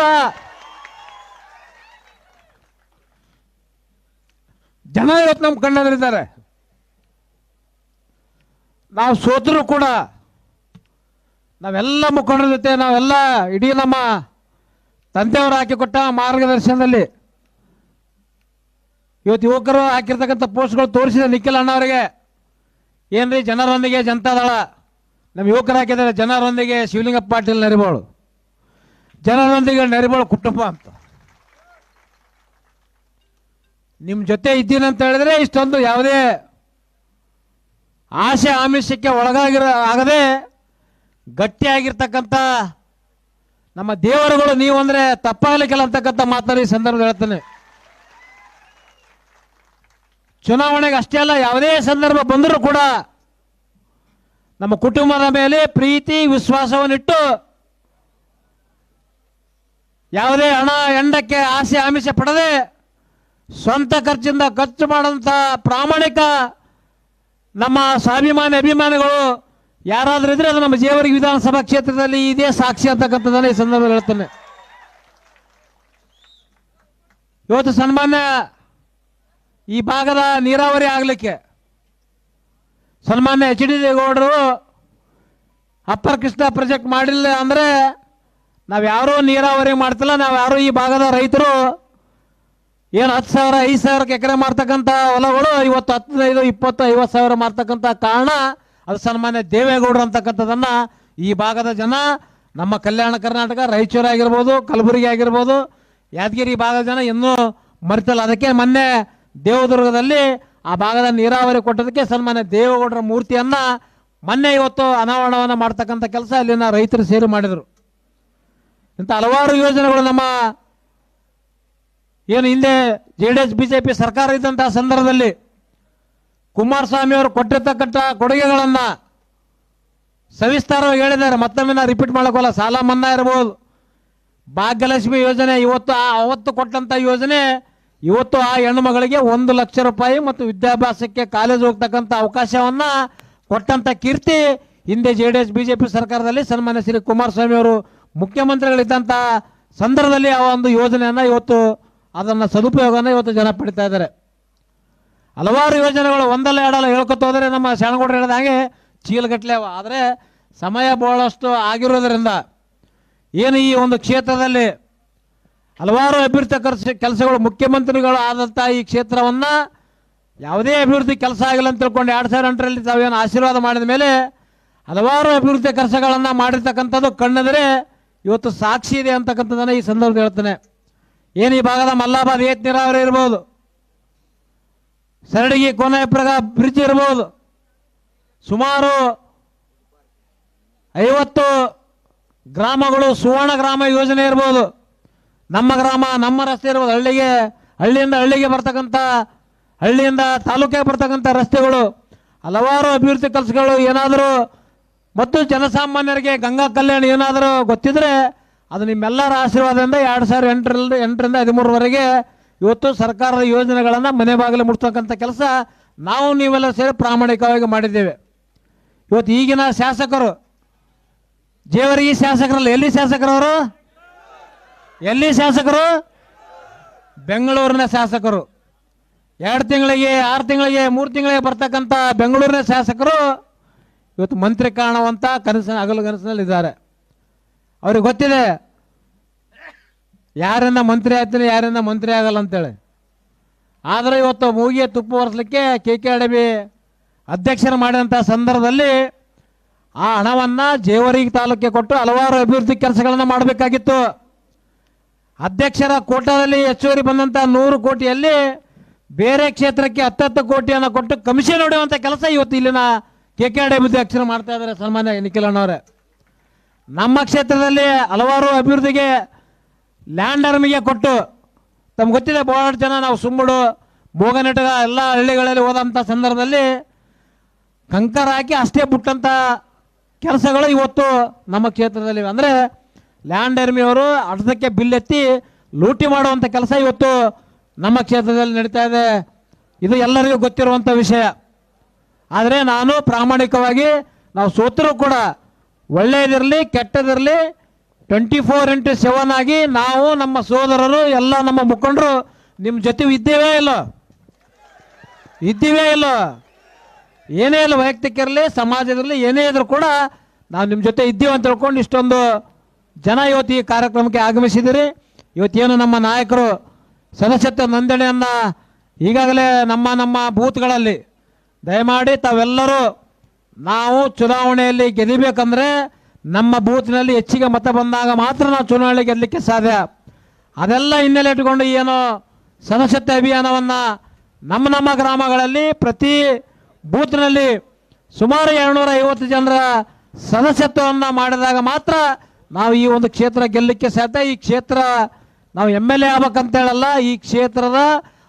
ಜನ ಇವತ್ತು ನಮ್ಮ ಕಣ್ಣಲ್ಲಿದ್ದಾರೆ. ನಾವು ಸೋತರೂ ಕೂಡ ನಾವೆಲ್ಲ ಮುಖಂಡರ ಜೊತೆ ನಾವೆಲ್ಲ ಇಡೀ ನಮ್ಮ ತಂದೆಯವರು ಹಾಕಿಕೊಟ್ಟ ಮಾರ್ಗದರ್ಶನದಲ್ಲಿ ಇವತ್ತು ಯುವಕರು ಹಾಕಿರ್ತಕ್ಕಂಥ ಪೋಸ್ಟ್ಗಳು ತೋರಿಸಿದ ನಿಖಿಲ್ ಅಣ್ಣವರಿಗೆ, ಏನ್ರಿ ಜನರೊಂದಿಗೆ ಜನತಾದಳ, ನಮ್ಮ ಯುವಕರು ಹಾಕಿದ್ದಾರೆ ಜನರೊಂದಿಗೆ ಶಿವಲಿಂಗಪ್ಪ ಪಾಟೀಲ್ ನರಿಬೋಳು, ಜನರೊಂದಿಗೆ ನರಿಬೋಳು ಕುಟುಂಬ ಅಂತ. ನಿಮ್ಮ ಜೊತೆ ಇದ್ದೀನಿ ಅಂತ ಹೇಳಿದ್ರೆ ಇಷ್ಟೊಂದು ಯಾವುದೇ ಆಶೆ ಆಮಿಷಕ್ಕೆ ಆಗದೆ ಗಟ್ಟಿಯಾಗಿರ್ತಕ್ಕಂಥ ನಮ್ಮ ದೇವರುಗಳು ನೀವು ಅಂದರೆ ತಪ್ಪಾಗಲಿಕ್ಕಿಲ್ಲ ಅಂತಕ್ಕಂಥ ಮಾತನ್ನು ಈ ಸಂದರ್ಭದಲ್ಲಿ ಹೇಳ್ತೇನೆ. ಚುನಾವಣೆಗೆ ಅಷ್ಟೇ ಅಲ್ಲ, ಯಾವುದೇ ಸಂದರ್ಭ ಬಂದರೂ ಕೂಡ ನಮ್ಮ ಕುಟುಂಬದ ಮೇಲೆ ಪ್ರೀತಿ ವಿಶ್ವಾಸವನ್ನಿಟ್ಟು ಯಾವುದೇ ಹಣ ಎಂಡಕ್ಕೆ ಆಸೆ ಆಮಿಷ ಪಡದೆ ಸ್ವಂತ ಖರ್ಚಿಂದ ಖರ್ಚು ಮಾಡುವಂಥ ಪ್ರಾಮಾಣಿಕ ನಮ್ಮ ಸ್ವಾಭಿಮಾನಿ ಅಭಿಮಾನಿಗಳು ಯಾರಾದರೂ ಇದ್ರೆ ಅದು ನಮ್ಮ ಜೇವರ್ಗಿ ವಿಧಾನಸಭಾ ಕ್ಷೇತ್ರದಲ್ಲಿ ಇದೇ ಸಾಕ್ಷಿ ಅಂತಕ್ಕಂಥದ್ದನ್ನು ಈ ಸಂದರ್ಭದಲ್ಲಿ ಹೇಳ್ತೇನೆ. ಇವತ್ತು ಸನ್ಮಾನ್ಯ ಈ ಭಾಗದ ನೀರಾವರಿ ಆಗಲಿಕ್ಕೆ ಸನ್ಮಾನ್ಯ ಎಚ್ ಡಿ ದೇವೇಗೌಡರು ಅಪ್ಪರ್ ಕೃಷ್ಣ ಪ್ರಾಜೆಕ್ಟ್ ಮಾಡಿಲ್ಲ ಅಂದರೆ ನಾವ್ಯಾರೂ ನೀರಾವರಿ ಮಾಡ್ತಿಲ್ಲ, ನಾವ್ಯಾರೂ ಈ ಭಾಗದ ರೈತರು ಏನು 10,000 5,000 ಎಕರೆ ಮಾಡ್ತಕ್ಕಂಥ ಹೊಲಗಳು ಇವತ್ತು 15 20 50,000 ಮಾಡ್ತಕ್ಕಂಥ ಕಾರಣ ಅದು ಸನ್ಮಾನ್ಯ ದೇವೇಗೌಡರು ಅಂತಕ್ಕಂಥದ್ದನ್ನು ಈ ಭಾಗದ ಜನ, ನಮ್ಮ ಕಲ್ಯಾಣ ಕರ್ನಾಟಕ, ರಾಯಚೂರು ಆಗಿರ್ಬೋದು, ಕಲಬುರಗಿ ಆಗಿರ್ಬೋದು, ಯಾದಗಿರಿ ಭಾಗದ ಜನ ಇನ್ನೂ ಮರೆತಿಲ್ಲ. ಅದಕ್ಕೆ ಮೊನ್ನೆ ದೇವದುರ್ಗದಲ್ಲಿ ಆ ಭಾಗದ ನೀರಾವರಿ ಕೊಟ್ಟದಕ್ಕೆ ಸನ್ಮಾನ್ಯ ದೇವೇಗೌಡರ ಮೂರ್ತಿಯನ್ನು ಮೊನ್ನೆ ಇವತ್ತು ಅನಾವರಣವನ್ನು ಮಾಡ್ತಕ್ಕಂಥ ಕೆಲಸ ಅಲ್ಲಿನ ರೈತರು ಸೇರಿ ಮಾಡಿದರು. ಇಂಥ ಹಲವಾರು ಯೋಜನೆಗಳು ನಮ್ಮ ಏನು ಹಿಂದೆ JDS BJP ಸರ್ಕಾರ ಇದ್ದಂತಹ ಸಂದರ್ಭದಲ್ಲಿ ಕುಮಾರಸ್ವಾಮಿ ಅವರು ಕೊಟ್ಟಿರ್ತಕ್ಕಂಥ ಕೊಡುಗೆಗಳನ್ನು ಸವಿಸ್ತಾರವಾಗಿ ಹೇಳಿದ್ದಾರೆ. ಮತ್ತೊಮ್ಮೆ ನಾನು ರಿಪೀಟ್ ಮಾಡೋಕ್ಕಲ್ಲ. ಸಾಲ ಮನ್ನಾ ಇರ್ಬೋದು, ಭಾಗ್ಯಲಕ್ಷ್ಮಿ ಯೋಜನೆ, ಇವತ್ತು ಅವತ್ತು ಕೊಟ್ಟಂಥ ಯೋಜನೆ ಇವತ್ತು ಆ ಹೆಣ್ಣು ಮಗಳಿಗೆ 1 ಲಕ್ಷ ರೂಪಾಯಿ ಮತ್ತು ವಿದ್ಯಾಭ್ಯಾಸಕ್ಕೆ ಕಾಲೇಜ್ ಹೋಗ್ತಕ್ಕಂಥ ಅವಕಾಶವನ್ನು ಕೊಟ್ಟಂಥ ಕೀರ್ತಿ ಹಿಂದೆ JDS BJP ಸರ್ಕಾರದಲ್ಲಿ ಸನ್ಮಾನ್ಯ ಶ್ರೀ ಕುಮಾರಸ್ವಾಮಿ ಅವರು ಮುಖ್ಯಮಂತ್ರಿಗಳಿದ್ದಂಥ ಸಂದರ್ಭದಲ್ಲಿ ಆ ಒಂದು ಯೋಜನೆಯನ್ನು ಇವತ್ತು ಅದನ್ನು ಸದುಪಯೋಗನ ಇವತ್ತು ಜನ ಪಡಿತಾ ಇದ್ದಾರೆ. ಹಲವಾರು ಯೋಜನೆಗಳು ಒಂದಲ್ಲ ಎರಡಲ್ಲ ಹೇಳ್ಕೊತ ಹೋದರೆ ನಮ್ಮ ಶಾಣಗೌಡರು ಹೇಳಿದ ಹಾಗೆ ಚೀಲಗಟ್ಟಲೆ ಅವ. ಆದರೆ ಸಮಯ ಬಹಳಷ್ಟು ಆಗಿರೋದರಿಂದ ಏನು ಈ ಒಂದು ಕ್ಷೇತ್ರದಲ್ಲಿ ಹಲವಾರು ಅಭಿವೃದ್ಧಿ ಕೆಲಸಗಳು ಮುಖ್ಯಮಂತ್ರಿಗಳು ಆದಂಥ ಈ ಕ್ಷೇತ್ರವನ್ನು ಯಾವುದೇ ಅಭಿವೃದ್ಧಿ ಕೆಲಸ ಆಗಿಲ್ಲ ಅಂತ ತಿಳ್ಕೊಂಡು 2008ರಲ್ಲಿ ತಾವೇನು ಆಶೀರ್ವಾದ ಮಾಡಿದ ಮೇಲೆ ಹಲವಾರು ಅಭಿವೃದ್ಧಿ ಕೆಲಸಗಳನ್ನು ಮಾಡಿರ್ತಕ್ಕಂಥದ್ದು ಕಣ್ಣೆದರೆ ಇವತ್ತು ಸಾಕ್ಷಿ ಇದೆ ಅಂತಕ್ಕಂಥದ್ದನ್ನು ಈ ಸಂದರ್ಭದಲ್ಲಿ ಹೇಳ್ತೇನೆ. ಏನು ಈ ಭಾಗದ ಮಲ್ಲಾಬಾದ್ ಏತ್ ನೀರಾವರಿ ಇರ್ಬೋದು, ಸರಡಗಿ ಕೋನಯಪ್ರಗ ಬ್ರಿಡ್ಜ್ ಇರ್ಬೋದು, ಸುಮಾರು 50 ಗ್ರಾಮಗಳು ಸುವರ್ಣ ಗ್ರಾಮ ಯೋಜನೆ ಇರ್ಬೋದು, ನಮ್ಮ ಗ್ರಾಮ ನಮ್ಮ ರಸ್ತೆ ಇರ್ಬೋದು, ಹಳ್ಳಿಯಿಂದ ಹಳ್ಳಿಗೆ ಬರ್ತಕ್ಕಂಥ, ಹಳ್ಳಿಯಿಂದ ತಾಲೂಕಿಗೆ ಬರ್ತಕ್ಕಂಥ ರಸ್ತೆಗಳು, ಹಲವಾರು ಅಭಿವೃದ್ಧಿ ಕೆಲಸಗಳು ಏನಾದರೂ ಮತ್ತು ಜನಸಾಮಾನ್ಯರಿಗೆ ಗಂಗಾ ಕಲ್ಯಾಣ ಏನಾದರೂ ಗೊತ್ತಿದ್ರೆ ಅದು ನಿಮ್ಮೆಲ್ಲರ ಆಶೀರ್ವಾದದಿಂದ 2008ರಿಂದ 13ರವರೆಗೆ ಇವತ್ತು ಸರ್ಕಾರದ ಯೋಜನೆಗಳನ್ನು ಮನೆ ಬಾಗಿಲು ಮುಟ್ತಕ್ಕಂಥ ಕೆಲಸ ನಾವು ನೀವೆಲ್ಲ ಸೇರಿ ಪ್ರಾಮಾಣಿಕವಾಗಿ ಮಾಡಿದ್ದೇವೆ. ಇವತ್ತು ಈಗಿನ ಶಾಸಕರು ಜೇವರ್ಗಿ ಶಾಸಕರಲ್ಲ, ಎಲ್ಲಿ ಶಾಸಕರವರು? ಎಲ್ಲಿ ಶಾಸಕರು? ಬೆಂಗಳೂರಿನ ಶಾಸಕರು. 2 ತಿಂಗಳಿಗೆ 6 ತಿಂಗಳಿಗೆ 3 ತಿಂಗಳಿಗೆ ಬರ್ತಕ್ಕಂಥ ಬೆಂಗಳೂರಿನ ಶಾಸಕರು ಇವತ್ತು ಮಂತ್ರಿ ಕಾಣುವಂಥ ಹಗಲು ಕನಸಿನಲ್ಲಿದ್ದಾರೆ. ಅವ್ರಿಗೆ ಗೊತ್ತಿದೆ ಯಾರಿಂದ ಮಂತ್ರಿ ಆಗ್ತೀನಿ ಯಾರಿಂದ ಮಂತ್ರಿ ಆಗಲ್ಲ ಅಂತೇಳಿ. ಆದರೆ ಇವತ್ತು ಮೂಗಿಗೆ ತುಪ್ಪ ಒರೆಸಲಿಕ್ಕೆ KKRDB ಅಧ್ಯಕ್ಷರು ಮಾಡಿದಂಥ ಸಂದರ್ಭದಲ್ಲಿ ಆ ಹಣವನ್ನು ಜೇವರ್ಗಿ ತಾಲೂಕಿಗೆ ಕೊಟ್ಟು ಹಲವಾರು ಅಭಿವೃದ್ಧಿ ಕೆಲಸಗಳನ್ನು ಮಾಡಬೇಕಾಗಿತ್ತು. ಅಧ್ಯಕ್ಷರ ಕೋಟಾದಲ್ಲಿ ಹೆಚ್ಚುವರಿ ಬಂದಂಥ 100 ಕೋಟಿಯಲ್ಲಿ ಬೇರೆ ಕ್ಷೇತ್ರಕ್ಕೆ 10 ಕೋಟಿಯನ್ನು ಕೊಟ್ಟು ಕಮಿಷನ್ ಹೊಡೆಯುವಂಥ ಕೆಲಸ ಇವತ್ತು ಇಲ್ಲಿನ KKRDB ಅಧ್ಯಕ್ಷರು ಮಾಡ್ತಾ ಇದ್ದಾರೆ ಸನ್ಮಾನ್ಯ ನಿಖಿಲ್ ಅಣ್ಣವರೇ. ನಮ್ಮ ಕ್ಷೇತ್ರದಲ್ಲಿ ಹಲವಾರು ಅಭಿವೃದ್ಧಿಗೆ ಲ್ಯಾಂಡ್ ಅರ್ಮಿಗೆ ಕೊಟ್ಟು ತಮ್ಗೆ ಗೊತ್ತಿದೆ, ಬಹಳಷ್ಟು ಜನ ನಾವು ಸುಮ್ಮಡು ಬೋಗನೆಟಗ ಎಲ್ಲ ಹಳ್ಳಿಗಳಲ್ಲಿ ಹೋದಂಥ ಸಂದರ್ಭದಲ್ಲಿ ಕಂಕರ ಹಾಕಿ ಅಷ್ಟೇ ಬಿಟ್ಟಂಥ ಕೆಲಸಗಳು ಇವತ್ತು ನಮ್ಮ ಕ್ಷೇತ್ರದಲ್ಲಿ. ಅಂದರೆ ಲ್ಯಾಂಡ್ ಅರ್ಮಿಯವರು ಅರ್ಧಕ್ಕೆ ಬಿಲ್ ಎತ್ತಿ ಲೂಟಿ ಮಾಡುವಂಥ ಕೆಲಸ ಇವತ್ತು ನಮ್ಮ ಕ್ಷೇತ್ರದಲ್ಲಿ ನಡೀತಾ ಇದೆ. ಇದು ಎಲ್ಲರಿಗೂ ಗೊತ್ತಿರುವಂಥ ವಿಷಯ. ಆದರೆ ನಾನು ಪ್ರಾಮಾಣಿಕವಾಗಿ ನಾವು ಸೋತರೂ ಕೂಡ ಒಳ್ಳೆಯದಿರಲಿ ಕೆಟ್ಟದಿರಲಿ 24x7 ಆಗಿ ನಾವು ನಮ್ಮ ಸೋದರರು ಎಲ್ಲ ನಮ್ಮ ಮುಖಂಡರು ನಿಮ್ಮ ಜೊತೆ ಇದ್ದೇವೇ ಇಲ್ಲ, ಏನೇ ಇಲ್ಲ, ವೈಯಕ್ತಿಕ ಇರಲಿ ಸಮಾಜದಿರಲಿ ಏನೇ ಇದ್ರೂ ಕೂಡ ನಾವು ನಿಮ್ಮ ಜೊತೆ ಇದ್ದೀವಿ ಅಂತ ತಿಳ್ಕೊಂಡು ಇಷ್ಟೊಂದು ಜನ ಇವತ್ತು ಈ ಕಾರ್ಯಕ್ರಮಕ್ಕೆ ಆಗಮಿಸಿದಿರಿ. ಇವತ್ತೇನು ನಮ್ಮ ನಾಯಕರು ಸದಸ್ಯತ್ವ ನೋಂದಣಿಯನ್ನು ಈಗಾಗಲೇ ನಮ್ಮ ಬೂತ್ಗಳಲ್ಲಿ ದಯಮಾಡಿ ತಾವೆಲ್ಲರೂ ನಾವು ಚುನಾವಣೆಯಲ್ಲಿ ಗೆಲ್ಲಬೇಕಂದ್ರೆ ನಮ್ಮ ಬೂತ್ನಲ್ಲಿ ಹೆಚ್ಚಿಗೆ ಮತ ಬಂದಾಗ ಮಾತ್ರ ನಾವು ಚುನಾವಣೆ ಗೆಲ್ಲಲಿಕ್ಕೆ ಸಾಧ್ಯ. ಅದೆಲ್ಲ ಹಿನ್ನೆಲೆ ಇಟ್ಟುಕೊಂಡು ಏನು ಸದಸ್ಯತ್ವ ಅಭಿಯಾನವನ್ನು ನಮ್ಮ ಗ್ರಾಮಗಳಲ್ಲಿ ಪ್ರತಿ ಬೂತ್ನಲ್ಲಿ ಸುಮಾರು 250 ಜನರ ಸದಸ್ಯತ್ವವನ್ನು ಮಾಡಿದಾಗ ಮಾತ್ರ ನಾವು ಈ ಒಂದು ಕ್ಷೇತ್ರ ಗೆಲ್ಲಲಿಕ್ಕೆ ಸಾಧ್ಯ. ಈ ಕ್ಷೇತ್ರ ನಾವು MLA ಆಗ್ಬೇಕಂತ ಹೇಳಲ್ಲ, ಈ ಕ್ಷೇತ್ರದ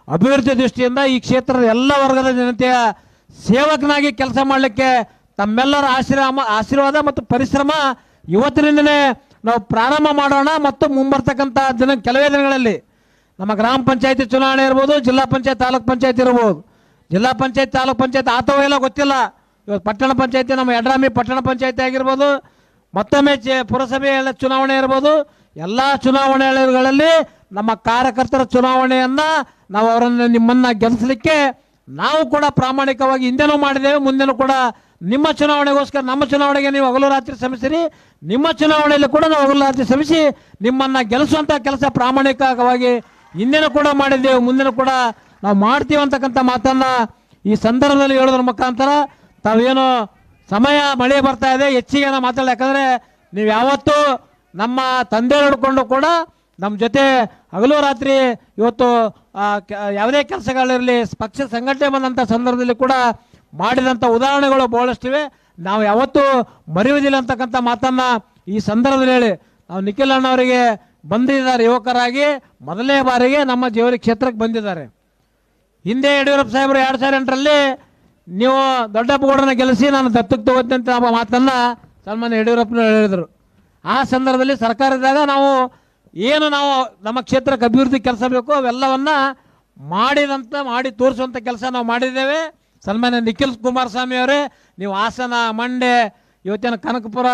ಅಭಿವೃದ್ಧಿ ದೃಷ್ಟಿಯಿಂದ ಈ ಕ್ಷೇತ್ರದ ಎಲ್ಲ ವರ್ಗದ ಜನತೆಯ ಸೇವಕನಾಗಿ ಕೆಲಸ ಮಾಡಲಿಕ್ಕೆ ತಮ್ಮೆಲ್ಲರ ಆಶೀರ್ವಾದ ಮತ್ತು ಪರಿಶ್ರಮ ಇವತ್ತಿನಿಂದಲೇ ನಾವು ಪ್ರಾರಂಭ ಮಾಡೋಣ. ಮತ್ತು ಮುಂಬರ್ತಕ್ಕಂಥ ಕೆಲವೇ ದಿನಗಳಲ್ಲಿ ನಮ್ಮ ಗ್ರಾಮ ಪಂಚಾಯತಿ ಚುನಾವಣೆ ಇರ್ಬೋದು, ಜಿಲ್ಲಾ ಪಂಚಾಯತ್ ತಾಲೂಕ್ ಪಂಚಾಯತ್ ಇರ್ಬೋದು. ಜಿಲ್ಲಾ ಪಂಚಾಯತ್ ತಾಲೂಕ್ ಪಂಚಾಯತ್ ಆತವೋ ಎಲ್ಲ ಗೊತ್ತಿಲ್ಲ. ಇವತ್ತು ಪಟ್ಟಣ ಪಂಚಾಯತಿ ನಮ್ಮ ಯಡ್ರಾಮಿ ಪಟ್ಟಣ ಪಂಚಾಯತಿ ಆಗಿರ್ಬೋದು, ಮತ್ತೊಮ್ಮೆ ಪುರಸಭೆ ಚುನಾವಣೆ ಇರ್ಬೋದು. ಎಲ್ಲ ಚುನಾವಣೆಗಳಲ್ಲಿ ನಮ್ಮ ಕಾರ್ಯಕರ್ತರ ಚುನಾವಣೆಯನ್ನು ನಾವು ಅವರನ್ನು ನಿಮ್ಮನ್ನು ಗೆಲ್ಲಿಸಲಿಕ್ಕೆ ನಾವು ಕೂಡ ಪ್ರಾಮಾಣಿಕವಾಗಿ ಹಿಂದೆನೂ ಮಾಡಿದ್ದೇವೆ, ಮುಂದೆನೂ ಕೂಡ ನಿಮ್ಮ ಚುನಾವಣೆಗೋಸ್ಕರ ನಮ್ಮ ಚುನಾವಣೆಗೆ ನೀವು ಹಗಲು ರಾತ್ರಿ ಶ್ರಮಿಸಿರಿ, ನಿಮ್ಮ ಚುನಾವಣೆಯಲ್ಲಿ ಕೂಡ ನಾವು ಹಗಲು ರಾತ್ರಿ ಶ್ರಮಿಸಿ ನಿಮ್ಮನ್ನು ಗೆಲ್ಲಿಸುವಂಥ ಕೆಲಸ ಪ್ರಾಮಾಣಿಕವಾಗಿ ಹಿಂದೆನೂ ಕೂಡ ಮಾಡಿದ್ದೇವೆ, ಮುಂದೆನೂ ಕೂಡ ನಾವು ಮಾಡ್ತೀವಿ ಅಂತಕ್ಕಂಥ ಮಾತನ್ನು ಈ ಸಂದರ್ಭದಲ್ಲಿ ಹೇಳೋದ್ರ ಮುಖಾಂತರ ತಾವೇನು ಸಮಯ ಮಳೆ ಬರ್ತಾ ಇದೆ ಹೆಚ್ಚಿಗೆ ನಾವು ಮಾತಾಡಲ್ಲ. ಯಾಕಂದರೆ ನೀವು ಯಾವತ್ತೂ ನಮ್ಮ ತಂದೆ ಹಿಡ್ಕೊಂಡು ಕೂಡ ನಮ್ಮ ಜೊತೆ ಹಗಲು ರಾತ್ರಿ ಇವತ್ತು ಯಾವುದೇ ಕೆಲಸಗಳಿರಲಿ ಪಕ್ಷ ಸಂಘಟನೆ ಬಂದಂಥ ಸಂದರ್ಭದಲ್ಲಿ ಕೂಡ ಮಾಡಿದಂಥ ಉದಾಹರಣೆಗಳು ಬಹಳಷ್ಟಿವೆ. ನಾವು ಯಾವತ್ತೂ ಮರೆಯುವುದಿಲ್ಲ ಅಂತಕ್ಕಂಥ ಮಾತನ್ನು ಈ ಸಂದರ್ಭದಲ್ಲಿ ಹೇಳಿ ನಾವು ನಿಖಿಲ್ ಅಣ್ಣವರಿಗೆ ಬಂದಿದ್ದಾರೆ, ಯುವಕರಾಗಿ ಮೊದಲನೇ ಬಾರಿಗೆ ನಮ್ಮ ಜೇವರ್ಗಿ ಕ್ಷೇತ್ರಕ್ಕೆ ಬಂದಿದ್ದಾರೆ. ಹಿಂದೆ ಯಡಿಯೂರಪ್ಪ ಸಾಹೇಬರು 2008ರಲ್ಲಿ ನೀವು ದೊಡ್ಡಪ್ಪಗೌಡರನ್ನ ಗೆಲ್ಲಿಸಿ ನಾನು ದತ್ತಕ್ಕೆ ತಗೋತೀನಿ ಅಂತ ಮಾತನ್ನು ಸನ್ಮಾನ್ಯ ಯಡಿಯೂರಪ್ಪನವರು ಹೇಳಿದರು. ಆ ಸಂದರ್ಭದಲ್ಲಿ ಸರ್ಕಾರ ಇದ್ದಾಗ ನಾವು ನಮ್ಮ ಕ್ಷೇತ್ರಕ್ಕೆ ಅಭಿವೃದ್ಧಿ ಕೆಲಸ ಬೇಕು ಅವೆಲ್ಲವನ್ನು ಮಾಡಿ ತೋರಿಸುವಂಥ ಕೆಲಸ ನಾವು ಮಾಡಿದ್ದೇವೆ. ಸನ್ಮಾನ್ಯ ನಿಖಿಲ್ ಕುಮಾರಸ್ವಾಮಿ ಅವರೇ, ನೀವು ಹಾಸನ, ಮಂಡ್ಯ, ಇವತ್ತಿನ ಕನಕಪುರ,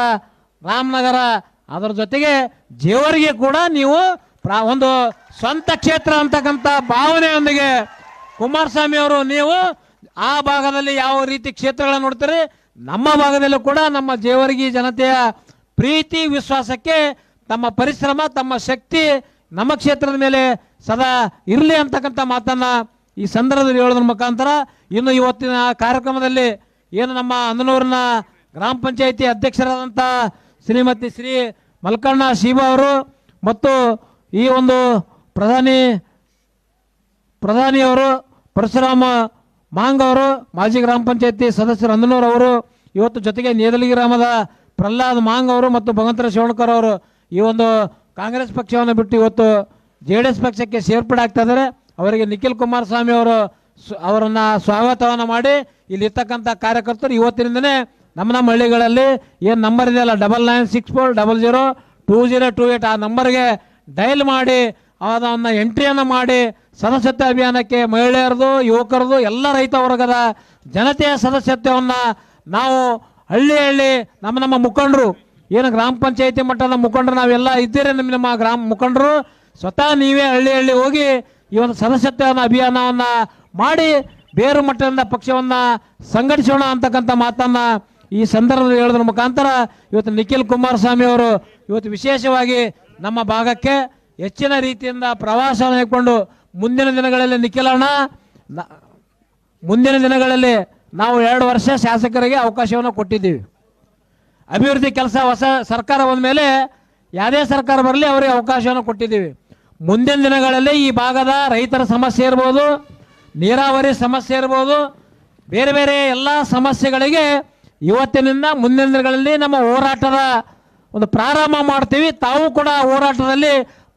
ರಾಮನಗರ, ಅದರ ಜೊತೆಗೆ ಜೇವರ್ಗಿ ಕೂಡ ನೀವು ಒಂದು ಸ್ವಂತ ಕ್ಷೇತ್ರ ಅಂತಕ್ಕಂಥ ಭಾವನೆಯೊಂದಿಗೆ ಕುಮಾರಸ್ವಾಮಿ ಅವರು ನೀವು ಆ ಭಾಗದಲ್ಲಿ ಯಾವ ರೀತಿ ಕ್ಷೇತ್ರಗಳನ್ನು ನೋಡ್ತಾರೆ, ನಮ್ಮ ಭಾಗದಲ್ಲೂ ಕೂಡ ನಮ್ಮ ಜೇವರ್ಗಿ ಜನತೆಯ ಪ್ರೀತಿ ವಿಶ್ವಾಸಕ್ಕೆ ತಮ್ಮ ಪರಿಶ್ರಮ, ತಮ್ಮ ಶಕ್ತಿ ನಮ್ಮ ಕ್ಷೇತ್ರದ ಮೇಲೆ ಸದಾ ಇರಲಿ ಅಂತಕ್ಕಂಥ ಮಾತನ್ನು ಈ ಸಂದರ್ಭದಲ್ಲಿ ಹೇಳೋದ್ರ ಮುಖಾಂತರ ಇನ್ನು ಇವತ್ತಿನ ಕಾರ್ಯಕ್ರಮದಲ್ಲಿ ಏನು ನಮ್ಮ ಅಂದನೂರಿನ ಗ್ರಾಮ ಪಂಚಾಯಿತಿ ಅಧ್ಯಕ್ಷರಾದಂಥ ಶ್ರೀಮತಿ ಶ್ರೀ ಮಲ್ಕಣ್ಣ ಶಿವ ಅವರು ಮತ್ತು ಈ ಒಂದು ಪ್ರಧಾನಿಯವರು ಪರಶುರಾಮ ಮಾಂಗ್ ಅವರು, ಮಾಜಿ ಗ್ರಾಮ ಪಂಚಾಯಿತಿ ಸದಸ್ಯರು ಅಂದನೂರು ಅವರು, ಇವತ್ತು ಜೊತೆಗೆ ನೇದಲಗಿ ಗ್ರಾಮದ ಪ್ರಹ್ಲಾದ್ ಮಾಂಗ್ ಅವರು ಮತ್ತು ಭಗವಂತರ ಶಿವಣ್ಕರ್ ಅವರು ಈ ಒಂದು ಕಾಂಗ್ರೆಸ್ ಪಕ್ಷವನ್ನು ಬಿಟ್ಟು ಇವತ್ತು JDS ಪಕ್ಷಕ್ಕೆ ಸೇರ್ಪಡೆ ಆಗ್ತಾ ಇದ್ದಾರೆ. ಅವರಿಗೆ ನಿಖಿಲ್ ಕುಮಾರಸ್ವಾಮಿ ಅವರು ಅವರನ್ನು ಸ್ವಾಗತವನ್ನು ಮಾಡಿ ಇಲ್ಲಿರ್ತಕ್ಕಂಥ ಕಾರ್ಯಕರ್ತರು ಇವತ್ತಿನಿಂದನೇ ನಮ್ಮ ಹಳ್ಳಿಗಳಲ್ಲಿ ಏನು ನಂಬರ್ ಇದೆಯಲ್ಲ 9964002028 ಆ ನಂಬರ್ಗೆ ಡಯಲ್ ಮಾಡಿ ಅದನ್ನು ಎಂಟ್ರಿಯನ್ನು ಮಾಡಿ ಸದಸ್ಯತ್ವ ಅಭಿಯಾನಕ್ಕೆ ಮಹಿಳೆಯರದು, ಯುವಕರದು, ಎಲ್ಲ ರೈತ ವರ್ಗದ ಜನತೆಯ ಸದಸ್ಯತ್ವವನ್ನು ನಾವು ಹಳ್ಳಿ ನಮ್ಮ ಮುಖಂಡರು ಏನು ಗ್ರಾಮ ಪಂಚಾಯಿತಿ ಮಟ್ಟದ ಮುಖಂಡರು ನಾವೆಲ್ಲ ಇದ್ದೀರಿ, ನಮ್ಮ ಗ್ರಾಮ ಮುಖಂಡರು ಸ್ವತಃ ನೀವೇ ಹಳ್ಳಿ ಹೋಗಿ ಈ ಒಂದು ಸದಸ್ಯತ್ವ ಅಭಿಯಾನವನ್ನು ಮಾಡಿ ಬೇರು ಮಟ್ಟದಿಂದ ಪಕ್ಷವನ್ನು ಸಂಘಟಿಸೋಣ ಅಂತಕ್ಕಂಥ ಮಾತನ್ನು ಈ ಸಂದರ್ಭದಲ್ಲಿ ಹೇಳೋದ್ರ ಮುಖಾಂತರ ಇವತ್ತು ನಿಖಿಲ್ ಕುಮಾರಸ್ವಾಮಿ ಅವರು ಇವತ್ತು ವಿಶೇಷವಾಗಿ ನಮ್ಮ ಭಾಗಕ್ಕೆ ಹೆಚ್ಚಿನ ರೀತಿಯಿಂದ ಪ್ರವಾಸವನ್ನು ಹಾಕಿಕೊಂಡು ಮುಂದಿನ ದಿನಗಳಲ್ಲಿ ಮುಂದಿನ ದಿನಗಳಲ್ಲಿ ನಾವು 2 ವರ್ಷ ಶಾಸಕರಿಗೆ ಅವಕಾಶವನ್ನು ಕೊಟ್ಟಿದ್ದೀವಿ. ಅಭಿವೃದ್ಧಿ ಕೆಲಸ ಹೊಸ ಸರ್ಕಾರ ಬಂದ ಮೇಲೆ ಯಾವುದೇ ಸರ್ಕಾರ ಬರಲಿ ಅವರಿಗೆ ಅವಕಾಶವನ್ನು ಕೊಟ್ಟಿದ್ದೀವಿ. ಮುಂದಿನ ದಿನಗಳಲ್ಲಿ ಈ ಭಾಗದ ರೈತರ ಸಮಸ್ಯೆ ಇರ್ಬೋದು, ನೀರಾವರಿ ಸಮಸ್ಯೆ ಇರ್ಬೋದು, ಬೇರೆ ಬೇರೆ ಎಲ್ಲ ಸಮಸ್ಯೆಗಳಿಗೆ ಇವತ್ತಿನಿಂದ ಮುಂದಿನ ದಿನಗಳಲ್ಲಿ ನಮ್ಮ ಹೋರಾಟದ ಒಂದು ಪ್ರಾರಂಭ ಮಾಡ್ತೀವಿ. ತಾವು ಕೂಡ ಹೋರಾಟದಲ್ಲಿ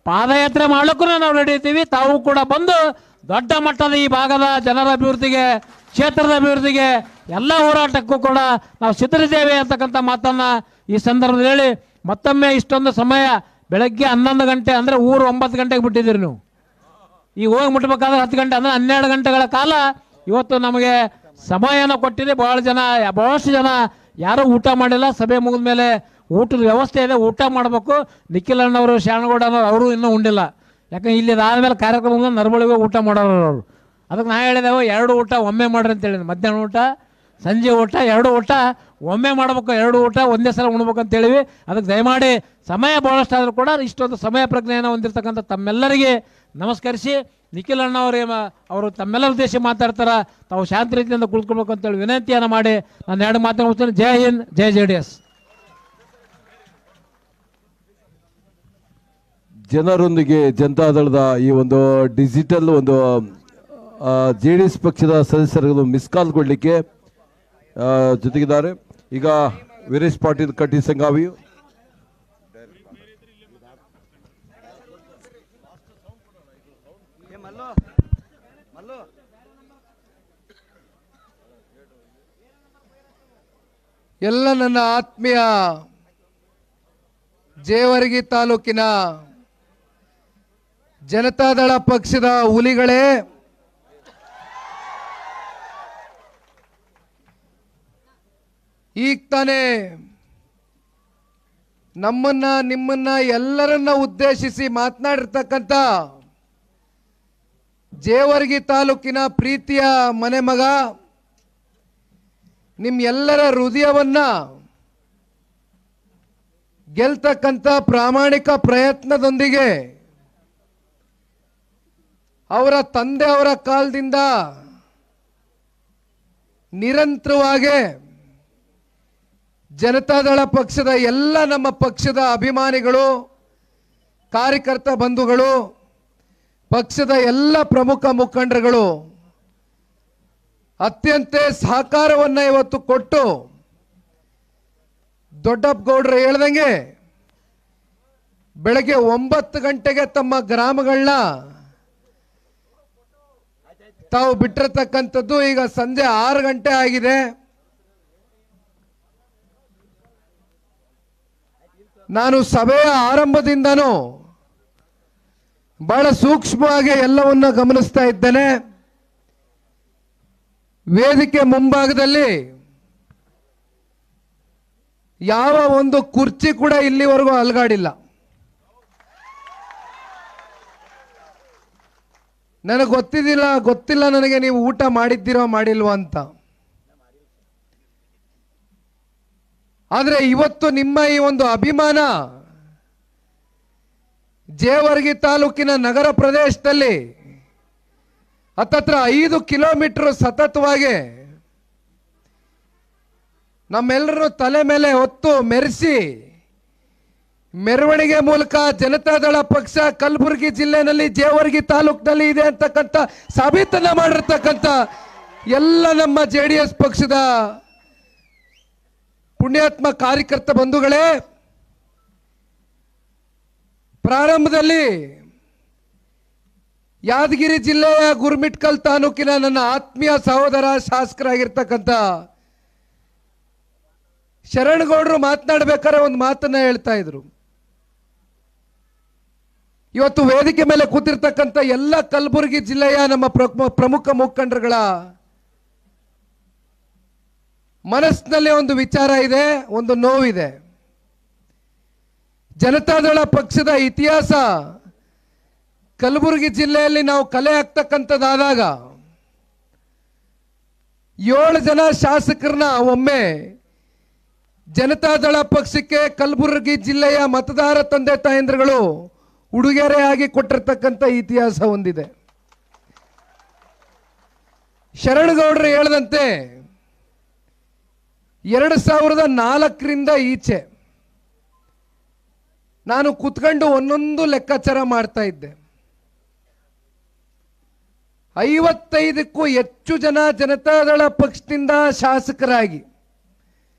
ಪಾದಯಾತ್ರೆ ಮಾಡಲಿಕ್ಕೂ ನಾವು ನಡೀತೀವಿ. ತಾವು ಕೂಡ ಬಂದು ದೊಡ್ಡ ಮಟ್ಟದ ಈ ಭಾಗದ ಜನರ ಅಭಿವೃದ್ಧಿಗೆ, ಕ್ಷೇತ್ರದ ಅಭಿವೃದ್ಧಿಗೆ ಎಲ್ಲ ಹೋರಾಟಕ್ಕೂ ಕೂಡ ನಾವು ಸಿದ್ಧರಿದ್ದೇವೆ ಅಂತಕ್ಕಂಥ ಮಾತನ್ನು ಈ ಸಂದರ್ಭದಲ್ಲಿ ಹೇಳಿ ಮತ್ತೊಮ್ಮೆ ಇಷ್ಟೊಂದು ಸಮಯ ಬೆಳಗ್ಗೆ 11 ಗಂಟೆ ಅಂದರೆ ಊರು 9 ಗಂಟೆಗೆ ಬಿಟ್ಟಿದ್ದೀರಿ ನೀವು. ಈಗ ಹೋಗಿ ಮುಟ್ಟಬೇಕಾದ್ರೆ 10 ಗಂಟೆ ಅಂದರೆ 12 ಗಂಟೆಗಳ ಕಾಲ ಇವತ್ತು ನಮಗೆ ಸಮಯನ ಕೊಟ್ಟಿದೆ. ಬಹಳಷ್ಟು ಜನ ಯಾರೂ ಊಟ ಮಾಡಿಲ್ಲ. ಸಭೆ ಮುಗಿದ ಮೇಲೆ ಊಟದ ವ್ಯವಸ್ಥೆ ಇದೆ, ಊಟ ಮಾಡಬೇಕು. ನಿಖಿಲ್ ಅಣ್ಣವರು, ಶಾಣಗೌಡನವರು ಅವರು ಇನ್ನೂ ಉಂಡಿಲ್ಲ. ಯಾಕಂದ್ರೆ ಇಲ್ಲಿ ಆದಮೇಲೆ ಕಾರ್ಯಕ್ರಮ ನರಬಳಿಗೆ ಊಟ ಮಾಡೋರು ಅವರು. ಅದಕ್ಕೆ ನಾ ಹೇಳಿದೆವು 2 ಊಟ ಒಮ್ಮೆ ಮಾಡ್ರಿ ಅಂತ ಹೇಳಿದ್ವಿ. ಮಧ್ಯಾಹ್ನ ಊಟ, ಸಂಜೆ ಊಟ, 2 ಊಟ ಒಮ್ಮೆ ಮಾಡಬೇಕು. 2 ಊಟ ಒಂದೇ ಸಲ ಉಣ್ಬೇಕು ಅಂತ ಹೇಳಿವಿ. ಅದಕ್ಕೆ ದಯಮಾಡಿ ಸಮಯ ಭಾಳಷ್ಟಾದರೂ ಕೂಡ ಇಷ್ಟೊಂದು ಸಮಯ ಪ್ರಜ್ಞೆಯನ್ನು ಹೊಂದಿರತಕ್ಕಂಥ ತಮ್ಮೆಲ್ಲರಿಗೆ ನಮಸ್ಕರಿಸಿ, ನಿಖಿಲ್ ಅವರು ತಮ್ಮೆಲ್ಲರ ಉದ್ದೇಶ ಮಾತಾಡ್ತಾರ, ತಾವು ಶಾಂತ ರೀತಿಯಿಂದ ಕುಳಿತುಕೊಳ್ಬೇಕು ಅಂತೇಳಿ ವಿನಂತಿಯನ್ನು ಮಾಡಿ ನಾನು 2 ಮಾತನ್ನು ಮುಗಿಸ್ತೇನೆ. ಜೈ ಹಿಂದ್, ಜೈ JDS. ಜನರೊಂದಿಗೆ ಜನತಾದಳದ ಈ ಒಂದು ಡಿಜಿಟಲ್ ಒಂದು JDS ಪಕ್ಷದ ಸದಸ್ಯರಿಗೆ ಮಿಸ್ ಕಾಲ್ ಕೊಡಲಿಕ್ಕೆ ಜೊತೆಗಿದ್ದಾರೆ. ಈಗ ವೀರೇಶ್ ಪಾಟೀಲ್ ಕಟ್ಟಿ ಸಂಗಾವಿ, ಎಲ್ಲ ನನ್ನ ಆತ್ಮೀಯ ಜೇವರ್ಗಿ ತಾಲೂಕಿನ ಜನತಾದಳ ಪಕ್ಷದ ಹುಲಿಗಳೇ, ಈಗ ತಾನೇ ನಿಮ್ಮನ್ನ ಎಲ್ಲರನ್ನ ಉದ್ದೇಶಿಸಿ ಮಾತನಾಡಿರ್ತಕ್ಕಂಥ ಜೇವರ್ಗಿ ತಾಲೂಕಿನ ಪ್ರೀತಿಯ ಮನೆ ಮಗ, ನಿಮ್ಮೆಲ್ಲರ ಹೃದಯವನ್ನ ಗೆಲ್ತಕ್ಕಂಥ ಪ್ರಾಮಾಣಿಕ ಪ್ರಯತ್ನದೊಂದಿಗೆ ಅವರ ತಂದೆ ಅವರ ಕಾಲದಿಂದ ನಿರಂತರವಾಗಿ ಜನತಾದಳ ಪಕ್ಷದ ಎಲ್ಲ ನಮ್ಮ ಪಕ್ಷದ ಅಭಿಮಾನಿಗಳು, ಕಾರ್ಯಕರ್ತ ಬಂಧುಗಳು, ಪಕ್ಷದ ಎಲ್ಲ ಪ್ರಮುಖ ಮುಖಂಡರುಗಳು ಅತ್ಯಂತ ಸಹಕಾರವನ್ನು ಇವತ್ತು ಕೊಟ್ಟು, ದೊಡ್ಡಪ್ಪಗೌಡರು ಹೇಳ್ದಂಗೆ ಬೆಳಗ್ಗೆ 9 ಗಂಟೆಗೆ ತಮ್ಮ ಗ್ರಾಮಗಳನ್ನ ತಾವು ಬಿಟ್ಟಿರತಕ್ಕಂಥದ್ದು ಈಗ ಸಂಜೆ 6 ಗಂಟೆ ಆಗಿದೆ. ನಾನು ಸಭೆಯ ಆರಂಭದಿಂದನೂ ಬಹಳ ಸೂಕ್ಷ್ಮವಾಗಿ ಎಲ್ಲವನ್ನ ಗಮನಿಸ್ತಾ ಇದ್ದೇನೆ. ವೇದಿಕೆ ಮುಂಭಾಗದಲ್ಲಿ ಯಾವ ಒಂದು ಕುರ್ಚಿ ಕೂಡ ಇಲ್ಲಿವರೆಗೂ ಅಲುಗಾಡಿಲ್ಲ. ನನಗೆ ಗೊತ್ತಿಲ್ಲ ನನಗೆ ನೀವು ಊಟ ಮಾಡಿದ್ದೀರೋ ಮಾಡಿಲ್ವೋ ಅಂತ. ಆದರೆ ಇವತ್ತು ನಿಮ್ಮ ಈ ಒಂದು ಅಭಿಮಾನ ಜೇವರ್ಗಿ ತಾಲೂಕಿನ ನಗರ ಪ್ರದೇಶದಲ್ಲಿ ಹತ್ತತ್ರ 5 ಕಿಲೋಮೀಟರ್ ಸತತವಾಗಿ ನಮ್ಮೆಲ್ಲರೂ ತಲೆ ಮೇಲೆ ಹೊತ್ತು ಮೆರೆಸಿ ಮೆರವಣಿಗೆ ಮೂಲಕ ಜನತಾದಳ ಪಕ್ಷ ಕಲಬುರಗಿ ಜಿಲ್ಲೆನಲ್ಲಿ ಜೇವರ್ಗಿ ತಾಲೂಕಿನಲ್ಲಿ ಇದೆ ಅಂತಕ್ಕಂಥ ಸಾಬೀತನ್ನ ಮಾಡಿರ್ತಕ್ಕಂಥ ಎಲ್ಲ ನಮ್ಮ JDS ಪಕ್ಷದ ಪುಣ್ಯಾತ್ಮ ಕಾರ್ಯಕರ್ತ ಬಂಧುಗಳೇ, ಪ್ರಾರಂಭದಲ್ಲಿ ಯಾದಗಿರಿ ಜಿಲ್ಲೆಯ ಗುರುಮಿಟ್ಕಲ್ ತಾಲೂಕಿನ ನನ್ನ ಆತ್ಮೀಯ ಸಹೋದರ ಶಾಸಕರಾಗಿರ್ತಕ್ಕಂಥ ಶರಣಗೌಡರು ಮಾತನಾಡಬೇಕಾದ್ರೆ ಒಂದು ಮಾತನ್ನ ಹೇಳ್ತಾ ಇದ್ರು. ಇವತ್ತು ವೇದಿಕೆ ಮೇಲೆ ಕೂತಿರ್ತಕ್ಕಂಥ ಎಲ್ಲ ಕಲಬುರಗಿ ಜಿಲ್ಲೆಯ ನಮ್ಮ ಪ್ರಮುಖ ಮುಖಂಡರುಗಳ ಮನಸ್ಸಿನಲ್ಲಿ ಒಂದು ವಿಚಾರ ಇದೆ, ಒಂದು ನೋವಿದೆ. ಜನತಾದಳ ಪಕ್ಷದ ಇತಿಹಾಸ ಕಲಬುರಗಿ ಜಿಲ್ಲೆಯಲ್ಲಿ ನಾವು ಕಲೆ ಹಾಕ್ತಕ್ಕಂಥದ್ದಾದಾಗ 7 ಜನ ಶಾಸಕರನ್ನ ಒಮ್ಮೆ ಜನತಾದಳ ಪಕ್ಷಕ್ಕೆ ಕಲಬುರಗಿ ಜಿಲ್ಲೆಯ ಮತದಾರ ತಂದೆ ತಾಯಂದ್ರಗಳು ಉಡುಗೊರೆಯಾಗಿ ಕೊಟ್ಟಿರ್ತಕ್ಕಂಥ ಇತಿಹಾಸ ಹೊಂದಿದೆ. ಶರಣಗೌಡರು ಹೇಳದಂತೆ 2004ರಿಂದ ಈಚೆ ನಾನು ಕೂತ್ಕೊಂಡು ಒಂದೊಂದು ಲೆಕ್ಕಾಚಾರ ಮಾಡ್ತಾ ಇದ್ದೆ. 55ಕ್ಕೂ ಹೆಚ್ಚು ಜನ ಜನತಾದಳ ಪಕ್ಷದಿಂದ ಶಾಸಕರಾಗಿ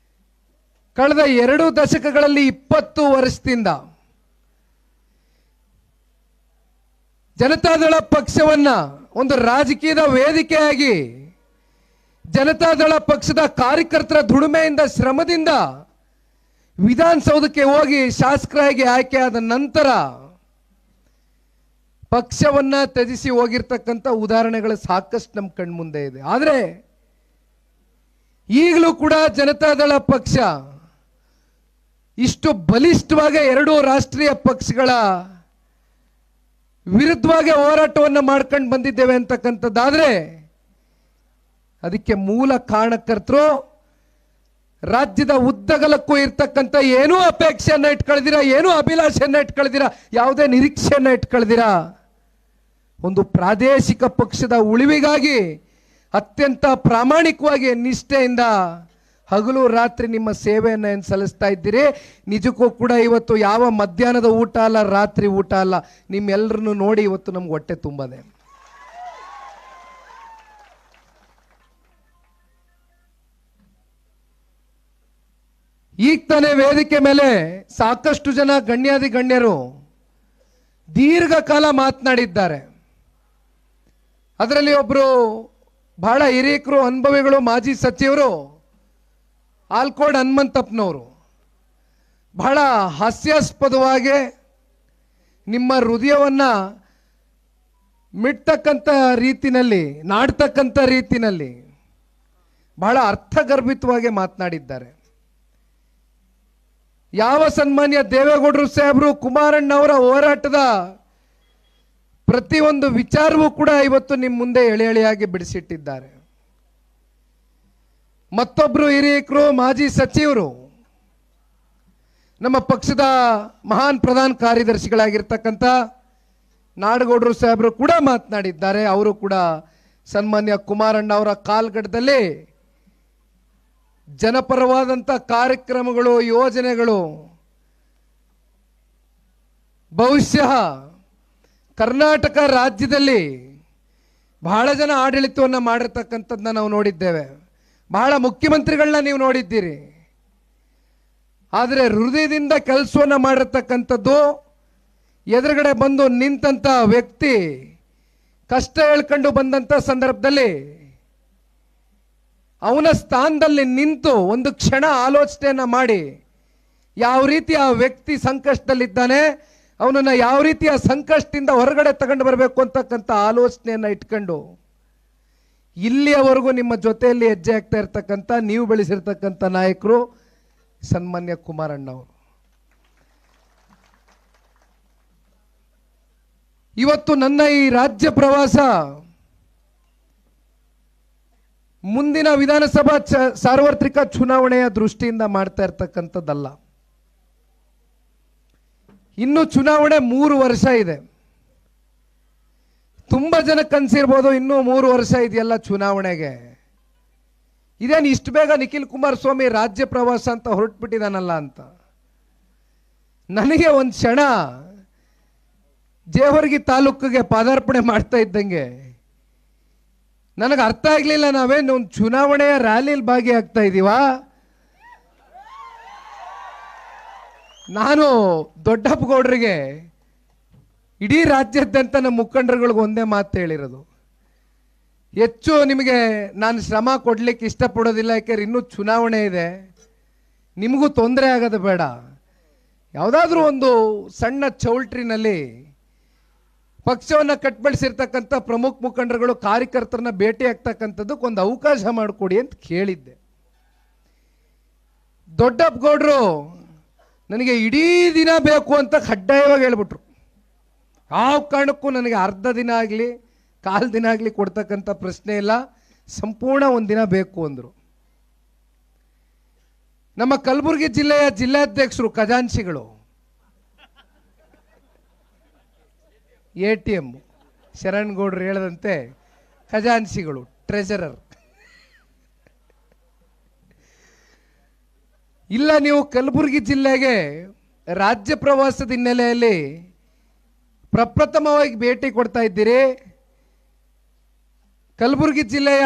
ಕಳೆದ 2 ದಶಕಗಳಲ್ಲಿ 20 ವರ್ಷದಿಂದ ಜನತಾದಳ ಪಕ್ಷವನ್ನ ಒಂದು ರಾಜಕೀಯದ ವೇದಿಕೆಯಾಗಿ ಜನತಾದಳ ಪಕ್ಷದ ಕಾರ್ಯಕರ್ತರ ದುಡಿಮೆಯಿಂದ ಶ್ರಮದಿಂದ ವಿಧಾನಸೌಧಕ್ಕೆ ಹೋಗಿ ಶಾಸಕರಾಗಿ ಆಯ್ಕೆಯಾದ ನಂತರ ಪಕ್ಷವನ್ನ ತ್ಯಜಿಸಿ ಹೋಗಿರ್ತಕ್ಕಂಥ ಉದಾಹರಣೆಗಳು ಸಾಕಷ್ಟು ನಮ್ಮ ಕಣ್ಮುಂದೆ ಇದೆ. ಆದರೆ ಈಗಲೂ ಕೂಡ ಜನತಾದಳ ಪಕ್ಷ ಇಷ್ಟು ಬಲಿಷ್ಠವಾಗಿ 2 ರಾಷ್ಟ್ರೀಯ ಪಕ್ಷಗಳ ವಿರುದ್ಧವಾಗಿ ಹೋರಾಟವನ್ನು ಮಾಡ್ಕೊಂಡು ಬಂದಿದ್ದೇವೆ ಅಂತಕ್ಕಂಥದ್ದಾದ್ರೆ ಅದಕ್ಕೆ ಮೂಲ ಕಾರಣಕರ್ತರು ರಾಜ್ಯದ ಉದ್ದಗಲಕ್ಕೂ ಇರ್ತಕ್ಕಂಥ ಏನೂ ಅಪೇಕ್ಷೆಯನ್ನ ಇಟ್ಕೊಳ್ದಿರ, ಏನೂ ಅಭಿಲಾಷೆಯನ್ನ ಇಟ್ಕೊಳ್ದಿರ, ಯಾವುದೇ ನಿರೀಕ್ಷೆಯನ್ನ ಇಟ್ಕೊಳ್ದಿರ ಒಂದು ಪ್ರಾದೇಶಿಕ ಪಕ್ಷದ ಉಳಿವಿಗಾಗಿ ಅತ್ಯಂತ ಪ್ರಾಮಾಣಿಕವಾಗಿ ನಿಷ್ಠೆಯಿಂದ ಹಗಲು ರಾತ್ರಿ ನಿಮ್ಮ ಸೇವೆಯನ್ನು ಏನು ಸಲ್ಲಿಸ್ತಾ ಇದ್ದೀರಿ. ನಿಜಕ್ಕೂ ಕೂಡ ಇವತ್ತು ಯಾವ ಮಧ್ಯಾಹ್ನದ ಊಟ ಅಲ್ಲ, ರಾತ್ರಿ ಊಟ ಅಲ್ಲ, ನಿಮ್ಮೆಲ್ಲರನ್ನು ನೋಡಿ ಇವತ್ತು ನಮ್ಗೆ ಹೊಟ್ಟೆ ತುಂಬದೆ. ಈಗ ತಾನೇ ವೇದಿಕೆ ಮೇಲೆ ಸಾಕಷ್ಟು ಜನ ಗಣ್ಯರು ದೀರ್ಘಕಾಲ ಮಾತನಾಡಿದ್ದಾರೆ. ಅದರಲ್ಲಿ ಒಬ್ಬರು ಬಹಳ ಹಿರಿಯಕರು, ಅನುಭವಿಗಳು, ಮಾಜಿ ಸಚಿವರು ಆಲ್ಕೋಡ್ ಹನುಮಂತಪ್ಪನವರು ಬಹಳ ಹಾಸ್ಯಾಸ್ಪದವಾಗಿ ನಿಮ್ಮ ಹೃದಯವನ್ನ ಮಿಡ್ತಕ್ಕಂಥ ರೀತಿನಲ್ಲಿ, ನಾಡ್ತಕ್ಕಂಥ ರೀತಿನಲ್ಲಿ ಬಹಳ ಅರ್ಥಗರ್ಭಿತವಾಗಿ ಮಾತನಾಡಿದ್ದಾರೆ. ಯಾವ ಸನ್ಮಾನ್ಯ ದೇವೇಗೌಡರು ಸಾಹೇಬರು ಕುಮಾರಣ್ಣವರ ಹೋರಾಟದ ಪ್ರತಿಯೊಂದು ವಿಚಾರವೂ ಕೂಡ ಇವತ್ತು ನಿಮ್ಮ ಮುಂದೆ ಎಳೆಯಾಗಿ ಬಿಡಿಸಿಟ್ಟಿದ್ದಾರೆ. ಮತ್ತೊಬ್ಬರು ಹಿರಿಯಕರು, ಮಾಜಿ ಸಚಿವರು, ನಮ್ಮ ಪಕ್ಷದ ಮಹಾನ್ ಪ್ರಧಾನ ಕಾರ್ಯದರ್ಶಿಗಳಾಗಿರ್ತಕ್ಕಂಥ ನಾಡಗೌಡರು ಸಾಹೇಬರು ಕೂಡ ಮಾತನಾಡಿದ್ದಾರೆ. ಅವರು ಕೂಡ ಸನ್ಮಾನ್ಯ ಕುಮಾರಣ್ಣ ಅವರ ಕಾಲ್ಗಡದಲ್ಲಿ ಜನಪರವಾದಂಥ ಕಾರ್ಯಕ್ರಮಗಳು, ಯೋಜನೆಗಳು ಬಹುಶಃ ಕರ್ನಾಟಕ ರಾಜ್ಯದಲ್ಲಿ ಬಹಳ ಜನ ಆಡಳಿತವನ್ನು ಮಾಡಿರ್ತಕ್ಕಂಥದ್ದನ್ನ ನಾವು ನೋಡಿದ್ದೇವೆ. ಬಹಳ ಮುಖ್ಯಮಂತ್ರಿಗಳನ್ನ ನೀವು ನೋಡಿದ್ದೀರಿ. ಆದರೆ ಹೃದಯದಿಂದ ಕೆಲಸವನ್ನು ಮಾಡಿರ್ತಕ್ಕಂಥದ್ದು ಎದುರುಗಡೆ ಬಂದು ನಿಂತಂತ ವ್ಯಕ್ತಿ ಕಷ್ಟ ಹೇಳ್ಕೊಂಡು ಬಂದಂತ ಸಂದರ್ಭದಲ್ಲಿ ಅವನ ಸ್ಥಾನದಲ್ಲಿ ನಿಂತು ಒಂದು ಕ್ಷಣ ಆಲೋಚನೆಯನ್ನ ಮಾಡಿ ಯಾವ ರೀತಿ ಆ ವ್ಯಕ್ತಿ ಸಂಕಷ್ಟದಲ್ಲಿದ್ದಾನೆ, ಅವನನ್ನ ಯಾವ ರೀತಿಯ ಸಂಕಷ್ಟದಿಂದ ಹೊರಗಡೆ ತಗೊಂಡು ಬರಬೇಕು ಅಂತಕ್ಕಂಥ ಆಲೋಚನೆಯನ್ನ ಇಟ್ಕೊಂಡು ಇಲ್ಲಿಯವರೆಗೂ ನಿಮ್ಮ ಜೊತೆಯಲ್ಲಿ ಹೆಜ್ಜೆ ಆಗ್ತಾ ಇರ್ತಕ್ಕಂಥ ನೀವು ಬೆಳೆಸಿರ್ತಕ್ಕಂಥ ನಾಯಕರು ಸನ್ಮಾನ್ಯ ಕುಮಾರಣ್ಣವರು. ಇವತ್ತು ನನ್ನ ಈ ರಾಜ್ಯ ಪ್ರವಾಸ ಮುಂದಿನ ವಿಧಾನಸಭಾ ಸಾರ್ವತ್ರಿಕ ಚುನಾವಣೆಯ ದೃಷ್ಟಿಯಿಂದ ಮಾಡ್ತಾ ಇರ್ತಕ್ಕಂಥದ್ದಲ್ಲ. ಇನ್ನು ಚುನಾವಣೆ 3 ವರ್ಷ ಇದೆ. ತುಂಬಾ ಜನ ಕನ್ಸಿರ್ಬೋದು ಇನ್ನೂ 3 ವರ್ಷ ಇದೆಯಲ್ಲ ಚುನಾವಣೆಗೆ, ಇದೇನು ಇಷ್ಟು ಬೇಗ ನಿಖಿಲ್ ಕುಮಾರಸ್ವಾಮಿ ರಾಜ್ಯ ಪ್ರವಾಸ ಅಂತ ಹೊರಟ್ಬಿಟ್ಟಿದಾನಲ್ಲ ಅಂತ. ನನಗೆ ಒಂದು ಕ್ಷಣ ಜೇವರ್ಗಿ ತಾಲೂಕಿಗೆ ಪಾದಾರ್ಪಣೆ ಮಾಡ್ತಾ ಇದ್ದಂಗೆ ನನಗೆ ಅರ್ಥ ಆಗ್ಲಿಲ್ಲ, ನಾವೇನು ಒಂದು ಚುನಾವಣೆಯ ರ್ಯಾಲಿಯಲ್ಲಿ ಭಾಗಿಯಾಗ್ತಾ ಇದೀವಾ? ನಾನು ದೊಡ್ಡಪ್ಪ ಗೌಡ್ರಿಗೆ ಇಡೀ ರಾಜ್ಯಾದ್ಯಂತ ನಮ್ಮ ಮುಖಂಡರುಗಳಿಗೆ ಒಂದೇ ಮಾತು ಹೇಳಿರೋದು, ಹೆಚ್ಚು ನಿಮಗೆ ನಾನು ಶ್ರಮ ಕೊಡ್ಲಿಕ್ಕೆ ಇಷ್ಟಪಡೋದಿಲ್ಲ, ಯಾಕೆಂದ್ರೆ ಇನ್ನೂ ಚುನಾವಣೆ ಇದೆ, ನಿಮಗೂ ತೊಂದರೆ ಆಗೋದು ಬೇಡ. ಯಾವುದಾದ್ರೂ ಒಂದು ಸಣ್ಣ ಚೌಲ್ಟ್ರಿನಲ್ಲಿ ಪಕ್ಷವನ್ನು ಕಟ್ಬಳಿಸಿರ್ತಕ್ಕಂಥ ಪ್ರಮುಖ ಮುಖಂಡರುಗಳು ಕಾರ್ಯಕರ್ತರನ್ನ ಭೇಟಿ ಆಗ್ತಕ್ಕಂಥದ್ದಕ್ಕೆ ಒಂದು ಅವಕಾಶ ಮಾಡಿಕೊಡಿ ಅಂತ ಕೇಳಿದ್ದೆ. ದೊಡ್ಡಪ್ಪ ಗೌಡ್ರು ನನಗೆ ಇಡೀ ದಿನ ಬೇಕು ಅಂತ ಕಡ್ಡಾಯವಾಗಿ ಹೇಳ್ಬಿಟ್ರು. ಯಾವ ಕಾರಣಕ್ಕೂ ನನಗೆ ಅರ್ಧ ದಿನ ಆಗಲಿ ಕಾಲು ದಿನ ಆಗಲಿ ಕೊಡ್ತಕ್ಕಂಥ ಪ್ರಶ್ನೆ ಇಲ್ಲ, ಸಂಪೂರ್ಣ ಒಂದಿನ ಬೇಕು ಅಂದರು. ನಮ್ಮ ಕಲಬುರಗಿ ಜಿಲ್ಲೆಯ ಜಿಲ್ಲಾಧ್ಯಕ್ಷರು ಖಜಾನ್ಸಿಗಳು, ATM ಶರಣ್ ಗೌಡ್ರು ಹೇಳದಂತೆ ಖಜಾನ್ಸಿಗಳು, ಟ್ರೆಜರರ್. ಇಲ್ಲ, ನೀವು ಕಲಬುರಗಿ ಜಿಲ್ಲೆಗೆ ರಾಜ್ಯ ಪ್ರವಾಸದ ಹಿನ್ನೆಲೆಯಲ್ಲಿ ಪ್ರಪ್ರಥಮವಾಗಿ ಭೇಟಿ ಕೊಡ್ತಾ ಇದ್ದೀರಿ. ಕಲಬುರಗಿ ಜಿಲ್ಲೆಯ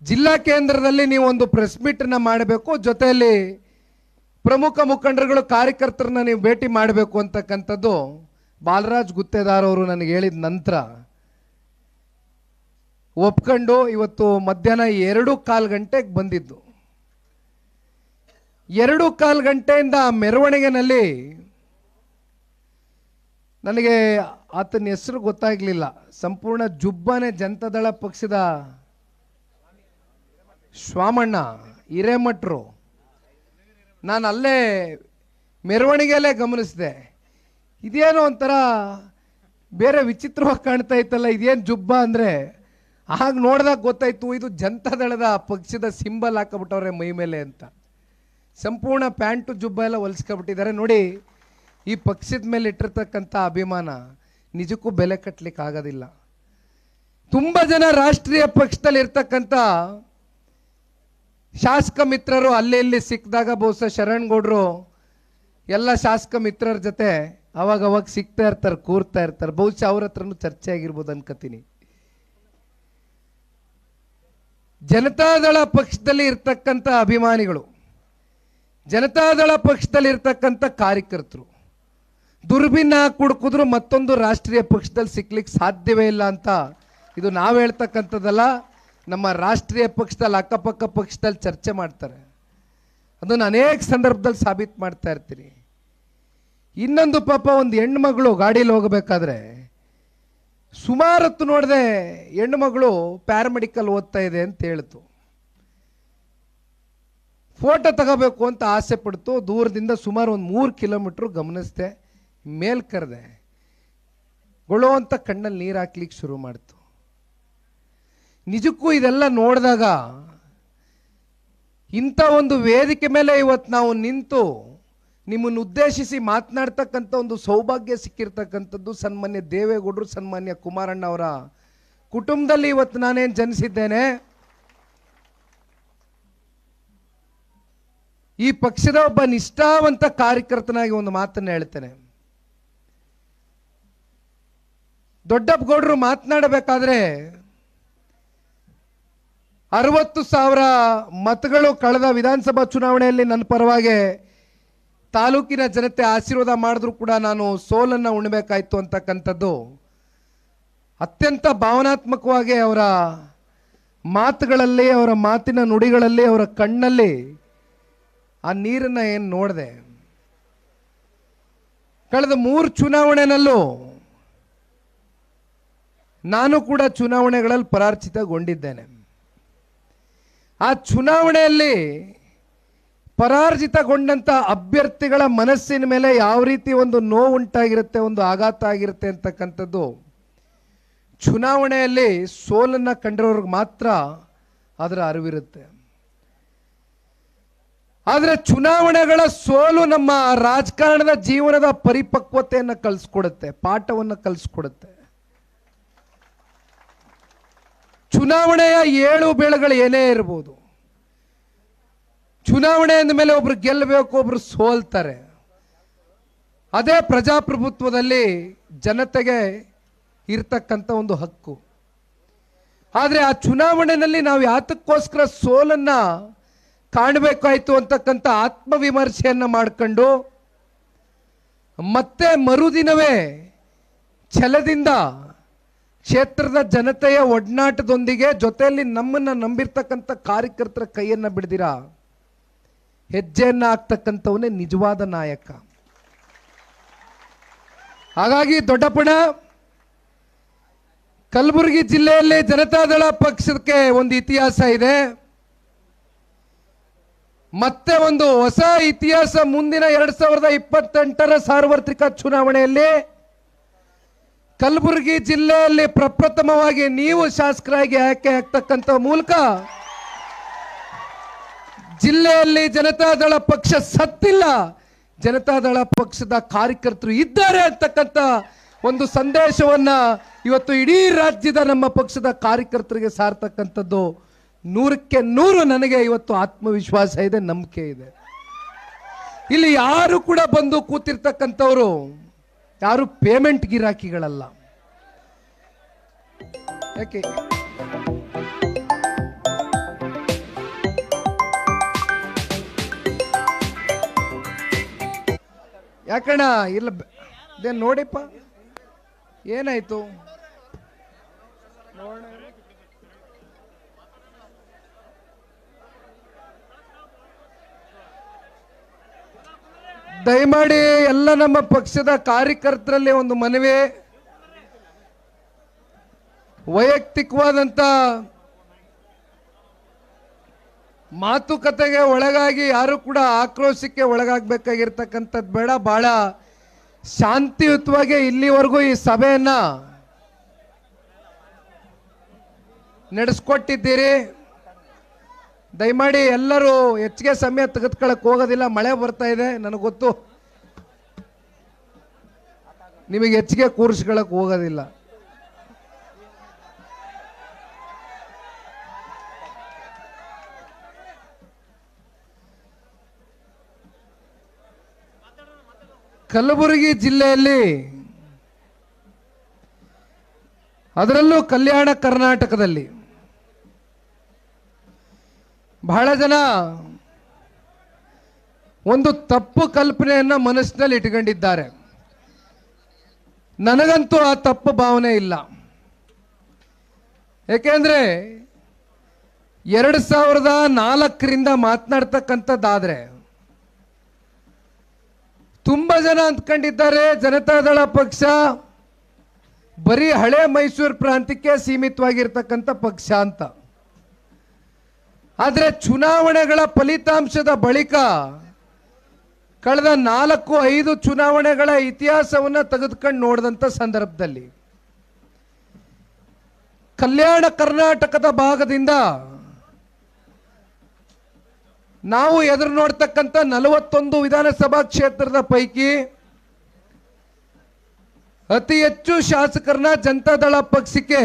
ಜಿಲ್ಲಾ ಕೇಂದ್ರದಲ್ಲಿ ನೀವು ಒಂದು ಪ್ರೆಸ್ ಮೀಟ್ ಅನ್ನ ಮಾಡಬೇಕು, ಜೊತೆಯಲ್ಲಿ ಪ್ರಮುಖ ಮುಖಂಡರುಗಳು ಕಾರ್ಯಕರ್ತರನ್ನ ನೀವು ಭೇಟಿ ಮಾಡಬೇಕು ಅಂತಕ್ಕಂಥದ್ದು ಬಾಲರಾಜ್ ಗುತ್ತೇದಾರ್ ಅವರು ನನಗೆ ಹೇಳಿದ ನಂತರ ಒಪ್ಕೊಂಡು ಇವತ್ತು ಮಧ್ಯಾಹ್ನ 2:15 ಗಂಟೆಗೆ ಬಂದಿದ್ದು. 2:15 ಗಂಟೆಯಿಂದ ಮೆರವಣಿಗೆನಲ್ಲಿ ನನಗೆ ಆತನ ಹೆಸರು ಗೊತ್ತಾಗ್ಲಿಲ್ಲ, ಸಂಪೂರ್ಣ ಜುಬ್ಬಾನೆ ಜನತಾದಳ ಪಕ್ಷದ ಶ್ವಾಮಣ್ಣ ಹಿರೇಮಠರು. ನಾನು ಅಲ್ಲೇ ಮೆರವಣಿಗೆಯಲ್ಲೇ ಗಮನಿಸಿದೆ, ಇದೇನೋ ಒಂಥರ ಬೇರೆ ವಿಚಿತ್ರವಾಗಿ ಕಾಣ್ತಾ ಇತ್ತಲ್ಲ, ಇದೇನು ಜುಬ್ಬ ಅಂದರೆ ಆಗ ನೋಡಿದಾಗ ಗೊತ್ತಾಯ್ತು ಇದು ಜನತಾದಳದ ಪಕ್ಷದ ಸಿಂಬಲ್ ಹಾಕಬಿಟ್ಟವ್ರೆ ಮೈ ಮೇಲೆ ಅಂತ. ಸಂಪೂರ್ಣ ಪ್ಯಾಂಟು ಜುಬ್ಬ ಎಲ್ಲ ಹೊಲಿಸ್ಕೊಬಿಟ್ಟಿದ್ದಾರೆ. ನೋಡಿ, ಈ ಪಕ್ಷದ ಮೇಲೆ ಇಟ್ಟಿರ್ತಕ್ಕಂಥ ಅಭಿಮಾನ ನಿಜಕ್ಕೂ ಬೆಲೆ ಕಟ್ಟಲಿಕ್ಕೆ ಆಗೋದಿಲ್ಲ. ತುಂಬ ಜನ ರಾಷ್ಟ್ರೀಯ ಪಕ್ಷದಲ್ಲಿ ಇರ್ತಕ್ಕಂಥ ಶಾಸಕ ಮಿತ್ರರು ಅಲ್ಲಿ ಇಲ್ಲಿ ಸಿಕ್ಕಿದಾಗ ಬಹುಶಃ ಶರಣ್ ಗೌಡ್ರು ಎಲ್ಲ ಶಾಸಕ ಮಿತ್ರರ ಜೊತೆ ಅವಾಗ ಸಿಗ್ತಾ ಇರ್ತಾರೆ, ಕೂರ್ತಾ ಇರ್ತಾರೆ. ಬಹುಶಃ ಅವ್ರ ಹತ್ರನೂ ಚರ್ಚೆ ಆಗಿರ್ಬೋದು ಅನ್ಕೋತೀನಿ. ಜನತಾದಳ ಪಕ್ಷದಲ್ಲಿ ಇರ್ತಕ್ಕಂಥ ಅಭಿಮಾನಿಗಳು, ಜನತಾದಳ ಪಕ್ಷದಲ್ಲಿ ಇರ್ತಕ್ಕಂಥ ಕಾರ್ಯಕರ್ತರು ದುರ್ಬಿನ್ನ ಕುಡ್ಕಿದ್ರು ಮತ್ತೊಂದು ರಾಷ್ಟ್ರೀಯ ಪಕ್ಷದಲ್ಲಿ ಸಿಕ್ಲಿಕ್ಕೆ ಸಾಧ್ಯವೇ ಇಲ್ಲ ಅಂತ ಇದು ನಾವು ಹೇಳ್ತಕ್ಕಂಥದ್ದಲ್ಲ. ನಮ್ಮ ರಾಷ್ಟ್ರೀಯ ಪಕ್ಷದಲ್ಲಿ ಅಕ್ಕಪಕ್ಕ ಪಕ್ಷದಲ್ಲಿ ಚರ್ಚೆ ಮಾಡ್ತಾರೆ, ಅದನ್ನು ಅನೇಕ ಸಂದರ್ಭದಲ್ಲಿ ಸಾಬೀತು ಮಾಡ್ತಾ ಇರ್ತೀನಿ. ಇನ್ನೊಂದು ಪಾಪ ಒಂದು ಹೆಣ್ಮಗಳು ಗಾಡೀಲಿ ಹೋಗಬೇಕಾದ್ರೆ ಸುಮಾರು ಹೊತ್ತು ನೋಡಿದೆ, ಹೆಣ್ಣುಮಗಳು ಪ್ಯಾರಾಮೆಡಿಕಲ್ ಓದ್ತಾ ಇದೆ ಅಂತ ಹೇಳ್ತು. ಫೋಟೋ ತಗೋಬೇಕು ಅಂತ ಆಸೆ ಪಡ್ತು. ದೂರದಿಂದ ಸುಮಾರು ಒಂದು 3 ಕಿಲೋಮೀಟ್ರ್ ಗಮನಿಸ್ದೆ, ಮೇಲ್ ಕರೆದೆ, ಗೊಳೋ ಅಂತ ಕಣ್ಣಲ್ಲಿ ನೀರು ಹಾಕ್ಲಿಕ್ಕೆ ಶುರು ಮಾಡ್ತು. ನಿಜಕ್ಕೂ ಇದೆಲ್ಲ ನೋಡಿದಾಗ ಇಂಥ ಒಂದು ವೇದಿಕೆ ಮೇಲೆ ಇವತ್ತು ನಾವು ನಿಂತು ನಿಮ್ಮನ್ನು ಉದ್ದೇಶಿಸಿ ಮಾತನಾಡ್ತಕ್ಕಂಥ ಒಂದು ಸೌಭಾಗ್ಯ ಸಿಕ್ಕಿರ್ತಕ್ಕಂಥದ್ದು ಸನ್ಮಾನ್ಯ ದೇವೇಗೌಡರು, ಸನ್ಮಾನ್ಯ ಕುಮಾರಣ್ಣ ಅವರ ಕುಟುಂಬದಲ್ಲಿ ಇವತ್ತು ನಾನೇನು ಜನಿಸಿದ್ದೇನೆ. ಈ ಪಕ್ಷದ ಒಬ್ಬ ನಿಷ್ಠಾವಂತ ಕಾರ್ಯಕರ್ತನಾಗಿ ಒಂದು ಮಾತನ್ನು ಹೇಳ್ತೇನೆ. ದೊಡ್ಡಪ್ಪ ಗೌಡರು ಮಾತನಾಡಬೇಕಾದ್ರೆ 60,000 ಮತಗಳು ಕಳೆದ ವಿಧಾನಸಭಾ ಚುನಾವಣೆಯಲ್ಲಿ ನನ್ನ ಪರವಾಗಿ ತಾಲೂಕಿನ ಜನತೆ ಆಶೀರ್ವಾದ ಮಾಡಿದ್ರು ಕೂಡ ನಾನು ಸೋಲನ್ನು ಉಣ್ಬೇಕಾಯ್ತು ಅಂತಕ್ಕಂಥದ್ದು ಅತ್ಯಂತ ಭಾವನಾತ್ಮಕವಾಗಿ ಅವರ ಮಾತುಗಳಲ್ಲಿ, ಅವರ ಮಾತಿನ ನುಡಿಗಳಲ್ಲಿ, ಅವರ ಕಣ್ಣಲ್ಲಿ ಆ ನೀರನ್ನು ಏನು ನೋಡಿದೆ. ಕಳೆದ 3 ಚುನಾವಣೆನಲ್ಲೂ ನಾನು ಕೂಡ ಚುನಾವಣೆಗಳಲ್ಲಿ ಪರಾಜಿತಗೊಂಡಿದ್ದೇನೆ. ಆ ಚುನಾವಣೆಯಲ್ಲಿ ಪರಾಜಿತಗೊಂಡಂಥ ಅಭ್ಯರ್ಥಿಗಳ ಮನಸ್ಸಿನ ಮೇಲೆ ಯಾವ ರೀತಿ ಒಂದು ನೋವುಂಟಾಗಿರುತ್ತೆ, ಒಂದು ಆಘಾತ ಆಗಿರುತ್ತೆ ಅಂತಕ್ಕಂಥದ್ದು ಚುನಾವಣೆಯಲ್ಲಿ ಸೋಲನ್ನು ಕಂಡಿರೋರ್ಗೆ ಮಾತ್ರ ಅದರ ಅರಿವಿರುತ್ತೆ. ಆದರೆ ಚುನಾವಣೆಗಳ ಸೋಲು ನಮ್ಮ ರಾಜಕಾರಣದ ಜೀವನದ ಪರಿಪಕ್ವತೆಯನ್ನು ಕಲಿಸ್ಕೊಡುತ್ತೆ, ಪಾಠವನ್ನು ಕಲಿಸ್ಕೊಡುತ್ತೆ. ಚುನಾವಣೆಯ ಏಳು ಬೀಳುಗಳು ಏನೇ ಇರ್ಬೋದು, ಚುನಾವಣೆ ಅಂದ ಮೇಲೆ ಒಬ್ರು ಗೆಲ್ಲಬೇಕು, ಒಬ್ರು ಸೋಲ್ತಾರೆ. ಅದೇ ಪ್ರಜಾಪ್ರಭುತ್ವದಲ್ಲಿ ಜನತೆಗೆ ಇರ್ತಕ್ಕಂಥ ಒಂದು ಹಕ್ಕು. ಆದರೆ ಆ ಚುನಾವಣೆಯಲ್ಲಿ ನಾವು ಯಾತಕ್ಕೋಸ್ಕರ ಸೋಲನ್ನ ಕಾಣಬೇಕಾಯ್ತು ಅಂತಕ್ಕಂಥ ಆತ್ಮವಿಮರ್ಶೆಯನ್ನು ಮಾಡಿಕೊಂಡು ಮತ್ತೆ ಮರುದಿನವೇ ಛಲದಿಂದ ಕ್ಷೇತ್ರದ ಜನತೆಯ ಒಡನಾಟದೊಂದಿಗೆ ಜೊತೆಯಲ್ಲಿ ನಮ್ಮನ್ನು ನಂಬಿರ್ತಕ್ಕಂಥ ಕಾರ್ಯಕರ್ತರ ಕೈಯನ್ನು ಬಿಡದಿರ ಹೆಜ್ಜೆಯನ್ನು ಹಾಕ್ತಕ್ಕಂಥವನೇ ನಿಜವಾದ ನಾಯಕ. ಹಾಗಾಗಿ ದೊಡ್ಡಪ್ಪಣ, ಕಲಬುರಗಿ ಜಿಲ್ಲೆಯಲ್ಲಿ ಜನತಾದಳ ಪಕ್ಷಕ್ಕೆ ಒಂದು ಇತಿಹಾಸ ಇದೆ. ಮತ್ತೆ ಒಂದು ಹೊಸ ಇತಿಹಾಸ ಮುಂದಿನ 2028ರ ಸಾರ್ವತ್ರಿಕ ಚುನಾವಣೆಯಲ್ಲಿ ಕಲಬುರಗಿ ಜಿಲ್ಲೆಯಲ್ಲಿ ಪ್ರಪ್ರಥಮವಾಗಿ ನೀವು ಶಾಸಕರಾಗಿ ಆಯ್ಕೆ ಆಗ್ತಕ್ಕಂಥ ಮೂಲಕ ಜಿಲ್ಲೆಯಲ್ಲಿ ಜನತಾದಳ ಪಕ್ಷ ಸತ್ತಿಲ್ಲ, ಜನತಾದಳ ಪಕ್ಷದ ಕಾರ್ಯಕರ್ತರು ಇದ್ದಾರೆ ಅಂತಕ್ಕಂಥ ಒಂದು ಸಂದೇಶವನ್ನ ಇವತ್ತು ಇಡೀ ರಾಜ್ಯದ ನಮ್ಮ ಪಕ್ಷದ ಕಾರ್ಯಕರ್ತರಿಗೆ ಸಾರ್ತಕ್ಕಂಥದ್ದು 100ಕ್ಕೆ 100 ನನಗೆ ಇವತ್ತು ಆತ್ಮವಿಶ್ವಾಸ ಇದೆ, ನಂಬಿಕೆ ಇದೆ. ಇಲ್ಲಿ ಯಾರು ಕೂಡ ಬಂದು ಕೂತಿರ್ತಕ್ಕಂಥವ್ರು ಯಾರು ಪೇಮೆಂಟ್ ಗಿರಾಕಿಗಳಲ್ಲ. ಯಾಕೆ ಯಾಕಣ್ಣ ಇಲ್ಲ ಇದೇನು ನೋಡಿಪ್ಪ ಏನಾಯ್ತು ದಯಮಾಡಿ ಎಲ್ಲ ನಮ್ಮ ಪಕ್ಷದ ಕಾರ್ಯಕರ್ತರಲ್ಲಿ ಒಂದು ಮನವಿ, ವೈಯಕ್ತಿಕವಾದಂಥ ಮಾತುಕತೆಗೆ ಒಳಗಾಗಿ ಯಾರು ಕೂಡ ಆಕ್ರೋಶಕ್ಕೆ ಒಳಗಾಗಬೇಕಾಗಿರ್ತಕ್ಕಂಥದ್ದು ಬೇಡ. ಬಹಳ ಶಾಂತಿಯುತವಾಗಿ ಇಲ್ಲಿವರೆಗೂ ಈ ಸಭೆಯನ್ನ ನಡೆಸ್ಕೊಟ್ಟಿದ್ದೀರಿ. ದಯಮಾಡಿ ಎಲ್ಲರೂ ಹೆಚ್ಚಿಗೆ ಸಮಯ ತೆಗೆದುಕೊಳ್ಳಕ್ಕೆ ಹೋಗೋದಿಲ್ಲ, ಮಳೆ ಬರ್ತಾ ಇದೆ ನನಗೆ ಗೊತ್ತು, ನಿಮಗೆ ಹೆಚ್ಚಿಗೆ ಕೂರಿಸ್ಕೊಳ್ಳಕ್ಕೆ ಹೋಗೋದಿಲ್ಲ. ಕಲಬುರಗಿ ಜಿಲ್ಲೆಯಲ್ಲಿ, ಅದರಲ್ಲೂ ಕಲ್ಯಾಣ ಕರ್ನಾಟಕದಲ್ಲಿ ಬಹಳ ಜನ ಒಂದು ತಪ್ಪು ಕಲ್ಪನೆಯನ್ನ ಮನಸ್ಸಿನಲ್ಲಿ ಇಟ್ಕೊಂಡಿದ್ದಾರೆ. ನನಗಂತೂ ಆ ತಪ್ಪು ಭಾವನೆ ಇಲ್ಲ. ಯಾಕೆಂದ್ರೆ 2004ರಿಂದ ಮಾತನಾಡ್ತಕ್ಕಂಥದ್ದಾದ್ರೆ ತುಂಬಾ ಜನ ಅಂದ್ಕೊಂಡಿದ್ದಾರೆ ಜನತಾದಳ ಪಕ್ಷ ಬರೀ ಹಳೆ ಮೈಸೂರು ಪ್ರಾಂತ್ಯಕ್ಕೆ ಸೀಮಿತವಾಗಿರ್ತಕ್ಕಂಥ ಪಕ್ಷ ಅಂತ. ಆದರೆ ಚುನಾವಣೆಗಳ ಫಲಿತಾಂಶದ ಬಳಿಕ ಕಳೆದ 4-5 ಚುನಾವಣೆಗಳ ಇತಿಹಾಸವನ್ನು ತೆಗೆದುಕೊಂಡು ನೋಡಿದಂಥ ಸಂದರ್ಭದಲ್ಲಿ ಕಲ್ಯಾಣ ಕರ್ನಾಟಕದ ಭಾಗದಿಂದ ನಾವು ಎದುರು ನೋಡ್ತಕ್ಕಂಥ 41 ವಿಧಾನಸಭಾ ಕ್ಷೇತ್ರದ ಪೈಕಿ ಅತಿ ಹೆಚ್ಚು ಶಾಸಕರನ್ನ ಜನತಾದಳ ಪಕ್ಷಕ್ಕೆ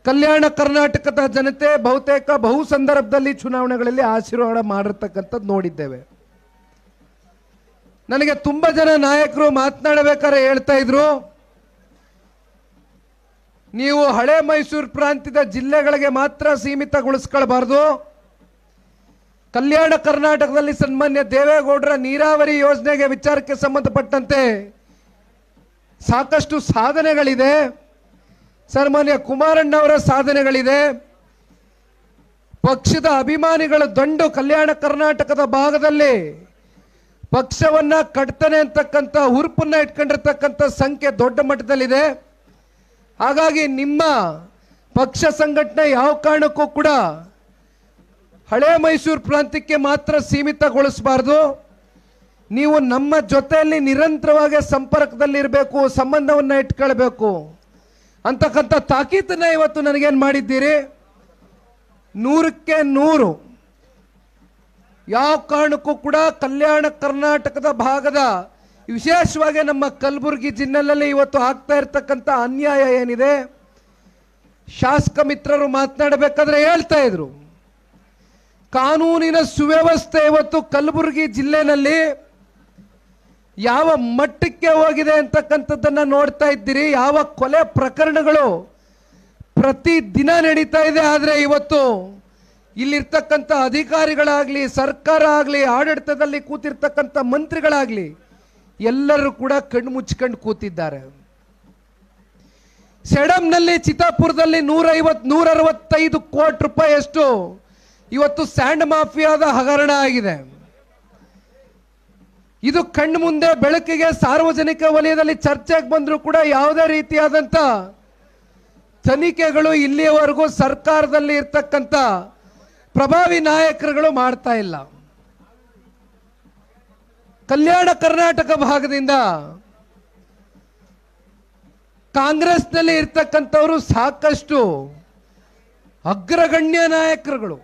ಕಲ್ಯಾಣ ಕರ್ನಾಟಕದ ಜನತೆ ಬಹುತೇಕ ಬಹು ಸಂದರ್ಭದಲ್ಲಿ ಚುನಾವಣೆಗಳಲ್ಲಿ ಆಶೀರ್ವಾದ ಮಾಡಿರ್ತಕ್ಕಂಥದ್ದು ನೋಡಿದ್ದೇವೆ. ನನಗೆ ತುಂಬಾ ಜನ ನಾಯಕರು ಮಾತನಾಡಬೇಕಾದ್ರೆ ಹೇಳ್ತಾ ಇದ್ರು, ನೀವು ಹಳೆ ಮೈಸೂರು ಪ್ರಾಂತ್ಯದ ಜಿಲ್ಲೆಗಳಿಗೆ ಮಾತ್ರ ಸೀಮಿತಗೊಳಿಸ್ಕೊಳ್ಬಾರ್ದು, ಕಲ್ಯಾಣ ಕರ್ನಾಟಕದಲ್ಲಿ ಸನ್ಮಾನ್ಯ ದೇವೇಗೌಡರ ನೀರಾವರಿ ಯೋಜನೆಗೆ ವಿಚಾರಕ್ಕೆ ಸಂಬಂಧಪಟ್ಟಂತೆ ಸಾಕಷ್ಟು ಸಾಧನೆಗಳಿದೆ. ಸನ್ಮಾನ್ಯ ಕುಮಾರಣ್ಣವರ ಸಾಧನೆಗಳಿದೆ. ಪಕ್ಷದ ಅಭಿಮಾನಿಗಳ ದಂಡು ಕಲ್ಯಾಣ ಕರ್ನಾಟಕದ ಭಾಗದಲ್ಲಿ ಪಕ್ಷವನ್ನ ಕಟ್ತಾನೆ ಅಂತಕ್ಕಂಥ ಹುರುಪನ್ನ ಇಟ್ಕೊಂಡಿರ್ತಕ್ಕಂಥ ಸಂಖ್ಯೆ ದೊಡ್ಡ ಮಟ್ಟದಲ್ಲಿದೆ. ಹಾಗಾಗಿ ನಿಮ್ಮ ಪಕ್ಷ ಸಂಘಟನೆ ಯಾವ ಕಾರಣಕ್ಕೂ ಕೂಡ ಹಳೆ ಮೈಸೂರು ಪ್ರಾಂತ್ಯಕ್ಕೆ ಮಾತ್ರ ಸೀಮಿತಗೊಳಿಸಬಾರ್ದು. ನೀವು ನಮ್ಮ ಜೊತೆಯಲ್ಲಿ ನಿರಂತರವಾಗಿ ಸಂಪರ್ಕದಲ್ಲಿರಬೇಕು, ಸಂಬಂಧವನ್ನು ಇಟ್ಕೊಳ್ಬೇಕು ಅಂತಕ್ಕಂಥ ತಾಕೀತನ್ನ ಇವತ್ತು ನನಗೇನು ಮಾಡಿದ್ದೀರಿ. 100ಕ್ಕೆ 100 ಯಾವ ಕಾರಣಕ್ಕೂ ಕೂಡ ಕಲ್ಯಾಣ ಕರ್ನಾಟಕದ ಭಾಗದ ವಿಶೇಷವಾಗಿ ನಮ್ಮ ಕಲಬುರಗಿ ಜಿಲ್ಲೆಯಲ್ಲಿ ಇವತ್ತು ಆಗ್ತಾ ಇರತಕ್ಕಂಥ ಅನ್ಯಾಯ ಏನಿದೆ, ಶಾಸಕ ಮಿತ್ರರು ಮಾತನಾಡಬೇಕಾದ್ರೆ ಹೇಳ್ತಾ ಇದ್ರು, ಕಾನೂನಿನ ಸುವ್ಯವಸ್ಥೆ ಇವತ್ತು ಕಲಬುರಗಿ ಜಿಲ್ಲೆನಲ್ಲಿ ಯಾವ ಮಟ್ಟಕ್ಕೆ ಹೋಗಿದೆ ಅಂತಕ್ಕಂಥದ್ದನ್ನ ನೋಡ್ತಾ ಇದ್ದೀರಿ. ಯಾವ ಕೊಲೆ ಪ್ರಕರಣಗಳು ಪ್ರತಿ ದಿನ ನಡೀತಾ ಇದೆ. ಆದರೆ ಇವತ್ತು ಇಲ್ಲಿರ್ತಕ್ಕಂಥ ಅಧಿಕಾರಿಗಳಾಗ್ಲಿ, ಸರ್ಕಾರ ಆಗಲಿ, ಆಡಳಿತದಲ್ಲಿ ಕೂತಿರ್ತಕ್ಕಂಥ ಮಂತ್ರಿಗಳಾಗ್ಲಿ ಎಲ್ಲರೂ ಕೂಡ ಕಣ್ಣು ಮುಚ್ಕೊಂಡು ಕೂತಿದ್ದಾರೆ. ಸೆಡಂನಲ್ಲಿ ಚಿತ್ತಾಪುರದಲ್ಲಿ 165 ಕೋಟಿ ರೂಪಾಯಿಯಷ್ಟು ಇವತ್ತು ಸ್ಯಾಂಡ್ ಮಾಫಿಯಾದ ಹಗರಣ ಆಗಿದೆ. ಇದು ಕಣ್ಣು ಮುಂದೆ ಬೆಳಕಿಗೆ ಸಾರ್ವಜನಿಕ ವಲಯದಲ್ಲಿ ಚರ್ಚೆಗೆ ಬಂದರೂ ಕೂಡ ಯಾವುದೇ ರೀತಿಯಾದಂಥ ತನಿಖೆಗಳು ಇಲ್ಲಿಯವರೆಗೂ ಸರ್ಕಾರದಲ್ಲಿ ಇರ್ತಕ್ಕಂಥ ಪ್ರಭಾವಿ ನಾಯಕರುಗಳು ಮಾಡ್ತಾ ಇಲ್ಲ. ಕಲ್ಯಾಣ ಕರ್ನಾಟಕ ಭಾಗದಿಂದ ಕಾಂಗ್ರೆಸ್ನಲ್ಲಿ ಇರ್ತಕ್ಕಂಥವರು ಸಾಕಷ್ಟು ಅಗ್ರಗಣ್ಯ ನಾಯಕರುಗಳು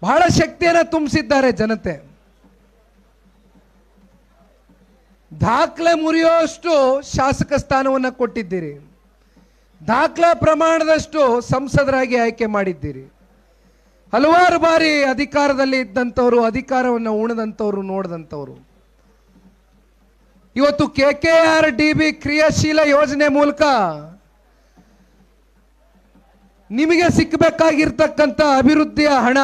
ಬಹಳ ಶಕ್ತಿಯನ್ನು ತುಂಬಿಸಿದ್ದಾರೆ. ಜನತೆ ದಾಖಲೆ ಮುರಿಯುವಷ್ಟು ಶಾಸಕ ಸ್ಥಾನವನ್ನು ಕೊಟ್ಟಿದ್ದೀರಿ. ದಾಖಲೆ ಪ್ರಮಾಣದಷ್ಟು ಸಂಸದರಾಗಿ ಆಯ್ಕೆ ಮಾಡಿದ್ದೀರಿ. ಹಲವಾರು ಬಾರಿ ಅಧಿಕಾರದಲ್ಲಿ ಇದ್ದಂಥವರು, ಅಧಿಕಾರವನ್ನು ಉಣದಂಥವ್ರು, ನೋಡಿದಂಥವ್ರು. ಇವತ್ತು KKRDB ಕ್ರಿಯಾಶೀಲ ಯೋಜನೆ ಮೂಲಕ ನಿಮಗೆ ಸಿಕ್ಕಬೇಕಾಗಿರ್ತಕ್ಕಂಥ ಅಭಿವೃದ್ಧಿಯ ಹಣ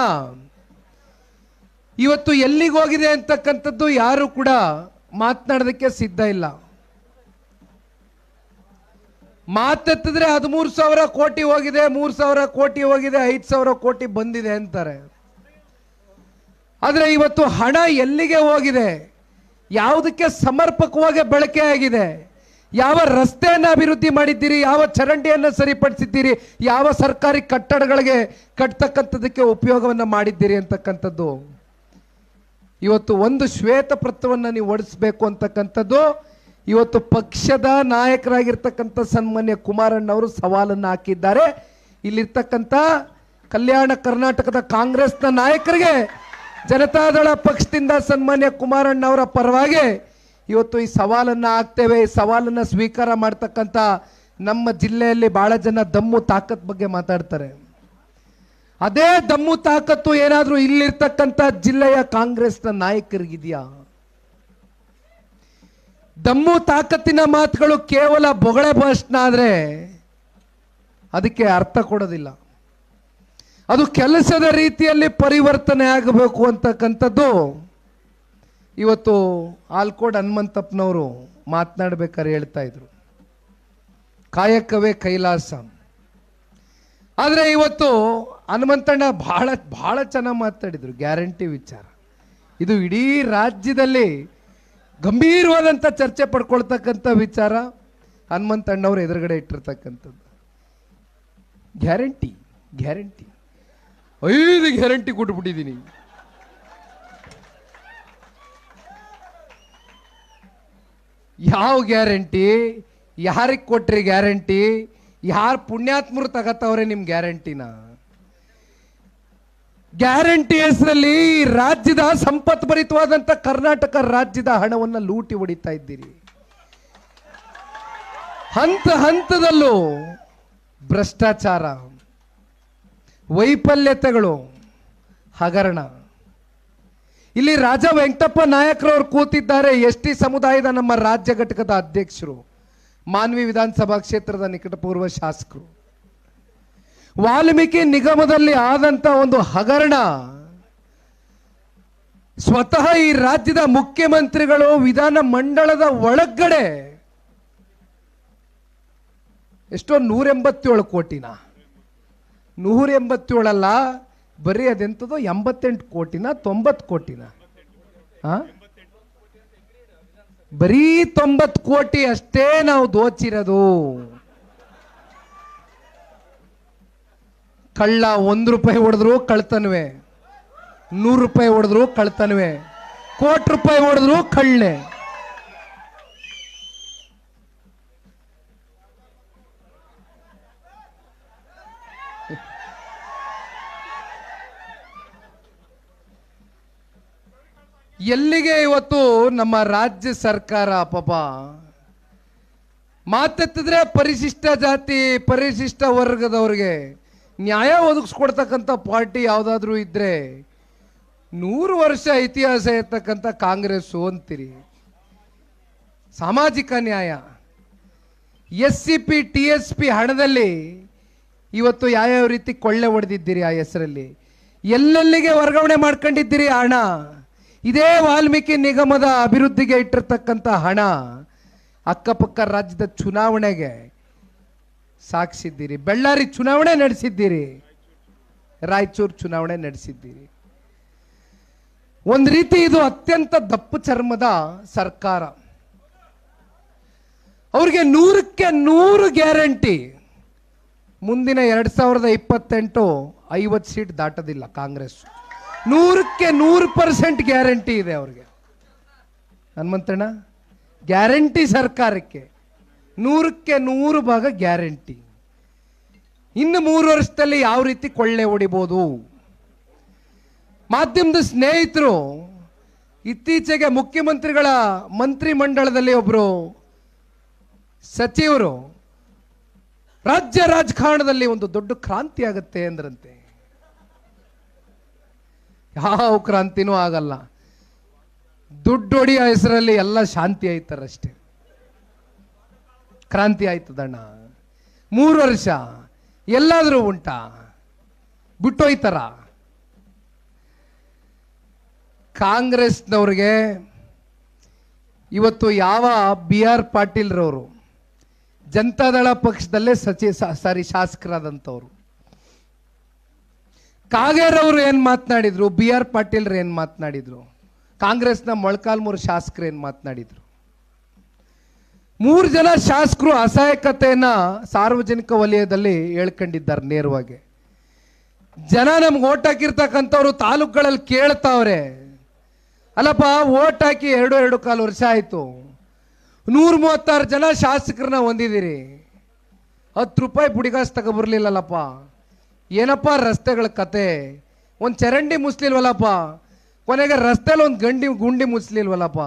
ಇವತ್ತು ಎಲ್ಲಿಗೆ ಹೋಗಿದೆ ಅಂತಕ್ಕಂಥದ್ದು ಯಾರು ಕೂಡ ಮಾತನಾಡೋದಕ್ಕೆ ಸಿದ್ಧ ಇಲ್ಲ. ಮಾತೆತ್ತಿದ್ರೆ 13,000 ಕೋಟಿ ಹೋಗಿದೆ, 3,000 ಕೋಟಿ ಹೋಗಿದೆ, 5,000 ಕೋಟಿ ಬಂದಿದೆ ಅಂತಾರೆ. ಆದರೆ ಇವತ್ತು ಹಣ ಎಲ್ಲಿಗೆ ಹೋಗಿದೆ, ಯಾವುದಕ್ಕೆ ಸಮರ್ಪಕವಾಗಿ ಬಳಕೆ ಆಗಿದೆ, ಯಾವ ರಸ್ತೆಯನ್ನು ಅಭಿವೃದ್ಧಿ ಮಾಡಿದ್ದೀರಿ, ಯಾವ ಚರಂಡಿಯನ್ನು ಸರಿಪಡಿಸಿದ್ದೀರಿ, ಯಾವ ಸರ್ಕಾರಿ ಕಟ್ಟಡಗಳಿಗೆ ಕಟ್ತಕ್ಕಂಥದಕ್ಕೆ ಉಪಯೋಗವನ್ನು ಮಾಡಿದ್ದೀರಿ ಅಂತಕ್ಕಂಥದ್ದು ಇವತ್ತು ಒಂದು ಶ್ವೇತಪತ್ರವನ್ನು ನೀವು ಹೊಡಿಸ್ಬೇಕು ಅಂತಕ್ಕಂಥದ್ದು ಇವತ್ತು ಪಕ್ಷದ ನಾಯಕರಾಗಿರ್ತಕ್ಕಂಥ ಸನ್ಮಾನ್ಯ ಕುಮಾರಣ್ಣವರು ಸವಾಲನ್ನು ಹಾಕಿದ್ದಾರೆ. ಇಲ್ಲಿರ್ತಕ್ಕಂಥ ಕಲ್ಯಾಣ ಕರ್ನಾಟಕದ ಕಾಂಗ್ರೆಸ್ನ ನಾಯಕರಿಗೆ ಜನತಾದಳ ಪಕ್ಷದಿಂದ ಸನ್ಮಾನ್ಯ ಕುಮಾರಣ್ಣವರ ಪರವಾಗಿ ಇವತ್ತು ಈ ಸವಾಲನ್ನು ಹಾಕ್ತೇವೆ. ಈ ಸವಾಲನ್ನು ಸ್ವೀಕಾರ ಮಾಡ್ತಕ್ಕಂಥ ನಮ್ಮ ಜಿಲ್ಲೆಯಲ್ಲಿ ಬಹಳ ಜನ ದಮ್ಮು ತಾಕತ್ ಬಗ್ಗೆ ಮಾತಾಡ್ತಾರೆ. ಅದೇ ದಮ್ಮು ತಾಕತ್ತು ಏನಾದರೂ ಇಲ್ಲಿರ್ತಕ್ಕಂಥ ಜಿಲ್ಲೆಯ ಕಾಂಗ್ರೆಸ್ನ ನಾಯಕರಿಗಿದೆಯಾ? ದಮ್ಮು ತಾಕತ್ತಿನ ಮಾತುಗಳು ಕೇವಲ ಬೊಗಳೆ ಭಾಷಣ ಆದರೆ ಅದಕ್ಕೆ ಅರ್ಥ ಕೊಡೋದಿಲ್ಲ. ಅದು ಕೆಲಸದ ರೀತಿಯಲ್ಲಿ ಪರಿವರ್ತನೆ ಆಗಬೇಕು ಅಂತಕ್ಕಂಥದ್ದು ಇವತ್ತು ಆಲ್ಕೋಡ್ ಹನುಮಂತಪ್ಪನವರು ಮಾತನಾಡಬೇಕಾದ್ರೆ ಹೇಳ್ತಾ ಇದ್ರು. ಕಾಯಕವೇ ಕೈಲಾಸ. ಆದರೆ ಇವತ್ತು ಹನುಮಂತಣ್ಣ ಬಹಳ ಚೆನ್ನಾಗಿ ಮಾತಾಡಿದ್ರು ಗ್ಯಾರಂಟಿ ವಿಚಾರ. ಇದು ಇಡೀ ರಾಜ್ಯದಲ್ಲಿ ಗಂಭೀರವಾದಂಥ ಚರ್ಚೆ ಪಡ್ಕೊಳ್ತಕ್ಕಂಥ ವಿಚಾರ. ಹನುಮಂತಣ್ಣವ್ರು ಎದುರುಗಡೆ ಇಟ್ಟಿರ್ತಕ್ಕಂಥದ್ದು ಗ್ಯಾರಂಟಿ 5 ಗ್ಯಾರಂಟಿ ಕೊಟ್ಬಿಟ್ಟಿದ್ದೀನಿ. ಯಾವ ಗ್ಯಾರಂಟಿ, ಯಾರಿಗೆ ಕೊಟ್ರಿ ಗ್ಯಾರಂಟಿ, ಯಾರು ಪುಣ್ಯಾತ್ಮರು ತಗತ್ತವ್ರೆ ನಿಮ್ಮ ಗ್ಯಾರಂಟಿನ? ಗ್ಯಾರಂಟಿ ಹೆಸರಲ್ಲಿ ರಾಜ್ಯದ ಸಂಪತ್ಭರಿತವಾದಂಥ ಕರ್ನಾಟಕ ರಾಜ್ಯದ ಹಣವನ್ನು ಲೂಟಿ ಹೊಡಿತಾ ಇದ್ದೀರಿ. ಹಂತ ಹಂತದಲ್ಲೂ ಭ್ರಷ್ಟಾಚಾರ, ವೈಫಲ್ಯತೆಗಳು, ಹಗರಣ. ಇಲ್ಲಿ ರಾಜ ವೆಂಕಟಪ್ಪ ನಾಯಕರವರು ಕೂತಿದ್ದಾರೆ. ST ಸಮುದಾಯದ ನಮ್ಮ ರಾಜ್ಯ ಘಟಕದ ಅಧ್ಯಕ್ಷರು, ಮಾನ್ವಿ ವಿಧಾನಸಭಾ ಕ್ಷೇತ್ರದ ನಿಕಟಪೂರ್ವ ಶಾಸಕರು. ವಾಲ್ಮೀಕಿ ನಿಗಮದಲ್ಲಿ ಆದಂತ ಒಂದು ಹಗರಣ ಸ್ವತಃ ಈ ರಾಜ್ಯದ ಮುಖ್ಯಮಂತ್ರಿಗಳು ವಿಧಾನ ಮಂಡಲದ ಒಳಗಡೆ ಎಷ್ಟೋ 187 ಕೋಟಿನ 187 ಅಲ್ಲ, ಬರೀ ಅದೆಂಥದ್ದು 88 ಕೋಟಿನ 90 ಕೋಟಿನ ಬರೀ 90 ಕೋಟಿ ಅಷ್ಟೇ ನಾವು ದೋಚಿರೋದು. ಕಳ್ಳ 1 ರೂಪಾಯಿ ಹೊಡೆದ್ರು ಕಳ್ತನ್ವೆ, 100 ರೂಪಾಯಿ ಹೊಡೆದ್ರು ಕಳ್ತನ್ವೆ, ಕೋಟಿ ರೂಪಾಯಿ ಹೊಡೆದ್ರು ಕಳ್ಳೆ. ಎಲ್ಲಿಗೆ ಇವತ್ತು ನಮ್ಮ ರಾಜ್ಯ ಸರ್ಕಾರ ಪಾಪ ಮಾತೆತ್ತಿದ್ರೆ ಪರಿಶಿಷ್ಟ ಜಾತಿ ಪರಿಶಿಷ್ಟ ವರ್ಗದವ್ರಿಗೆ ನ್ಯಾಯ ಒದಗಿಸ್ಕೊಡ್ತಕ್ಕಂಥ ಪಾರ್ಟಿ ಯಾವುದಾದ್ರೂ ಇದ್ರೆ 100 ವರ್ಷ ಇತಿಹಾಸ ಇರ್ತಕ್ಕಂಥ ಕಾಂಗ್ರೆಸ್ಸು ಅಂತೀರಿ. ಸಾಮಾಜಿಕ ನ್ಯಾಯ SCP TSP ಹಣದಲ್ಲಿ ಇವತ್ತು ಯಾವ್ಯಾವ ರೀತಿ ಕೊಳ್ಳೆ ಹೊಡೆದಿದ್ದೀರಿ, ಆ ಹೆಸರಲ್ಲಿ ಎಲ್ಲೆಲ್ಲಿಗೆ ವರ್ಗಾವಣೆ ಮಾಡ್ಕೊಂಡಿದ್ದೀರಿ ಹಣ. ಇದೇ ವಾಲ್ಮೀಕಿ ನಿಗಮದ ಅಭಿವೃದ್ಧಿಗೆ ಇಟ್ಟಿರ್ತಕ್ಕಂಥ ಹಣ ಅಕ್ಕಪಕ್ಕ ರಾಜ್ಯದ ಚುನಾವಣೆಗೆ ಸಾಗಿಸಿದ್ದೀರಿ. ಬಳ್ಳಾರಿ ಚುನಾವಣೆ ನಡೆಸಿದ್ದೀರಿ, ರಾಯಚೂರು ಚುನಾವಣೆ ನಡೆಸಿದ್ದೀರಿ. ಒಂದು ರೀತಿ ಇದು ಅತ್ಯಂತ ದಪ್ಪು ಚರ್ಮದ ಸರ್ಕಾರ. ಅವ್ರಿಗೆ 100ಕ್ಕೆ 100 ಗ್ಯಾರಂಟಿ. ಮುಂದಿನ 2028 50 ಸೀಟ್ ದಾಟೋದಿಲ್ಲ ಕಾಂಗ್ರೆಸ್. 100ಕ್ಕೆ 100% ಗ್ಯಾರಂಟಿ ಇದೆ ಅವ್ರಿಗೆ. ಹನುಮಂತಣ್ಣ, ಗ್ಯಾರಂಟಿ ಸರ್ಕಾರಕ್ಕೆ 100ಕ್ಕೆ 100 ಭಾಗ ಗ್ಯಾರಂಟಿ. ಇನ್ನು 3 ವರ್ಷದಲ್ಲಿ ಯಾವ ರೀತಿ ಕೊಳ್ಳೆ ಹೊಡಿಬೋದು. ಮಾಧ್ಯಮದ ಸ್ನೇಹಿತರು ಇತ್ತೀಚೆಗೆ ಮುಖ್ಯಮಂತ್ರಿಗಳ ಮಂತ್ರಿ ಮಂಡಲದಲ್ಲಿ ಒಬ್ಬರು ಸಚಿವರು ರಾಜ್ಯ ರಾಜಕಾರಣದಲ್ಲಿ ಒಂದು ದೊಡ್ಡ ಕ್ರಾಂತಿ ಆಗುತ್ತೆ ಅಂದ್ರಂತೆ. ಯಾವ ಕ್ರಾಂತಿನೂ ಆಗಲ್ಲ, ದುಡ್ಡು ಹೊಡಿಯೋ ಹೆಸರಲ್ಲಿ ಎಲ್ಲ ಶಾಂತಿ ಆಯ್ತಾರಷ್ಟೇ. ಕ್ರಾಂತಿ ಆಯ್ತದಣ್ಣ, 3 ವರ್ಷ ಎಲ್ಲಾದ್ರೂ ಉಂಟಾ, ಬಿಟ್ಟೋಯ್ತಾರ. ಕಾಂಗ್ರೆಸ್ನವ್ರಿಗೆ ಇವತ್ತು ಯಾವ BR ಪಾಟೀಲ್ರವರು ಜನತಾದಳ ಪಕ್ಷದಲ್ಲೇ ಶಾಸಕರಾದಂಥವ್ರು, ಕಾಗೇರವರು ಏನ್ ಮಾತನಾಡಿದ್ರು, BR ಪಾಟೀಲ್ರು ಏನ್ ಮಾತನಾಡಿದ್ರು, ಕಾಂಗ್ರೆಸ್ನ ಮೊಳಕಾಲ್ಮೂರು ಶಾಸಕರು ಏನ್ ಮಾತನಾಡಿದ್ರು. 3 ಜನ ಶಾಸಕರು ಅಸಹಾಯಕತೆಯನ್ನ ಸಾರ್ವಜನಿಕ ವಲಯದಲ್ಲಿ ಹೇಳ್ಕೊಂಡಿದ್ದಾರೆ ನೇರವಾಗಿ. ಜನ ನಮ್ಗೆ ಓಟ್ ಹಾಕಿರ್ತಕ್ಕಂಥವ್ರು ತಾಲೂಕುಗಳಲ್ಲಿ ಕೇಳ್ತಾವ್ರೆ, ಅಲ್ಲಪ್ಪ ಓಟ್ ಹಾಕಿ 2.25 ವರ್ಷ ಆಯ್ತು, 136 ಜನ ಶಾಸಕರನ್ನ ಹೊಂದಿದ್ದೀರಿ, 10 ರೂಪಾಯಿ ಬುಡಿಗಾಸ್ ತಗೊಬರ್ಲಿಲ್ಲಲ್ಲಪ್ಪ, ಏನಪ್ಪ ರಸ್ತೆಗಳ ಕತೆ, ಒಂದು ಚರಂಡಿ ಮುಸ್ಲಿಲ್ವಲ್ಲಪ್ಪ, ಕೊನೆಗೆ ರಸ್ತೆಲಿ ಒಂದು ಗುಂಡಿ ಮುಸ್ಲಿಲ್ವಲ್ಲಪ್ಪ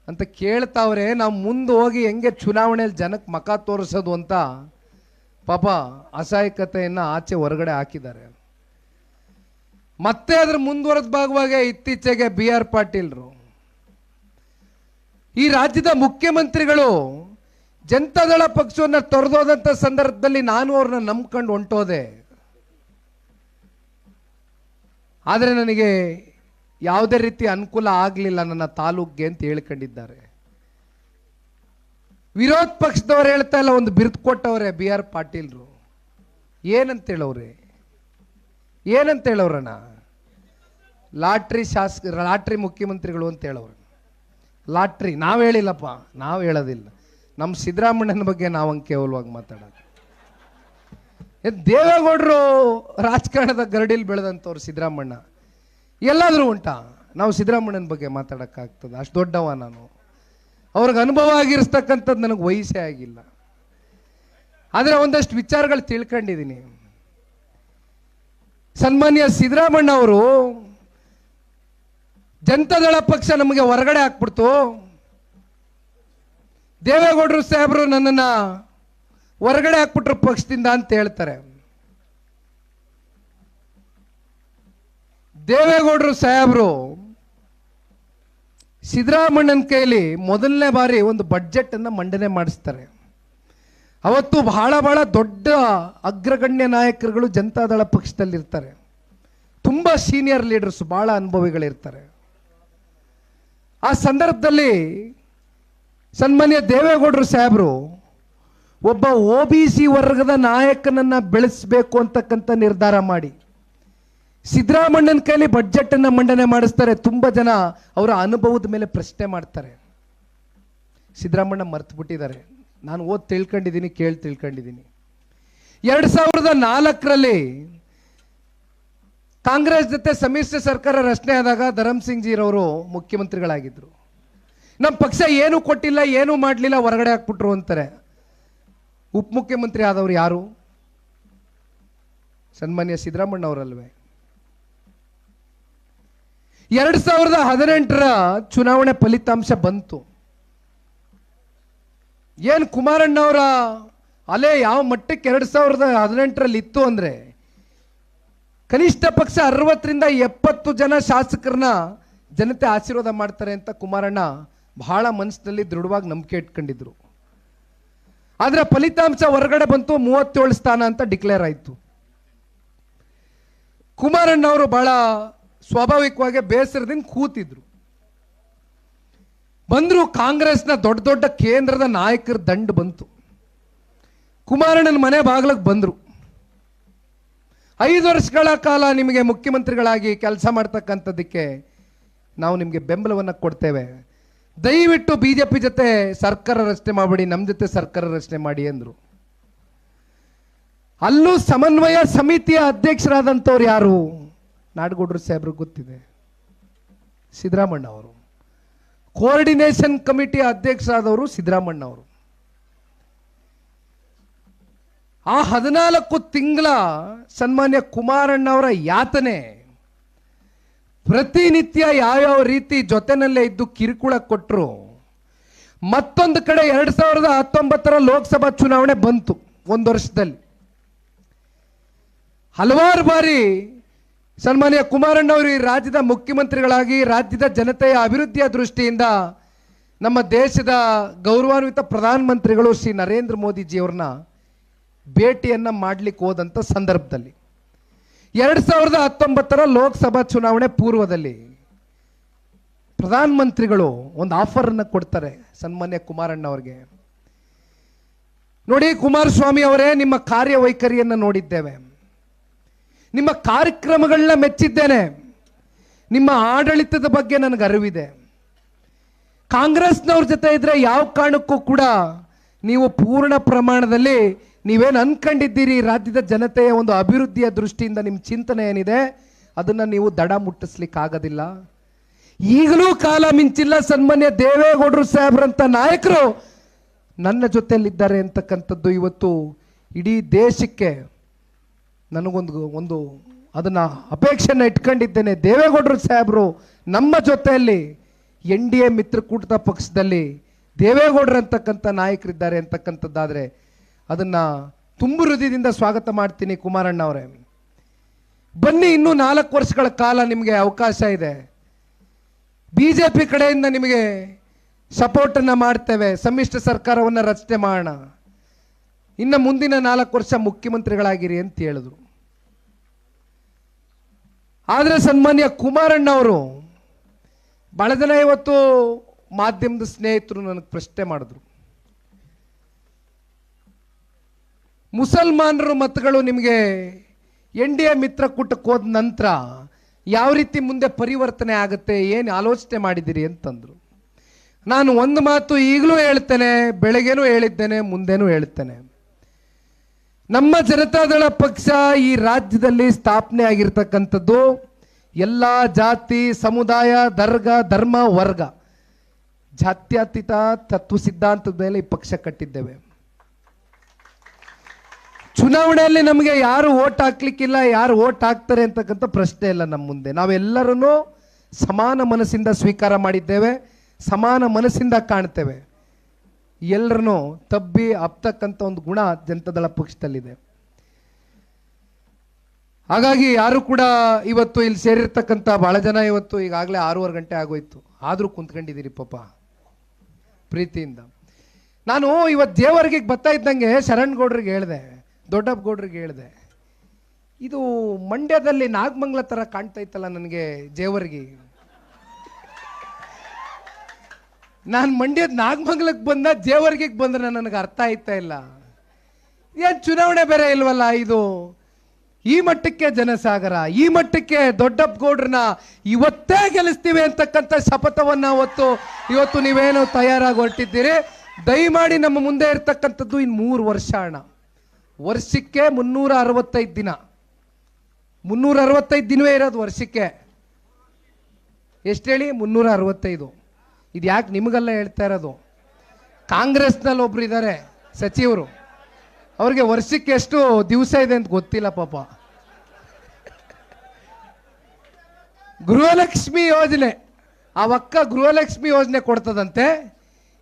ಅಂತ ಕೇಳ್ತಾವ್ರೆ. ನಾವು ಮುಂದೆ ಹೋಗಿ ಹೆಂಗೆ ಚುನಾವಣೆಯಲ್ಲಿ ಜನಕ್ಕೆ ಮಕ ತೋರಿಸೋದು ಅಂತ ಪಾಪ ಅಸಹಾಯಕತೆಯನ್ನು ಆಚೆ ಹೊರಗಡೆ ಹಾಕಿದ್ದಾರೆ. ಮತ್ತೆ ಅದ್ರ ಮುಂದುವರೆದ ಭಾಗವಾಗಿ ಇತ್ತೀಚೆಗೆ BR ಪಾಟೀಲ್ರು, ಈ ರಾಜ್ಯದ ಮುಖ್ಯಮಂತ್ರಿಗಳು ಜನತಾದಳ ಪಕ್ಷವನ್ನು ತೊರೆದೋದಂಥ ಸಂದರ್ಭದಲ್ಲಿ ನಾನು ಅವ್ರನ್ನ ನಂಬ್ಕೊಂಡು ಹೊಂಟೋದೆ. ಆದರೆ ನನಗೆ ಯಾವುದೇ ರೀತಿ ಅನುಕೂಲ ಆಗಲಿಲ್ಲ ನನ್ನ ತಾಲೂಕ್ಗೆ ಅಂತ ಹೇಳ್ಕೊಂಡಿದ್ದಾರೆ. ವಿರೋಧ ಪಕ್ಷದವ್ರು ಹೇಳ್ತಾ ಇಲ್ಲ, ಒಂದು ಬಿರುದು ಕೊಟ್ಟವ್ರೆ BR ಪಾಟೀಲ್ರು. ಏನಂತ ಹೇಳೋರಣ್ಣ, ಲಾಟ್ರಿ ಲಾಟ್ರಿ ಮುಖ್ಯಮಂತ್ರಿಗಳು ಅಂತ ಹೇಳೋರು. ಲಾಟ್ರಿ ನಾವು ಹೇಳಿಲ್ಲಪ್ಪ, ನಾವು ಹೇಳೋದಿಲ್ಲ. ನಮ್ಮ ಸಿದ್ದರಾಮಣ್ಣನ ಬಗ್ಗೆ ನಾವು ಹಂಗೆ ಕೇವಲವಾಗಿ ಮಾತಾಡೋದು. ದೇವೇಗೌಡರು ರಾಜಕಾರಣದ ಗರಡಿಲಿ ಬೆಳೆದಂಥವ್ರು ಸಿದ್ದರಾಮಣ್ಣ, ಎಲ್ಲಾದರೂ ಉಂಟಾ ನಾವು ಸಿದ್ದರಾಮಣ್ಣನ ಬಗ್ಗೆ ಮಾತಾಡೋಕ್ಕಾಗ್ತದೆ? ಅಷ್ಟು ದೊಡ್ಡವ ನಾನು, ಅವ್ರಿಗೆ ಅನುಭವ ಆಗಿರ್ತಕ್ಕಂಥದ್ದು ನನಗೆ ವಯಸ್ಸೇ ಆಗಿಲ್ಲ. ಆದರೆ ಒಂದಷ್ಟು ವಿಚಾರಗಳು ತಿಳ್ಕೊಂಡಿದ್ದೀನಿ. ಸನ್ಮಾನ್ಯ ಸಿದ್ದರಾಮಣ್ಣ ಅವರು ಜನತಾದಳ ಪಕ್ಷ ನಮಗೆ ಹೊರಗಡೆ ಹಾಕ್ಬಿಡ್ತು, ದೇವೇಗೌಡರು ಸಾಹೇಬರು ನನ್ನನ್ನು ಹೊರಗಡೆ ಹಾಕ್ಬಿಟ್ರು ಪಕ್ಷದಿಂದ ಅಂತ ಹೇಳ್ತಾರೆ. ದೇವೇಗೌಡರು ಸಾಹೇಬರು ಸಿದ್ದರಾಮಣ್ಣನ ಕೈಲಿ ಮೊದಲನೇ ಬಾರಿ ಒಂದು ಬಡ್ಜೆಟ್ ಅನ್ನು ಮಂಡನೆ ಮಾಡಿಸ್ತಾರೆ. ಅವತ್ತು ಬಹಳ ದೊಡ್ಡ ಅಗ್ರಗಣ್ಯ ನಾಯಕರುಗಳು ಜನತಾದಳ ಪಕ್ಷದಲ್ಲಿರ್ತಾರೆ. ತುಂಬ ಸೀನಿಯರ್ ಲೀಡರ್ಸ್, ಭಾಳ ಅನುಭವಿಗಳಿರ್ತಾರೆ. ಆ ಸಂದರ್ಭದಲ್ಲಿ ಸನ್ಮಾನ್ಯ ದೇವೇಗೌಡರು ಸಾಹೇಬರು ಒಬ್ಬ OBC ವರ್ಗದ ನಾಯಕನನ್ನ ಬೆಳೆಸಬೇಕು ಅಂತಕ್ಕಂಥ ನಿರ್ಧಾರ ಮಾಡಿ ಸಿದ್ದರಾಮಣ್ಣನ ಕೈಲಿ ಬಡ್ಜೆಟ್ ಅನ್ನ ಮಂಡನೆ ಮಾಡಿಸ್ತಾರೆ. ತುಂಬ ಜನ ಅವರ ಅನುಭವದ ಮೇಲೆ ಪ್ರಶ್ನೆ ಮಾಡ್ತಾರೆ. ಸಿದ್ದರಾಮಣ್ಣ ಮರ್ತು ಬಿಟ್ಟಿದ್ದಾರೆ. ನಾನು ತಿಳ್ಕೊಂಡಿದ್ದೀನಿ, ತಿಳ್ಕೊಂಡಿದ್ದೀನಿ. 2004ರಲ್ಲಿ ಕಾಂಗ್ರೆಸ್ ಜೊತೆ ಸಮ್ಮಿಶ್ರ ಸರ್ಕಾರ ರಚನೆ ಆದಾಗ ಧರಮ್ ಜೀರವರು ಮುಖ್ಯಮಂತ್ರಿಗಳಾಗಿದ್ರು. ನಮ್ಮ ಪಕ್ಷ ಏನೂ ಕೊಟ್ಟಿಲ್ಲ, ಏನೂ ಮಾಡಲಿಲ್ಲ, ಹೊರಗಡೆ ಹಾಕ್ಬಿಟ್ರು ಅಂತಾರೆ. ಉಪಮುಖ್ಯಮಂತ್ರಿ ಆದವರು ಯಾರು? ಸನ್ಮಾನ್ಯ ಸಿದ್ದರಾಮಣ್ಣ ಅವರಲ್ವೇ? 2018ರ ಚುನಾವಣೆ ಫಲಿತಾಂಶ ಬಂತು. ಏನು ಕುಮಾರಣ್ಣ ಅವರ ಅಲೆ ಯಾವ ಮಟ್ಟಕ್ಕೆ 2018ರಲ್ಲಿ ಇತ್ತು ಅಂದ್ರೆ, ಕನಿಷ್ಠ ಪಕ್ಷ 60ರಿಂದ 70 ಜನ ಶಾಸಕರನ್ನ ಜನತೆ ಆಶೀರ್ವಾದ ಮಾಡ್ತಾರೆ ಅಂತ ಕುಮಾರಣ್ಣ ಬಹಳ ಮನಸ್ಸಿನಲ್ಲಿ ದೃಢವಾಗಿ ನಂಬಿಕೆ ಇಟ್ಕೊಂಡಿದ್ರು. ಆದ್ರೆ ಫಲಿತಾಂಶ ಹೊರಗಡೆ ಬಂತು, 37 ಸ್ಥಾನ ಅಂತ ಡಿಕ್ಲೇರ್ ಆಯಿತು. ಕುಮಾರಣ್ಣ ಅವರು ಬಹಳ ಸ್ವಾಭಾವಿಕವಾಗಿ ಬೇಸರದಿಂದ ಕೂತಿದ್ರು. ಬಂದ್ರು, ಕಾಂಗ್ರೆಸ್ನ ದೊಡ್ಡ ದೊಡ್ಡ ಕೇಂದ್ರದ ನಾಯಕರ ದಂಡು ಬಂತು. ಕುಮಾರಣ್ಣನ ಮನೆ ಬಾಗಿಲಿಗೆ ಬಂದರು. 5 ವರ್ಷಗಳ ಕಾಲ ನಿಮಗೆ ಮುಖ್ಯಮಂತ್ರಿಗಳಾಗಿ ಕೆಲಸ ಮಾಡ್ತಕ್ಕಂಥದ್ದಕ್ಕೆ ನಾವು ನಿಮಗೆ ಬೆಂಬಲವನ್ನು ಕೊಡ್ತೇವೆ, ದಯವಿಟ್ಟು BJP ಜೊತೆ ಸರ್ಕಾರ ರಚನೆ ಮಾಡಬೇಡಿ, ನಮ್ಮ ಜೊತೆ ಸರ್ಕಾರ ರಚನೆ ಮಾಡಿ ಅಂದರು. ಅಲ್ಲೂ ಸಮನ್ವಯ ಸಮಿತಿಯ ಅಧ್ಯಕ್ಷರಾದಂಥವ್ರು ಯಾರು? ನಾಡಗೌಡರು ಸಾಹೇಬ್ರಿಗೆ ಗೊತ್ತಿದೆ, ಸಿದ್ದರಾಮಣ್ಣ ಅವರು. ಕೋಆರ್ಡಿನೇಷನ್ ಕಮಿಟಿ ಅಧ್ಯಕ್ಷರಾದವರು ಸಿದ್ದರಾಮಣ್ಣ ಅವರು. ಆ 14 ತಿಂಗಳ ಸನ್ಮಾನ್ಯ ಕುಮಾರಣ್ಣ ಅವರ ಯಾತನೆ, ಪ್ರತಿನಿತ್ಯ ಯಾವ್ಯಾವ ರೀತಿ ಜೊತೆನಲ್ಲೇ ಇದ್ದು ಕಿರುಕುಳ ಕೊಟ್ಟರು. ಮತ್ತೊಂದು ಕಡೆ 2019ರ ಲೋಕಸಭಾ ಚುನಾವಣೆ ಬಂತು. 1 ವರ್ಷದಲ್ಲಿ ಹಲವಾರು ಬಾರಿ ಸನ್ಮಾನ್ಯ ಕುಮಾರಣ್ಣ ಅವರು ಈ ರಾಜ್ಯದ ಮುಖ್ಯಮಂತ್ರಿಗಳಾಗಿ ರಾಜ್ಯದ ಜನತೆಯ ಅಭಿವೃದ್ಧಿಯ ದೃಷ್ಟಿಯಿಂದ ನಮ್ಮ ದೇಶದ ಗೌರವಾನ್ವಿತ ಪ್ರಧಾನಮಂತ್ರಿಗಳು ಶ್ರೀ ನರೇಂದ್ರ ಮೋದಿಜಿಯವ್ರನ್ನ ಭೇಟಿಯನ್ನ ಮಾಡಲಿಕ್ಕೆ ಹೋದಂಥ ಸಂದರ್ಭದಲ್ಲಿ 2019ರ ಲೋಕಸಭಾ ಚುನಾವಣೆ ಪೂರ್ವದಲ್ಲಿ ಪ್ರಧಾನಮಂತ್ರಿಗಳು ಒಂದು ಆಫರನ್ನು ಕೊಡ್ತಾರೆ ಸನ್ಮಾನ್ಯ ಕುಮಾರಣ್ಣ ಅವರಿಗೆ. ನೋಡಿ ಕುಮಾರಸ್ವಾಮಿ ಅವರೇ, ನಿಮ್ಮ ಕಾರ್ಯವೈಖರಿಯನ್ನು ನೋಡಿದ್ದೇವೆ, ನಿಮ್ಮ ಕಾರ್ಯಕ್ರಮಗಳನ್ನ ಮೆಚ್ಚಿದ್ದೇನೆ, ನಿಮ್ಮ ಆಡಳಿತದ ಬಗ್ಗೆ ನನಗೆ ಅರಿವಿದೆ. ಕಾಂಗ್ರೆಸ್ನವ್ರ ಜೊತೆ ಇದ್ರೆ ಯಾವ ಕಾರಣಕ್ಕೂ ಕೂಡ ನೀವು ಪೂರ್ಣ ಪ್ರಮಾಣದಲ್ಲಿ ನೀವೇನು ಅನ್ಕೊಂಡಿದ್ದೀರಿ ರಾಜ್ಯದ ಜನತೆಯ ಒಂದು ಅಭಿವೃದ್ಧಿಯ ದೃಷ್ಟಿಯಿಂದ ನಿಮ್ಮ ಚಿಂತನೆ ಏನಿದೆ ಅದನ್ನು ನೀವು ದಡ ಮುಟ್ಟಿಸ್ಲಿಕ್ಕೆ ಆಗೋದಿಲ್ಲ. ಈಗಲೂ ಕಾಲ ಮಿಂಚಿಲ್ಲ, ಸನ್ಮಾನ್ಯ ದೇವೇಗೌಡರು ಸಾಹೇಬ್ರಂತ ನಾಯಕರು ನನ್ನ ಜೊತೆಯಲ್ಲಿದ್ದಾರೆ ಅಂತಕ್ಕಂಥದ್ದು ಇವತ್ತು ಇಡೀ ದೇಶಕ್ಕೆ ನನಗೊಂದು ಅದನ್ನ ಅಪೇಕ್ಷೆನ ಇಟ್ಕೊಂಡಿದ್ದೇನೆ. ದೇವೇಗೌಡರು ಸಾಹೇಬರು ನಮ್ಮ ಜೊತೆಯಲ್ಲಿ NDA ಮಿತ್ರಕೂಟದ ಪಕ್ಷದಲ್ಲಿ ದೇವೇಗೌಡರು ಅಂತಕ್ಕಂಥ ನಾಯಕರಿದ್ದಾರೆ ಅಂತಕ್ಕಂಥದ್ದಾದ್ರೆ ಅದನ್ನ ತುಂಬು ಹೃದಯದಿಂದ ಸ್ವಾಗತ ಮಾಡ್ತೀನಿ. ಕುಮಾರಣ್ಣ ಅವರೇ, ಬನ್ನಿ, ಇನ್ನೂ 4 ವರ್ಷಗಳ ಕಾಲ ನಿಮಗೆ ಅವಕಾಶ ಇದೆ. BJP ಕಡೆಯಿಂದ ನಿಮಗೆ ಸಪೋರ್ಟನ್ನು ಮಾಡ್ತೇವೆ, ಸಮ್ಮಿಶ್ರ ಸರ್ಕಾರವನ್ನು ರಚನೆ ಮಾಡೋಣ, ಇನ್ನು ಮುಂದಿನ 4 ವರ್ಷ ಮುಖ್ಯಮಂತ್ರಿಗಳಾಗಿರಿ ಅಂತ ಹೇಳಿದ್ರು. ಆದರೆ ಸನ್ಮಾನ್ಯ ಕುಮಾರಣ್ಣ ಅವರು ಬಹಳ ಜನ ಇವತ್ತು ಮಾಧ್ಯಮದ ಸ್ನೇಹಿತರು ನನಗೆ ಪ್ರಶ್ನೆ ಮಾಡಿದ್ರು, ಮುಸಲ್ಮಾನರ ಮತಗಳು ನಿಮಗೆ NDA ಮಿತ್ರಕೂಟಕ್ಕೆ ಹೋದ ನಂತರ ಯಾವ ರೀತಿ ಮುಂದೆ ಪರಿವರ್ತನೆ ಆಗುತ್ತೆ, ಏನು ಆಲೋಚನೆ ಮಾಡಿದ್ದೀರಿ ಅಂತಂದ್ರು. ನಾನು ಒಂದು ಮಾತು ಈಗಲೂ ಹೇಳ್ತೇನೆ, ಬೆಳಗ್ಗೆನೂ ಹೇಳಿದ್ದೇನೆ, ಮುಂದೆನೂ ಹೇಳ್ತೇನೆ. ನಮ್ಮ ಜನತಾದಳ ಪಕ್ಷ ಈ ರಾಜ್ಯದಲ್ಲಿ ಸ್ಥಾಪನೆ ಆಗಿರ್ತಕ್ಕಂಥದ್ದು ಎಲ್ಲ ಜಾತಿ ಸಮುದಾಯ ಧರ್ಮ ವರ್ಗ ಜಾತ್ಯತೀತ ತತ್ವ ಸಿದ್ಧಾಂತದ ಮೇಲೆ ಈ ಪಕ್ಷ ಕಟ್ಟಿದ್ದೇವೆ. ಚುನಾವಣೆಯಲ್ಲಿ ನಮಗೆ ಯಾರು ಓಟ್ ಹಾಕ್ಲಿಕ್ಕಿಲ್ಲ, ಯಾರು ಓಟ್ ಹಾಕ್ತಾರೆ ಅಂತಕ್ಕಂಥ ಪ್ರಶ್ನೆ ಇಲ್ಲ ನಮ್ಮ ಮುಂದೆ. ನಾವೆಲ್ಲರನ್ನೂ ಸಮಾನ ಮನಸ್ಸಿಂದ ಸ್ವೀಕಾರ ಮಾಡಿದ್ದೇವೆ, ಸಮಾನ ಮನಸ್ಸಿಂದ ಕಾಣ್ತೇವೆ. ಎಲ್ಲರನ್ನೂ ತಬ್ಬಿ ಅಪ್ತಕ್ಕಂಥ ಒಂದು ಗುಣ ಜನತಾದಳ ಪಕ್ಷದಲ್ಲಿದೆ. ಹಾಗಾಗಿ ಯಾರು ಕೂಡ ಇವತ್ತು ಇಲ್ಲಿ ಸೇರಿರ್ತಕ್ಕಂಥ ಬಹಳ ಜನ ಇವತ್ತು ಈಗಾಗಲೇ 6:30 ಗಂಟೆ ಆಗೋಯ್ತು, ಆದರೂ ಕುಂತ್ಕೊಂಡಿದ್ದೀರಿ ಪಾಪ ಪ್ರೀತಿಯಿಂದ. ನಾನು ಇವತ್ತು ದೇವರಿಗೆ ಬರ್ತಾ ಇದ್ದಂಗೆ ಶರಣ್ ಗೌಡ್ರಿಗೆ ಹೇಳಿದೆ, ದೊಡ್ಡಪ್ಪ ಗೌಡ್ರಿಗೆ ಹೇಳಿದೆ, ಇದು ಮಂಡ್ಯದಲ್ಲಿ ನಾಗಮಂಗಲ ತರ ಕಾಣ್ತಾ ಇತ್ತಲ್ಲ ನನಗೆ ಜೇವರ್ಗಿ. ನಾನು ಮಂಡ್ಯದ ನಾಗಮಂಗಲಕ್ಕೆ ಬಂದ ಜೇವರ್ಗಿಗೆ ಬಂದ್ರೆ ನನಗೆ ಅರ್ಥ ಆಯ್ತಾ ಇಲ್ಲ. ಏನ್ ಚುನಾವಣೆ ಬೇರೆ ಇಲ್ವಲ್ಲ ಇದು. ಈ ಮಟ್ಟಕ್ಕೆ ಜನಸಾಗರ, ಈ ಮಟ್ಟಕ್ಕೆ ದೊಡ್ಡಪ್ಪಗೌಡ್ರನ್ನ ಇವತ್ತೇ ಗೆಲ್ಲಿಸ್ತೀವಿ ಅಂತಕ್ಕಂಥ ಶಪಥವನ್ನ ಇವತ್ತು ನೀವೇನು ತಯಾರಾಗಿ ಹೊರಟಿದ್ದೀರಿ. ದಯಮಾಡಿ ನಮ್ಮ ಮುಂದೆ ಇರ್ತಕ್ಕಂಥದ್ದು ಇನ್ನು 3 ವರ್ಷ ಅಣ್ಣ. ವರ್ಷಕ್ಕೆ 365 ದಿನ, 365 ದಿನವೇ ಇರೋದು ವರ್ಷಕ್ಕೆ. ಎಷ್ಟು ಹೇಳಿ? 365. ಇದು ಯಾಕೆ ನಿಮಗೆಲ್ಲ ಹೇಳ್ತಾ ಇರೋದು? ಕಾಂಗ್ರೆಸ್ನಲ್ಲಿ ಒಬ್ರು ಇದ್ದಾರೆ ಸಚಿವರು, ಅವ್ರಿಗೆ ವರ್ಷಕ್ಕೆ ಎಷ್ಟು ದಿವಸ ಇದೆ ಅಂತ ಗೊತ್ತಿಲ್ಲ ಪಾಪ. ಗೃಹಲಕ್ಷ್ಮಿ ಯೋಜನೆ, ಅವಕ್ಕ ಗೃಹಲಕ್ಷ್ಮಿ ಯೋಜನೆ ಕೊಡ್ತದಂತೆ.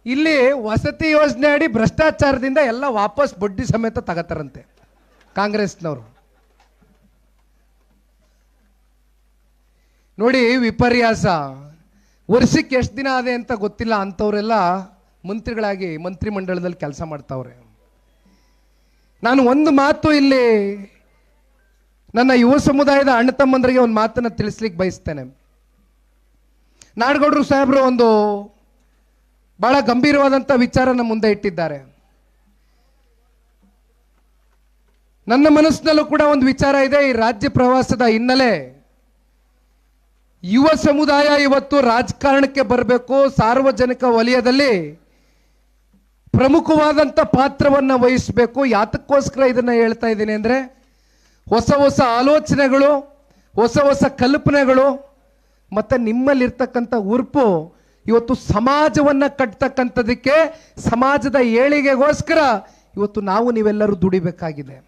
ಇಲ್ಲಿ ವಸತಿ ಯೋಜನೆ ಅಡಿ ಭ್ರಷ್ಟಾಚಾರದಿಂದ ಎಲ್ಲ ವಾಪಸ್ ಬಡ್ಡಿ ಸಮೇತ ತಗತಾರಂತೆ ಕಾಂಗ್ರೆಸ್ನವರು. ನೋಡಿ ವಿಪರ್ಯಾಸ. ವರ್ಷಕ್ಕೆ ಎಷ್ಟು ದಿನ ಅದೇ ಅಂತ ಗೊತ್ತಿಲ್ಲ ಅಂಥವರೆಲ್ಲ ಮಂತ್ರಿಗಳಾಗಿ ಮಂತ್ರಿಮಂಡಲದಲ್ಲಿ ಕೆಲಸ ಮಾಡ್ತಾವ್ರೆ. ನಾನು ಒಂದು ಮಾತು ಇಲ್ಲಿ ನನ್ನ ಯುವ ಸಮುದಾಯದ ಅಣ್ಣ ತಮ್ಮಂದರಿಗೆ ಒಂದು ಮಾತನ್ನು ತಿಳಿಸ್ಲಿಕ್ಕೆ ಬಯಸ್ತೇನೆ. ನಾಡಗೌಡರು ಸಾಹೇಬರು ಒಂದು ಬಹಳ ಗಂಭೀರವಾದಂಥ ವಿಚಾರನ ಮುಂದೆ ಇಟ್ಟಿದ್ದಾರೆ. ನನ್ನ ಮನಸ್ಸಿನಲ್ಲೂ ಕೂಡ ಒಂದು ವಿಚಾರ ಇದೆ. ಈ ರಾಜ್ಯ ಪ್ರವಾಸದ ಹಿನ್ನೆಲೆ ಯುವ ಸಮುದಾಯ ಇವತ್ತು ರಾಜಕಾರಣಕ್ಕೆ ಬರಬೇಕು, ಸಾರ್ವಜನಿಕ ವಲಯದಲ್ಲಿ ಪ್ರಮುಖವಾದಂಥ ಪಾತ್ರವನ್ನು ವಹಿಸಬೇಕು. ಯಾತಕ್ಕೋಸ್ಕರ ಇದನ್ನು ಹೇಳ್ತಾ ಇದ್ದೀನಿ ಅಂದರೆ, ಹೊಸ ಹೊಸ ಆಲೋಚನೆಗಳು, ಹೊಸ ಹೊಸ ಕಲ್ಪನೆಗಳು ಮತ್ತು ನಿಮ್ಮಲ್ಲಿರ್ತಕ್ಕಂಥ ಉರುಪು ಇವತ್ತು ಸಮಾಜವನ್ನು ಕಟ್ತಕ್ಕಂಥದಕ್ಕೆ, ಸಮಾಜದ ಏಳಿಗೆಗೋಸ್ಕರ ಇವತ್ತು ನಾವು ನೀವೆಲ್ಲರೂ ದುಡಿಬೇಕಾಗಿದೆ.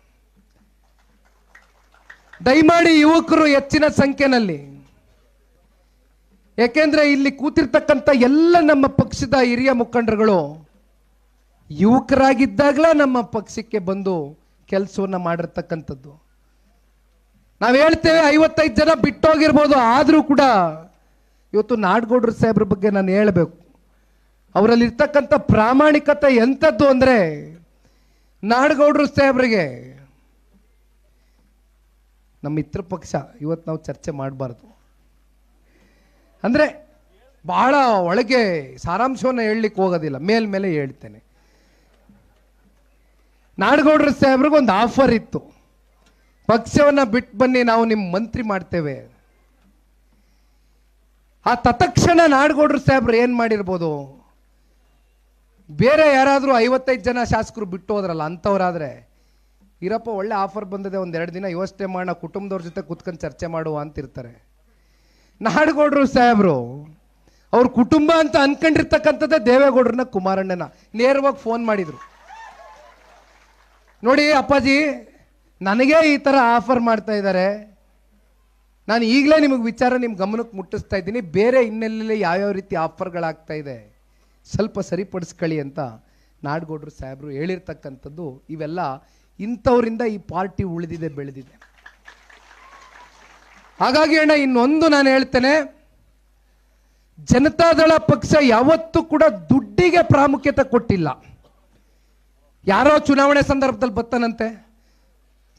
ದಯಮಾಡಿ ಯುವಕರು ಹೆಚ್ಚಿನ ಸಂಖ್ಯೆಯಲ್ಲಿ, ಯಾಕೆಂದ್ರೆ ಇಲ್ಲಿ ಕೂತಿರ್ತಕ್ಕಂಥ ಎಲ್ಲ ನಮ್ಮ ಪಕ್ಷದ ಹಿರಿಯ ಮುಖಂಡರುಗಳು ಯುವಕರಾಗಿದ್ದಾಗಲೇ ನಮ್ಮ ಪಕ್ಷಕ್ಕೆ ಬಂದು ಕೆಲಸವನ್ನು ಮಾಡಿರ್ತಕ್ಕಂಥದ್ದು. ನಾವು ಹೇಳ್ತೇವೆ 55 ಜನ ಬಿಟ್ಟೋಗಿರ್ಬೋದು, ಆದರೂ ಕೂಡ ಇವತ್ತು ನಾಡಗೌಡರು ಸಾಹೇಬ್ರ ಬಗ್ಗೆ ನಾನು ಹೇಳಬೇಕು. ಅವರಲ್ಲಿ ಇರ್ತಕ್ಕಂಥ ಪ್ರಾಮಾಣಿಕತೆ ಎಂಥದ್ದು ಅಂದರೆ, ನಾಡಗೌಡರು ಸಾಹೇಬ್ರಿಗೆ ನಮ್ಮ ಮಿತ್ರ ಪಕ್ಷ ಇವತ್ತು ನಾವು ಚರ್ಚೆ ಮಾಡಬಾರ್ದು ಅಂದರೆ ಬಹಳ ಒಳಗೆ ಸಾರಾಂಶವನ್ನು ಹೇಳಲಿಕ್ಕೆ ಹೋಗೋದಿಲ್ಲ, ಮೇಲ್ಮೇಲೆ ಹೇಳ್ತೇನೆ. ನಾಡಗೌಡರು ಸಾಹೇಬ್ರಿಗೆ ಒಂದು ಆಫರ್ ಇತ್ತು, ಪಕ್ಷವನ್ನು ಬಿಟ್ಟು ಬನ್ನಿ ನಾವು ನಿಮ್ಮ ಮಂತ್ರಿ ಮಾಡ್ತೇವೆ. ಆ ತತ್ಕ್ಷಣ ನಾಡಗೌಡರು ಸಾಹೇಬ್ರು ಏನು ಮಾಡಿರ್ಬೋದು, ಬೇರೆ ಯಾರಾದರೂ 55 ಜನ ಶಾಸಕರು ಬಿಟ್ಟು ಹೋದ್ರಲ್ಲ ಅಂಥವ್ರಾದರೆ, ಇರಪ್ಪ ಒಳ್ಳೆ ಆಫರ್ ಬಂದಿದೆ, 1-2 ದಿನ ಯೋಚನೆ ಮಾಡೋಣ, ಕುಟುಂಬದವ್ರ ಜೊತೆ ಕುತ್ಕೊಂಡು ಚರ್ಚೆ ಮಾಡುವ ಅಂತಿರ್ತಾರೆ. ನಾಡಗೌಡರು ಸಾಹೇಬ್ರು ಅವ್ರ ಕುಟುಂಬ ಅಂತ ಅನ್ಕೊಂಡಿರ್ತಕ್ಕಂಥದ್ದೇ ದೇವೇಗೌಡರನ್ನ, ಕುಮಾರಣ್ಣನ ನೇರವಾಗಿ ಫೋನ್ ಮಾಡಿದ್ರು. ನೋಡಿ ಅಪ್ಪಾಜಿ, ನನಗೆ ಈ ಥರ ಆಫರ್ ಮಾಡ್ತಾ ಇದ್ದಾರೆ, ನಾನು ಈಗಲೇ ನಿಮಗೆ ವಿಚಾರ ನಿಮ್ಮ ಗಮನಕ್ಕೆ ಮುಟ್ಟಿಸ್ತಾ ಇದ್ದೀನಿ, ಬೇರೆ ಇನ್ನೆಲ್ಲಿ ಯಾವ್ಯಾವ ರೀತಿ ಆಫರ್ಗಳಾಗ್ತಾ ಇದೆ ಸ್ವಲ್ಪ ಸರಿಪಡಿಸ್ಕೊಳ್ಳಿ ಅಂತ ನಾಡಗೌಡರು ಸಾಹೇಬರು ಹೇಳಿರ್ತಕ್ಕಂಥದ್ದು. ಇವೆಲ್ಲ ಇಂಥವರಿಂದ ಈ ಪಾರ್ಟಿ ಉಳಿದಿದೆ, ಬೆಳೆದಿದೆ. ಹಾಗಾಗಿ ಅಣ್ಣ ಇನ್ನೊಂದು ನಾನು ಹೇಳ್ತೇನೆ, ಜನತಾದಳ ಪಕ್ಷ ಯಾವತ್ತೂ ಕೂಡ ದುಡ್ಡಿಗೆ ಪ್ರಾಮುಖ್ಯತೆ ಕೊಟ್ಟಿಲ್ಲ. ಯಾರೋ ಚುನಾವಣೆ ಸಂದರ್ಭದಲ್ಲಿ ಬರ್ತಾನಂತೆ,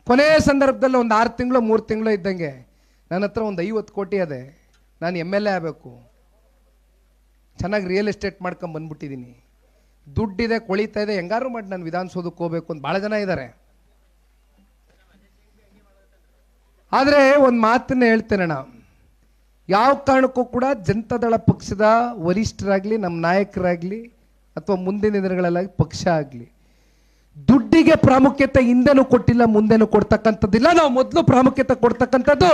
ಕೊನೆಯ ಸಂದರ್ಭದಲ್ಲಿ ಒಂದು 6 ತಿಂಗಳು 3 ತಿಂಗಳು ಇದ್ದಂಗೆ ನನ್ನ ಹತ್ರ ಒಂದು 50 ಕೋಟಿ ಅದೇ, ನಾನು MLA ಆಗಬೇಕು, ಚೆನ್ನಾಗಿ ರಿಯಲ್ ಎಸ್ಟೇಟ್ ಮಾಡ್ಕೊಂಡು ಬಂದ್ಬಿಟ್ಟಿದ್ದೀನಿ, ದುಡ್ಡಿದೆ, ಕೊಳಿತಾ ಇದೆ, ಹೆಂಗಾರು ಮಾಡಿ ನಾನು ವಿಧಾನಸೌಧಕ್ಕೆ ಹೋಗ್ಬೇಕು ಅಂತ ಭಾಳ ಜನ ಇದ್ದಾರೆ. ಆದರೆ ಒಂದು ಮಾತನ್ನ ಹೇಳ್ತೇನಣ್ಣ, ಯಾವ ಕಾರಣಕ್ಕೂ ಕೂಡ ಜನತಾದಳ ಪಕ್ಷದ ವರಿಷ್ಠರಾಗಲಿ, ನಮ್ಮ ನಾಯಕರಾಗಲಿ, ಅಥವಾ ಮುಂದಿನ ದಿನಗಳಲ್ಲಿ ಪಕ್ಷ ಆಗಲಿ ದುಡ್ಡಿಗೆ ಪ್ರಾಮುಖ್ಯತೆ ಹಿಂದೆನೂ ಕೊಟ್ಟಿಲ್ಲ, ಮುಂದೆನೂ ಕೊಡ್ತಕ್ಕಂಥದ್ದಿಲ್ಲ. ನಾವು ಮೊದಲು ಪ್ರಾಮುಖ್ಯತೆ ಕೊಡ್ತಕ್ಕಂಥದ್ದು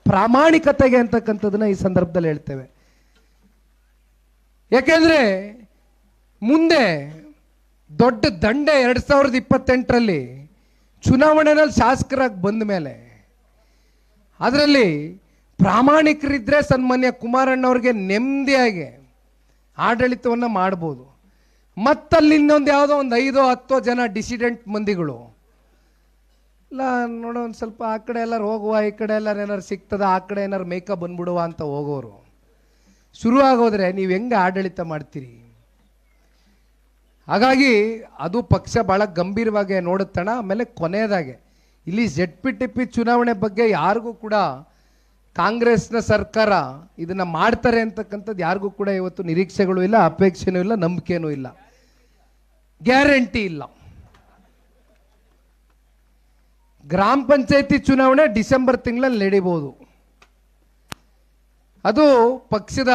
ಪ್ರಾಮಾಣಿಕತೆಗೆ ಅಂತಕ್ಕಂಥದ್ದನ್ನ ಈ ಸಂದರ್ಭದಲ್ಲಿ ಹೇಳ್ತೇವೆ. ಯಾಕೆಂದ್ರೆ ಮುಂದೆ ದೊಡ್ಡ ದಂಡೆ 2028ರಲ್ಲಿ ಚುನಾವಣೆಯಲ್ಲಿ ಶಾಸಕರಾಗಿ ಬಂದ ಮೇಲೆ ಅದರಲ್ಲಿ ಪ್ರಾಮಾಣಿಕರಿದ್ದರೆ ಸನ್ಮಾನ್ಯ ಕುಮಾರಣ್ಣವ್ರಿಗೆ ನೆಮ್ಮದಿಯಾಗಿ ಆಡಳಿತವನ್ನು ಮಾಡ್ಬೋದು. ಮತ್ತಲ್ಲಿ ಇನ್ನೊಂದು ಯಾವುದೋ ಒಂದು 5-10 ಜನ ಡಿಸಿಡೆಂಟ್ ಮಂದಿಗಳು ಇಲ್ಲ ನೋಡೋ ಒಂದು ಸ್ವಲ್ಪ ಆ ಕಡೆ ಎಲ್ಲರೂ ಹೋಗುವ, ಈ ಕಡೆ ಎಲ್ಲರೂ ಏನಾರು ಸಿಗ್ತದ, ಆ ಕಡೆ ಏನಾರು ಮೇಕಪ್ ಬಂದ್ಬಿಡುವ ಅಂತ ಹೋಗೋರು ಶುರು ಆಗೋದ್ರೆ ನೀವು ಹೆಂಗೆ ಆಡಳಿತ ಮಾಡ್ತೀರಿ? ಹಾಗಾಗಿ ಅದು ಪಕ್ಷ ಭಾಳ ಗಂಭೀರವಾಗಿ ನೋಡುತ್ತಣ. ಆಮೇಲೆ ಕೊನೆಯದಾಗೆ ಇಲ್ಲಿ ZPTP ಚುನಾವಣೆ ಬಗ್ಗೆ ಯಾರಿಗೂ ಕೂಡ ಕಾಂಗ್ರೆಸ್ನ ಸರ್ಕಾರ ಇದನ್ನ ಮಾಡ್ತಾರೆ ಅಂತಕ್ಕಂಥದ್ದು ಯಾರಿಗೂ ಕೂಡ ಇವತ್ತು ನಿರೀಕ್ಷೆಗಳು ಇಲ್ಲ, ಅಪೇಕ್ಷೆನೂ ಇಲ್ಲ, ನಂಬಿಕೆನೂ ಇಲ್ಲ, ಗ್ಯಾರಂಟಿ ಇಲ್ಲ. ಗ್ರಾಮ ಪಂಚಾಯತಿ ಚುನಾವಣೆ ಡಿಸೆಂಬರ್ ತಿಂಗಳಲ್ಲಿ ನಡೀಬಹುದು. ಅದು ಪಕ್ಷದ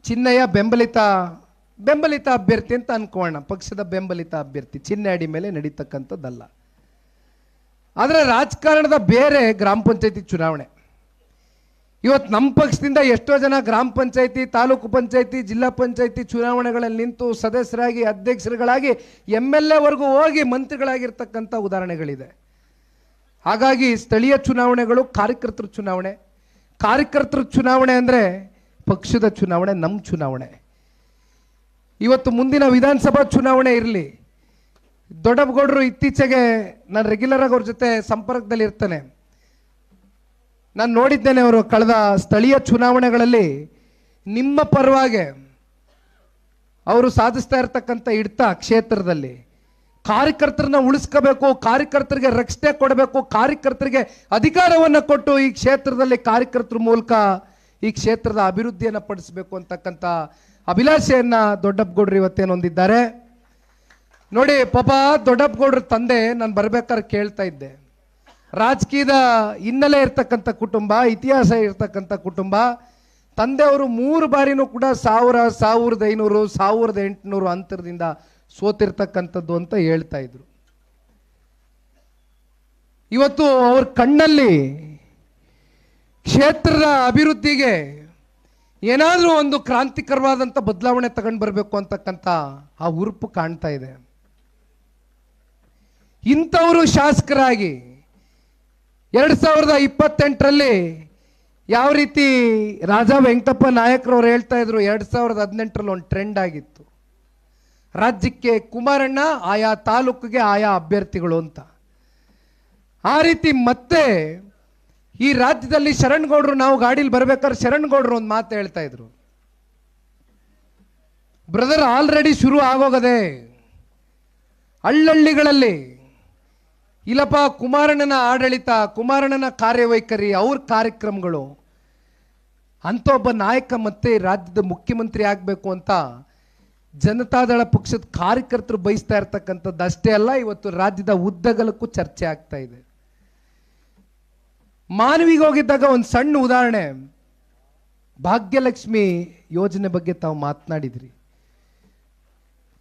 ಚಿಹ್ನೆಯ ಬೆಂಬಲಿತ ಅಭ್ಯರ್ಥಿ ಅಂತ ಅನ್ಕೋಣ. ಪಕ್ಷದ ಬೆಂಬಲಿತ ಅಭ್ಯರ್ಥಿ ಚಿಹ್ನೆ ಅಡಿ ಮೇಲೆ ನಡೀತಕ್ಕಂಥದ್ದಲ್ಲ. ಆದರೆ ರಾಜಕಾರಣದ ಬೇರೆ ಗ್ರಾಮ ಪಂಚಾಯತಿ ಚುನಾವಣೆ. ಇವತ್ತು ನಮ್ಮ ಪಕ್ಷದಿಂದ ಎಷ್ಟೋ ಜನ ಗ್ರಾಮ ಪಂಚಾಯತಿ, ತಾಲೂಕು ಪಂಚಾಯತಿ, ಜಿಲ್ಲಾ ಪಂಚಾಯತಿ ಚುನಾವಣೆಗಳಲ್ಲಿ ನಿಂತು ಸದಸ್ಯರಾಗಿ, ಅಧ್ಯಕ್ಷರುಗಳಾಗಿ, MLA ವರೆಗೂ ಹೋಗಿ ಮಂತ್ರಿಗಳಾಗಿರ್ತಕ್ಕಂಥ ಉದಾಹರಣೆಗಳಿದೆ. ಹಾಗಾಗಿ ಸ್ಥಳೀಯ ಚುನಾವಣೆಗಳು ಕಾರ್ಯಕರ್ತರ ಚುನಾವಣೆ. ಕಾರ್ಯಕರ್ತರ ಚುನಾವಣೆ ಅಂದರೆ ಪಕ್ಷದ ಚುನಾವಣೆ, ನಮ್ಮ ಚುನಾವಣೆ. ಇವತ್ತು ಮುಂದಿನ ವಿಧಾನಸಭಾ ಚುನಾವಣೆ ಇರಲಿ, ದೊಡ್ಡಪ್ಪಗೌಡರು ಇತ್ತೀಚೆಗೆ ನಾನು ರೆಗ್ಯುಲರ್ ಆಗಿ ಅವ್ರ ಜೊತೆ ಸಂಪರ್ಕದಲ್ಲಿ ಇರ್ತೇನೆ. ನಾನು ನೋಡಿದ್ದೇನೆ, ಅವರು ಕಳೆದ ಸ್ಥಳೀಯ ಚುನಾವಣೆಗಳಲ್ಲಿ ನಿಮ್ಮ ಪರವಾಗಿ ಅವರು ಸಾಧಿಸ್ತಾ ಇರ್ತಕ್ಕಂಥ ಹಿಡಿತ ಕ್ಷೇತ್ರದಲ್ಲಿ ಕಾರ್ಯಕರ್ತರನ್ನ ಉಳಿಸ್ಕೋಬೇಕು, ಕಾರ್ಯಕರ್ತರಿಗೆ ರಕ್ಷಣೆ ಕೊಡಬೇಕು, ಕಾರ್ಯಕರ್ತರಿಗೆ ಅಧಿಕಾರವನ್ನು ಕೊಟ್ಟು ಈ ಕ್ಷೇತ್ರದಲ್ಲಿ ಕಾರ್ಯಕರ್ತರ ಮೂಲಕ ಈ ಕ್ಷೇತ್ರದ ಅಭಿವೃದ್ಧಿಯನ್ನು ಪಡಿಸಬೇಕು ಅಂತಕ್ಕಂಥ ಅಭಿಲಾಷೆಯನ್ನ ದೊಡ್ಡಪ್ಪಗೌಡರು ಇವತ್ತೇನು ಹೊಂದಿದ್ದಾರೆ ನೋಡಿ. ಪಾಪ ದೊಡ್ಡಪ್ಪಗೌಡರ ತಂದೆ ನಾನು ಬರ್ಬೇಕಾದ್ರೆ ಕೇಳ್ತಾ ಇದ್ದೆ, ರಾಜಕೀಯದ ಹಿನ್ನೆಲೆ ಇರ್ತಕ್ಕಂಥ ಕುಟುಂಬ, ಇತಿಹಾಸ ಇರ್ತಕ್ಕಂಥ ಕುಟುಂಬ. ತಂದೆಯವರು 3 ಬಾರಿನೂ ಕೂಡ 1000, 1500, 1800 ಅಂತರದಿಂದ ಸೋತಿರ್ತಕ್ಕಂಥದ್ದು ಅಂತ ಹೇಳ್ತಾ ಇದ್ರು. ಇವತ್ತು ಅವ್ರ ಕಣ್ಣಲ್ಲಿ ಕ್ಷೇತ್ರದ ಅಭಿವೃದ್ಧಿಗೆ ಏನಾದರೂ ಒಂದು ಕ್ರಾಂತಿಕರವಾದಂಥ ಬದಲಾವಣೆ ತಗೊಂಡು ಬರಬೇಕು ಅಂತಕ್ಕಂಥ ಆ ಹುರುಪು ಕಾಣ್ತಾ ಇದೆ. ಇಂಥವರು ಶಾಸಕರಾಗಿ 2028ರಲ್ಲಿ ಯಾವ ರೀತಿ ರಾಜಾ ವೆಂಕಟಪ್ಪ ನಾಯಕರವ್ರು ಹೇಳ್ತಾ ಇದ್ರು, 2018ರಲ್ಲಿ ಒಂದು ಟ್ರೆಂಡ್ ಆಗಿತ್ತು, ರಾಜ್ಯಕ್ಕೆ ಕುಮಾರಣ್ಣ, ಆಯಾ ತಾಲೂಕಿಗೆ ಆಯಾ ಅಭ್ಯರ್ಥಿಗಳು ಅಂತ. ಆ ರೀತಿ ಮತ್ತೆ ಈ ರಾಜ್ಯದಲ್ಲಿ ಶರಣ್ಗೌಡರು, ನಾವು ಗಾಡಿಲಿ ಬರ್ಬೇಕಾದ್ರೆ ಶರಣ್ಗೌಡರು ಒಂದು ಮಾತು ಹೇಳ್ತಾ ಇದ್ರು, ಬ್ರದರ್ ಆಲ್ರೆಡಿ ಶುರು ಆಗೋಗದೆ ಹಳ್ಳಹಳ್ಳಿಗಳಲ್ಲಿ. ಇಲ್ಲಪ್ಪ, ಕುಮಾರಣ್ಣನ ಆಡಳಿತ, ಕುಮಾರಣ್ಣನ ಕಾರ್ಯವೈಖರಿ, ಅವ್ರ ಕಾರ್ಯಕ್ರಮಗಳು, ಅಂತ ಒಬ್ಬ ನಾಯಕ ಮತ್ತೆ ರಾಜ್ಯದ ಮುಖ್ಯಮಂತ್ರಿ ಆಗಬೇಕು ಅಂತ ಜನತಾದಳ ಪಕ್ಷದ ಕಾರ್ಯಕರ್ತರು ಬಯಸ್ತಾ ಇರ್ತಕ್ಕಂಥದ್ದು ಅಷ್ಟೇ ಅಲ್ಲ, ಇವತ್ತು ರಾಜ್ಯದ ಉದ್ದಗಲಕ್ಕೂ ಚರ್ಚೆ ಆಗ್ತಾ ಇದೆ. ಮಾನವಿಗೆ ಹೋಗಿದ್ದಾಗ ಒಂದು ಸಣ್ಣ ಉದಾಹರಣೆ, ಭಾಗ್ಯಲಕ್ಷ್ಮಿ ಯೋಜನೆ ಬಗ್ಗೆ ತಾವು ಮಾತನಾಡಿದ್ರಿ.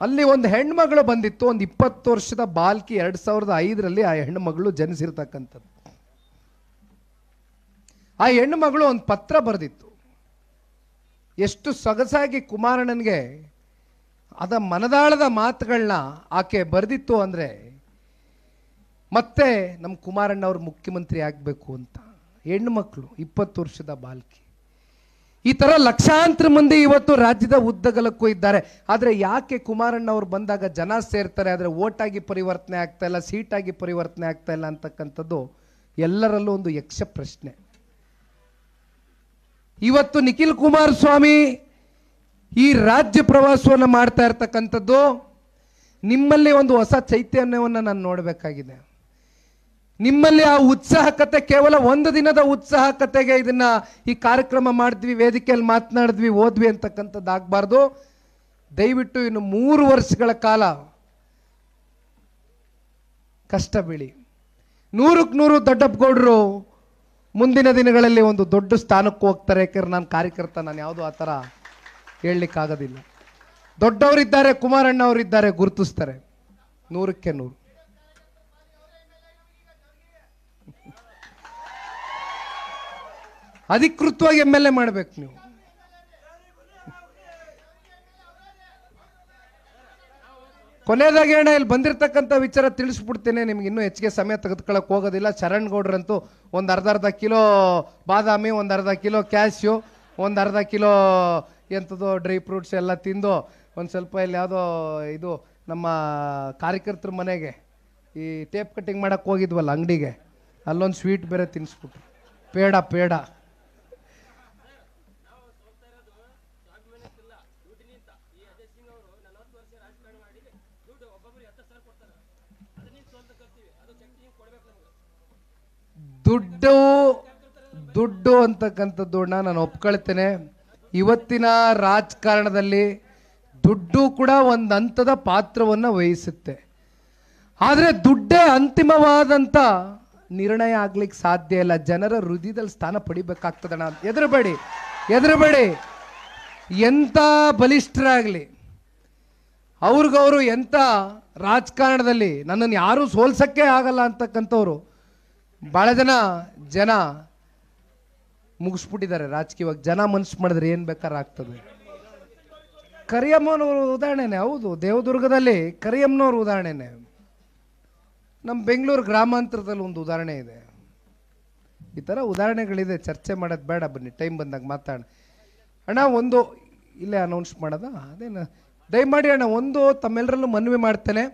ಅಲ್ಲಿ ಒಂದು ಹೆಣ್ಮಗಳು ಬಂದಿತ್ತು, ಒಂದು 20 ವರ್ಷದ ಬಾಲ್ಕಿ, 2005ರಲ್ಲಿ ಆ ಹೆಣ್ಣುಮಗಳು ಜನಿಸಿರ್ತಕ್ಕಂಥದ್ದು. ಆ ಹೆಣ್ಣುಮಗಳು ಒಂದು ಪತ್ರ ಬರೆದಿತ್ತು. ಎಷ್ಟು ಸೊಗಸಾಗಿ ಕುಮಾರಣ್ಣನಿಗೆ ಅದ ಮನದಾಳದ ಮಾತುಗಳನ್ನ ಆಕೆ ಬರೆದಿತ್ತು ಅಂದರೆ, ಮತ್ತೆ ನಮ್ಮ ಕುಮಾರಣ್ಣ ಅವರು ಮುಖ್ಯಮಂತ್ರಿ ಆಗಬೇಕು ಅಂತ. ಹೆಣ್ಣು ಮಕ್ಕಳು, 20 ವರ್ಷದ ಬಾಲ್ಕಿ. ಈ ಥರ ಲಕ್ಷಾಂತರ ಮಂದಿ ಇವತ್ತು ರಾಜ್ಯದ ಉದ್ದಗಲಕ್ಕೂ ಇದ್ದಾರೆ. ಆದರೆ ಯಾಕೆ ಕುಮಾರಣ್ಣ ಅವರು ಬಂದಾಗ ಜನ ಸೇರ್ತಾರೆ, ಆದರೆ ಓಟಾಗಿ ಪರಿವರ್ತನೆ ಆಗ್ತಾ ಇಲ್ಲ, ಸೀಟಾಗಿ ಪರಿವರ್ತನೆ ಆಗ್ತಾ ಇಲ್ಲ ಅಂತಕ್ಕಂಥದ್ದು ಎಲ್ಲರಲ್ಲೂ ಒಂದು ಯಕ್ಷ ಪ್ರಶ್ನೆ. ಇವತ್ತು ನಿಖಿಲ್ ಕುಮಾರಸ್ವಾಮಿ ಈ ರಾಜ್ಯ ಪ್ರವಾಸವನ್ನು ಮಾಡ್ತಾ ಇರ್ತಕ್ಕಂಥದ್ದು, ನಿಮ್ಮಲ್ಲಿ ಒಂದು ಹೊಸ ಚೈತನ್ಯವನ್ನು ನಾನು ನೋಡಬೇಕಾಗಿದೆ. ನಿಮ್ಮಲ್ಲಿ ಆ ಉತ್ಸಾಹಕತೆ ಕೇವಲ ಒಂದು ದಿನದ ಉತ್ಸಾಹಕತೆಗೆ ಇದನ್ನ ಈ ಕಾರ್ಯಕ್ರಮ ಮಾಡಿದ್ವಿ, ವೇದಿಕೆಯಲ್ಲಿ ಮಾತನಾಡಿದ್ವಿ, ಓದ್ವಿ ಅಂತಕ್ಕಂಥದ್ದು ಆಗಬಾರ್ದು. ದಯವಿಟ್ಟು ಇನ್ನು 3 ವರ್ಷಗಳ ಕಾಲ ಕಷ್ಟ ಬೀಳಿ. 100ಕ್ಕೆ 100 ದೊಡ್ಡಪ್ಪಗೌಡರು ಮುಂದಿನ ದಿನಗಳಲ್ಲಿ ಒಂದು ದೊಡ್ಡ ಸ್ಥಾನಕ್ಕೆ ಹೋಗ್ತಾರೆ. ಯಾಕಂದ್ರೆ ನಾನು ಕಾರ್ಯಕರ್ತ, ನಾನು ಯಾವುದೂ ಆ ಥರ ಹೇಳಲಿಕ್ಕಾಗೋದಿಲ್ಲ. ದೊಡ್ಡವರಿದ್ದಾರೆ, ಕುಮಾರಣ್ಣ ಅವರಿದ್ದಾರೆ, ಗುರುತಿಸ್ತಾರೆ 100ಕ್ಕೆ 100. ಅಧಿಕೃತವಾಗಿ MLA ಮಾಡಬೇಕು ನೀವು. ಕೊನೆಯದಾಗಿ ಅಣ್ಣ ಇಲ್ಲಿ ಬಂದಿರತಕ್ಕಂಥ ವಿಚಾರ ತಿಳಿಸ್ಬಿಡ್ತೇನೆ ನಿಮ್ಗೆ, ಇನ್ನೂ ಹೆಚ್ಚಿಗೆ ಸಮಯ ತೆಗೆದುಕೊಳ್ಳೋಕೆ ಹೋಗೋದಿಲ್ಲ. ಶರಣ್ಗೌಡ್ರಂತೂ ಒಂದು ಅರ್ಧ ಕಿಲೋ ಬಾದಾಮಿ, ಒಂದು ಅರ್ಧ ಕಿಲೋ ಕ್ಯಾಶ್ಯೂ, ಒಂದು ಅರ್ಧ ಕಿಲೋ ಎಂಥದ್ದು ಡ್ರೈ ಫ್ರೂಟ್ಸ್ ಎಲ್ಲ ತಿಂದು ಒಂದು ಸ್ವಲ್ಪ ಇಲ್ಲಿ ಯಾವುದೋ ಇದು ನಮ್ಮ ಕಾರ್ಯಕರ್ತರ ಮನೆಗೆ ಈ ಟೇಪ್ ಕಟ್ಟಿಂಗ್ ಮಾಡೋಕ್ಕೆ ಹೋಗಿದ್ವಲ್ಲ ಅಂಗಡಿಗೆ, ಅಲ್ಲೊಂದು ಸ್ವೀಟ್ ಬೇರೆ ತಿನ್ನಿಸ್ಬಿಟ್ರು, ಪೇಡ. ದುಡ್ಡು ಅಂತಕ್ಕಂಥದ್ದನ್ನ ನಾನು ಒಪ್ಕೊಳ್ತೇನೆ. ಇವತ್ತಿನ ರಾಜಕಾರಣದಲ್ಲಿ ದುಡ್ಡು ಕೂಡ ಒಂದು ಹಂತದ ಪಾತ್ರವನ್ನು ವಹಿಸುತ್ತೆ. ಆದರೆ ದುಡ್ಡೇ ಅಂತಿಮವಾದಂಥ ನಿರ್ಣಯ ಆಗ್ಲಿಕ್ಕೆ ಸಾಧ್ಯ ಇಲ್ಲ. ಜನರ ಹೃದಯದಲ್ಲಿ ಸ್ಥಾನ ಪಡಿಬೇಕಾಗ್ತದಣ್ಣ. ಎದುರುಬೇಡಿ. ಎಂಥ ಬಲಿಷ್ಠರಾಗಲಿ, ಅವ್ರಿಗವರು ಎಂಥ ರಾಜಕಾರಣದಲ್ಲಿ ನನ್ನನ್ನು ಯಾರೂ ಸೋಲ್ಸಕ್ಕೆ ಆಗಲ್ಲ ಅಂತಕ್ಕಂಥವ್ರು ಭಾಳ ಜನ ಮುಗಿಸ್ಬಿಟ್ಟಿದ್ದಾರೆ ರಾಜಕೀಯವಾಗಿ. ಜನ ಮನಸ್ಸು ಮಾಡಿದ್ರೆ ಏನು ಬೇಕಾದ್ರೆ ಆಗ್ತದೆ. ಕರಿಯಮ್ಮನವರು ಉದಾಹರಣೆನೆ. ಹೌದು, ದೇವದುರ್ಗದಲ್ಲಿ ಕರಿಯಮ್ಮನವ್ರ ಉದಾಹರಣೆನೆ. ನಮ್ಮ ಬೆಂಗಳೂರು ಗ್ರಾಮಾಂತರದಲ್ಲಿ ಒಂದು ಉದಾಹರಣೆ ಇದೆ. ಈ ಥರ ಉದಾಹರಣೆಗಳಿದೆ. ಚರ್ಚೆ ಮಾಡೋದು ಬೇಡ, ಬನ್ನಿ ಟೈಮ್ ಬಂದಾಗ ಮಾತಾಡ. ಅಣ್ಣ ಒಂದು ಇಲ್ಲೇ ಅನೌನ್ಸ್ ಮಾಡೋದ ಅದೇನು, ದಯಮಾಡಿ ಅಣ್ಣ ಒಂದು ತಮ್ಮೆಲ್ಲರಲ್ಲೂ ಮನವಿ ಮಾಡ್ತೇನೆ.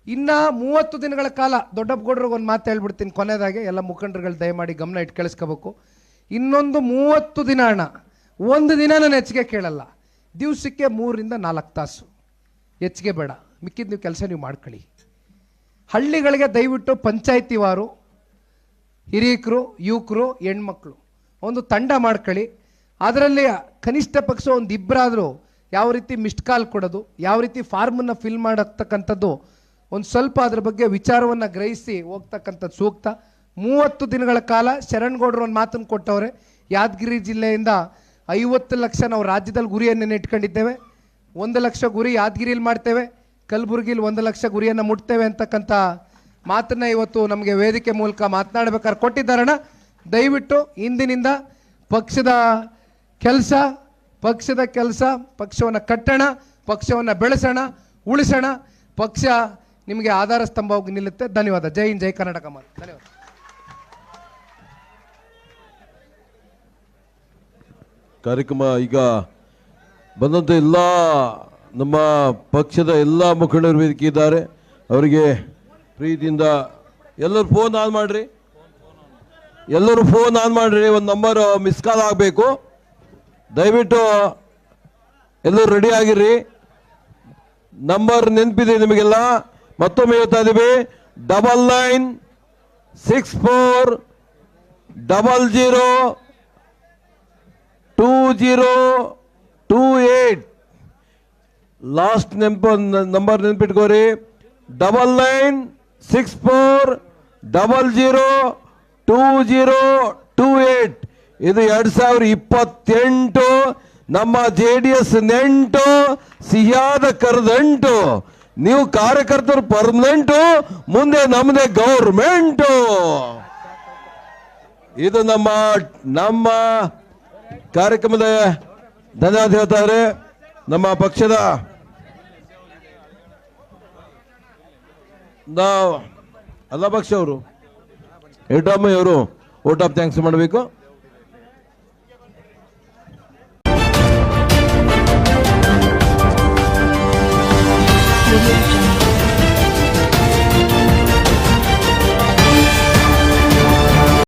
ಇನ್ನು 30 ದಿನಗಳ ಕಾಲ ದೊಡ್ಡಪ್ಪಗೌಡ್ರಿಗೆ ಒಂದು ಮಾತು ಹೇಳ್ಬಿಡ್ತೀನಿ ಕೊನೆಯದಾಗೆ. ಎಲ್ಲ ಮುಖಂಡರುಗಳು ದಯಮಾಡಿ ಗಮನ ಇಟ್ಟು ಕೇಳಿಸ್ಕೋಬೇಕು. ಇನ್ನೊಂದು 30 ದಿನ ಅಣ್ಣ, ಒಂದು ದಿನ ನಾನು ಹೆಚ್ಚಿಗೆ ಕೇಳಲ್ಲ. ದಿವಸಕ್ಕೆ 3 ರಿಂದ 4 ತಾಸು ಹೆಚ್ಚಿಗೆ ಬೇಡ. ಮಿಕ್ಕಿದ ನೀವು ಕೆಲಸ ನೀವು ಮಾಡ್ಕೊಳ್ಳಿ. ಹಳ್ಳಿಗಳಿಗೆ ದಯವಿಟ್ಟು ಪಂಚಾಯತಿವಾರು ಹಿರಿಯಕರು, ಯುವಕರು, ಹೆಣ್ಮಕ್ಳು ಒಂದು ತಂಡ ಮಾಡ್ಕೊಳ್ಳಿ. ಅದರಲ್ಲಿ ಕನಿಷ್ಠ ಪಕ್ಷ ಒಂದು ಇಬ್ಬರಾದರೂ ಯಾವ ರೀತಿ ಮಿಸ್ಡ್ ಕಾಲ್ ಕೊಡೋದು, ಯಾವ ರೀತಿ ಫಾರ್ಮನ್ನು ಫಿಲ್ ಮಾಡತಕ್ಕಂಥದ್ದು, ಒಂದು ಸ್ವಲ್ಪ ಅದ್ರ ಬಗ್ಗೆ ವಿಚಾರವನ್ನು ಗ್ರಹಿಸಿ ಹೋಗ್ತಕ್ಕಂಥದ್ದು ಸೂಕ್ತ. 30 ದಿನಗಳ ಕಾಲ ಶರಣ್ಗೌಡರು ಒಂದು ಮಾತನ್ನು ಕೊಟ್ಟವ್ರೆ. ಯಾದಗಿರಿ ಜಿಲ್ಲೆಯಿಂದ 50 ಲಕ್ಷ ನಾವು ರಾಜ್ಯದಲ್ಲಿ ಗುರಿಯನ್ನು ಇಟ್ಕೊಂಡಿದ್ದೇವೆ. 1 ಲಕ್ಷ ಗುರಿ ಯಾದಗಿರಿಯಲ್ಲಿ ಮಾಡ್ತೇವೆ, ಕಲಬುರಗಿಲಿ 1 ಲಕ್ಷ ಗುರಿಯನ್ನು ಮುಟ್ತೇವೆ ಅಂತಕ್ಕಂಥ ಮಾತನ್ನ ಇವತ್ತು ನಮಗೆ ವೇದಿಕೆ ಮೂಲಕ ಮಾತನಾಡಬೇಕಾದ್ರೆ ಕೊಟ್ಟಿದ್ದಾರಣ. ದಯವಿಟ್ಟು ಇಂದಿನಿಂದ ಪಕ್ಷದ ಕೆಲಸ ಪಕ್ಷವನ್ನು ಕಟ್ಟೋಣ, ಪಕ್ಷವನ್ನು ಬೆಳೆಸೋಣ, ಉಳಿಸೋಣ. ಪಕ್ಷ ನಿಮಗೆ ಆಧಾರ ಸ್ತಂಭವಾಗಿ ನಿಲ್ಲುತ್ತೆ. ಧನ್ಯವಾದ. ಜೈ ಹಿಂದ್, ಜೈ ಕರ್ನಾಟಕ ಮಾತು. ಧನ್ಯವಾದ. ಕಾರ್ಯಕ್ರಮ ಈಗ ಬಂದಂಥ ಎಲ್ಲ ನಮ್ಮ ಪಕ್ಷದ ಎಲ್ಲ ಮುಖಂಡರು ವೇದಿಕೆ ಇದ್ದಾರೆ. ಅವರಿಗೆ ಪ್ರೀತಿಯಿಂದ ಎಲ್ಲರೂ ಫೋನ್ ಆನ್ ಮಾಡಿರಿ. ಒಂದು ನಂಬರ್ ಮಿಸ್ ಕಾಲ್ ಆಗಬೇಕು. ದಯವಿಟ್ಟು ಎಲ್ಲರೂ ರೆಡಿ ಆಗಿರ್ರಿ. ನಂಬರ್ ನೆನಪಿದೆ ನಿಮಗೆಲ್ಲ. ಮತ್ತೊಮ್ಮೆ ಹೇಳ್ತಾ ಇದ್ದೀವಿ, 9964002028. ಲಾಸ್ಟ್ ನಂಬರ್ ನೆನ್ಪಿಟ್ಕೋರಿ, 9964002028. ಇದು 2028 ನಮ್ಮ JDS ನೆಂಟು, ಸಿಹಿಯಾದ ಕರೆದಂಟು. ನೀವು ಕಾರ್ಯಕರ್ತರು ಪರ್ಮನೆಂಟು, ಮುಂದೆ ನಮ್ಮದೇ ಗೌರ್ಮೆಂಟು. ಇದು ನಮ್ಮ ಕಾರ್ಯಕ್ರಮದ ಧನ್ಯವಾದ ಹೇಳ್ತಾ ಇದ್ದಾರೆ ನಮ್ಮ ಪಕ್ಷದ ಅಲ್ಲ ಪಕ್ಷ ಅವರು ಯಡಿಯೂರಪ್ಪ ಅವರು ವೋಟ್ ಆಫ್ ಥ್ಯಾಂಕ್ಸ್ ಮಾಡಬೇಕು.